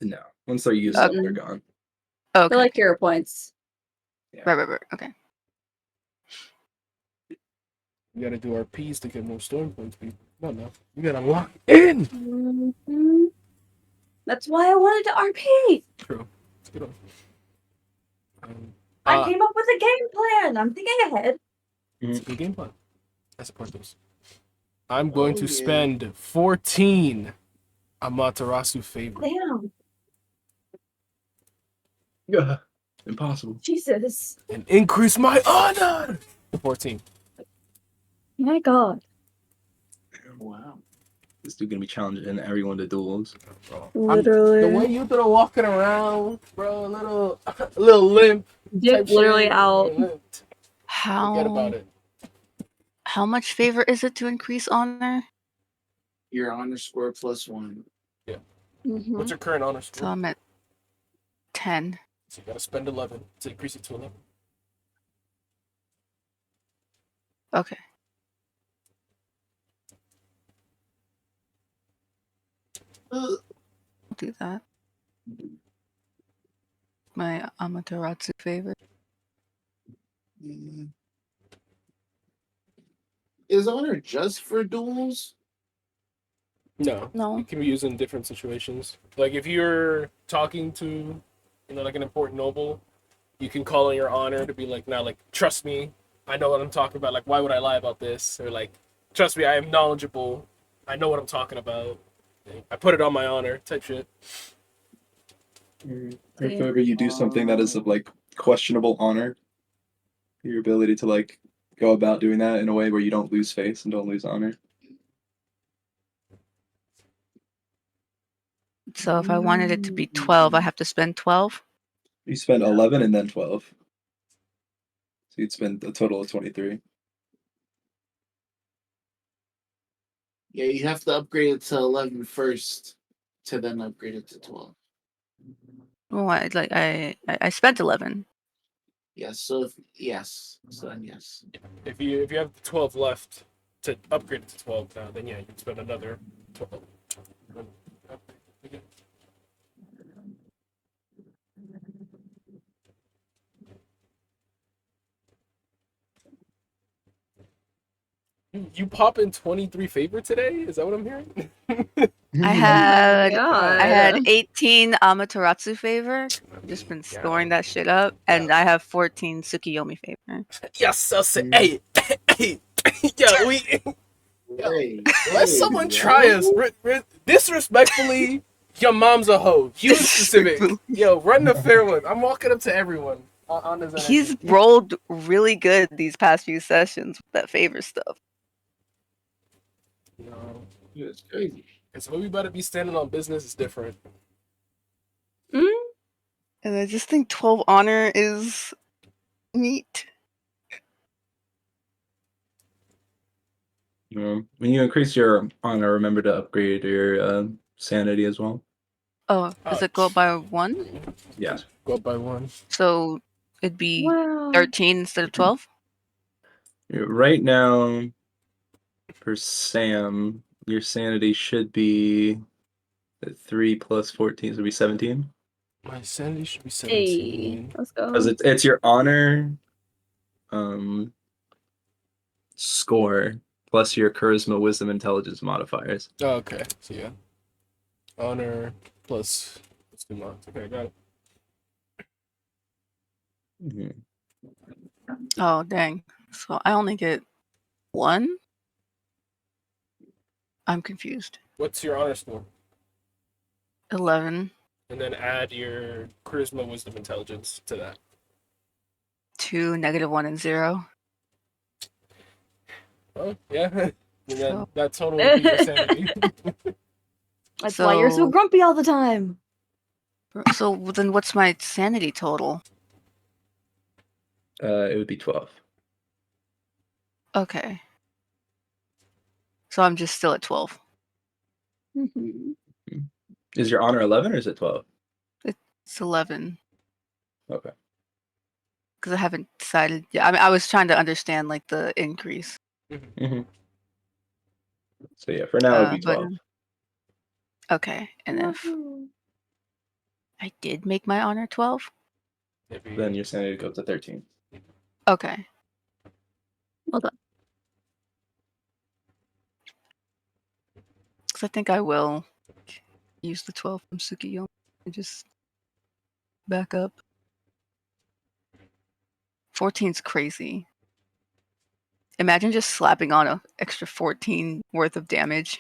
No, once they're used up, Mm-mm. they're gone. Okay. They're like hero points. Right. Okay. We gotta do our P's to get more storm points, people. No. You gotta lock in! Mhm. That's why I wanted to RP. True. Let's get on. I came up with a game plan. I'm thinking ahead. It's a good game plan. I support those. I'm going Oh, to yeah. spend 14 Amaterasu favor. Damn. Yeah. Impossible. Jesus. And increase my honor to 14. My God. Wow. This dude gonna be challenging everyone to duels. Bro. Literally. The way you throw walking around, bro, a little limp. Dick Type literally shit. out. Forget about it. How much favor is it to increase honor? Your honor score +1. Mhm. What's your current honor So score? I'm at 10. So you gotta spend 11 to increase it to 11. Okay. I'll do that. My Amaterasu favor. Mm. Is honor just for duels? No. No. It can be used in different situations. Like if you're talking to, like an important noble, you can call on your honor to be like, now, like, trust me, I know what I'm talking about. Like, why would I lie about this? Or like, trust me, I am knowledgeable. I know what I'm talking about. I put it on my honor, type shit. Or if ever you do something that is of like questionable honor, your ability to like go about doing that in a way where you don't lose face and don't lose honor. So if I wanted it to be 12, I have to spend 12? You spend 11 and then 12. So you'd spend a total of 23. Yeah, you have to upgrade it to 11 first to then upgrade it to 12. Well, I spent 11. Yes, so yes. So then yes. If you have the 12 left to upgrade it to 12 now, then yeah, you can spend another 12. You pop in 23 favor today? Is that what I'm hearing? I had God. I had 18 Amaterasu favor. I've just been storing that shit up, and I have 14 Tsukiyomi favor. Yes, I'll say, hey, yo, let someone try us. Disrespectfully, your mom's a hoe. You specific. Yo, run the fair one. I'm walking up to everyone on this energy. He's rolled really good these past few sessions with that favor stuff. No. It's crazy. It's what we better be standing on business is different. Mm? And I just think 12 honor is neat. When you increase your honor, remember to upgrade your sanity as well. Oh, does it go up by 1? Yeah. Go up by 1. So it'd be Wow. 13 instead of 12? Right now, for Sam, your sanity should be 3 plus 14, so it'd be 17. My sanity should be Hey, 17. let's go. Because it's your honor score plus your charisma, wisdom, intelligence modifiers. Oh, okay. So yeah. Honor plus 2 months. Okay, got it. Mm-hmm. Oh, dang. So I only get 1? I'm confused. What's your honor score? 11 And then add your charisma, wisdom, intelligence to that. to -1 and 0. Oh, yeah. And then So- that total would be your sanity. That's why you're so So- grumpy all the time. So then what's my sanity total? It would be 12. Okay. So I'm just still at 12. Mhm. Is your honor 11 or is it 12? It's 11. Okay. Because I haven't decided. Yeah, I mean, I was trying to understand like the increase. Mm-hmm. So yeah, for now it would be But- 12. Okay, and if Woohoo. I did make my honor 12, Then your sanity goes to 13. okay. Well done. Because I think I will use the 12 from Tsukiyomi and just back up. 14's crazy. Imagine just slapping on an extra 14 worth of damage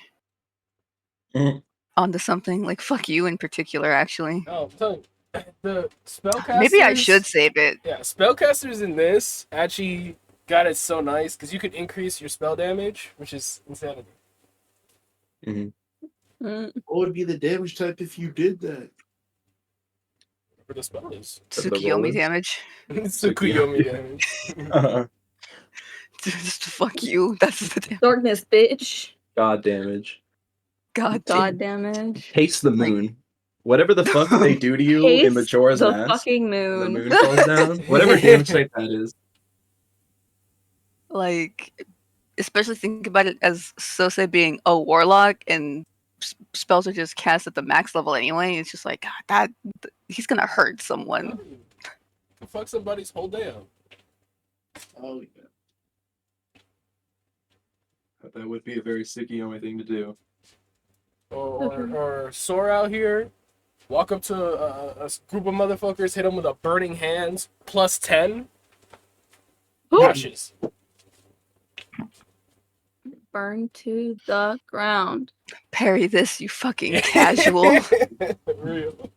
Mhm. onto something. Like, fuck you in particular, actually. Oh, I'm telling you, the spellcasters. Maybe I should save it. Yeah, spellcasters in this actually got it so nice because you could increase your spell damage, which is insanity. Mm. What would be the damage type if you did that? For the spell is For the Tsukiyomi rollers? damage. Tsukuyomi damage. Just fuck you. That's the damage. Darkness, bitch. God damage. God God damn. damage. Taste the moon. Whatever the fuck they do to you in Taste Majora's the Mask, fucking the moon. moon falls down. Whatever damage type that is. Like, especially think about it as Sose being a warlock and spells are just cast at the max level anyway. It's just like, God, he's gonna hurt someone. Can fuck somebody's whole day up. Oh yeah. That would be a very Tsukiyomi thing to do. Or Sora out here, walk up to a group of motherfuckers, hit them with a burning hands, plus 10. Ashes. Burn to the ground. Parry this, you fucking casual. Real.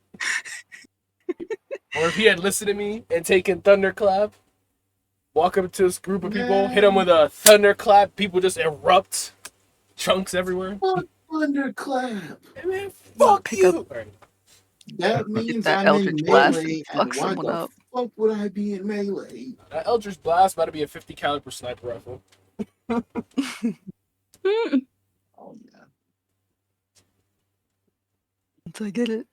Or if he had listened to me and taken Thunderclap, walk up to this group of people, hit them with a Thunderclap, people just erupt, chunks everywhere. Thunderclap. Hey man, fuck Pick you! up- Alright. That means that I'm Eldritch in Blast melee, and fuck and why someone the up. fuck would I be in melee? That Eldritch Blast about to be a 50 caliber sniper rifle. Mm. Oh yeah. I get it.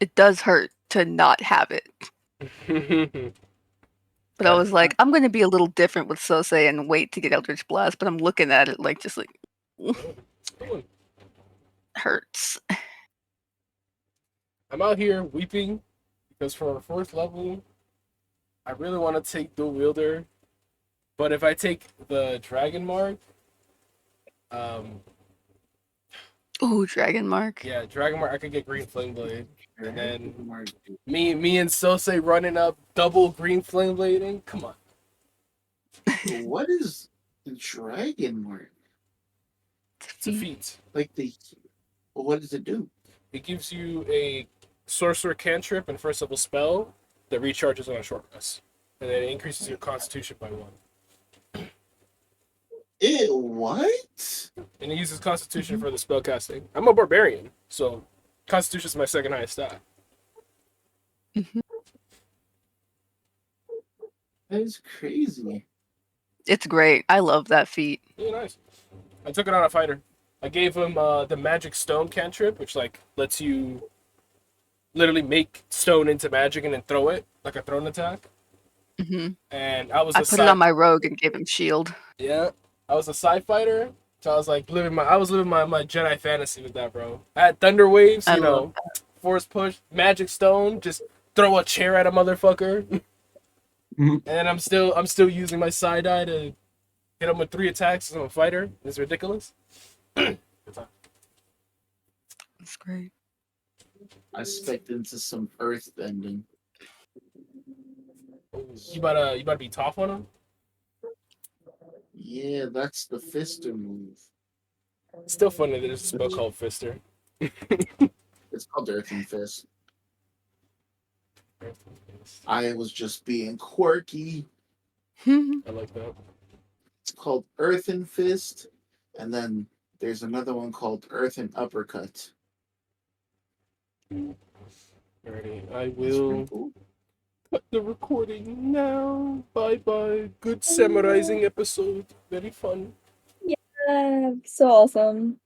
It does hurt to not have it. But I was like, I'm gonna be a little different with Sose and wait to get Eldritch Blast, but I'm looking at it like just like hurts. I'm out here weeping because for our fourth level, I really want to take Dual Wielder, but if I take the Dragon Mark, Ooh, Dragon Mark. yeah, Dragon Mark, I could get Green Flame Blade, and then me and Sose running up double Green Flame Blading. Come on, What is the dragon mark? it's a feat. Like what does it do? It gives you a sorcerer cantrip and first level spell that recharges on a short rest, and then it increases your Constitution by 1. What? And it uses Constitution for the spell casting. I'm a barbarian, so Constitution is my second highest stat. That is crazy. It's great. I love that feat. Yeah, nice. I took it on a fighter. I gave him the magic stone cantrip, which like lets you literally make stone into magic and then throw it like a thrown attack. hmm And I was I put it on my rogue and gave him shield. yeah, I was a sci fighter, so I was like living my Jedi fantasy with that, bro. I had thunder waves, I you know, force push, magic stone, just throw a chair at a motherfucker. Mhm. And I'm still using my side eye to hit him with 3 attacks as I'm a fighter. It's ridiculous. Good time. That's great. I stepped into some earth bending. You about to be tough on him? Yeah, that's the fister move. It's still funny that there's a spell called Fister. It's called Earthen Fist. I was just being quirky. I like that. It's called Earthen Fist, and then there's another one called Earthen Uppercut. Alrighty, I That's pretty will cool. cut the recording now. Bye bye. Good Samuraising episode. Very fun. Yeah, so awesome.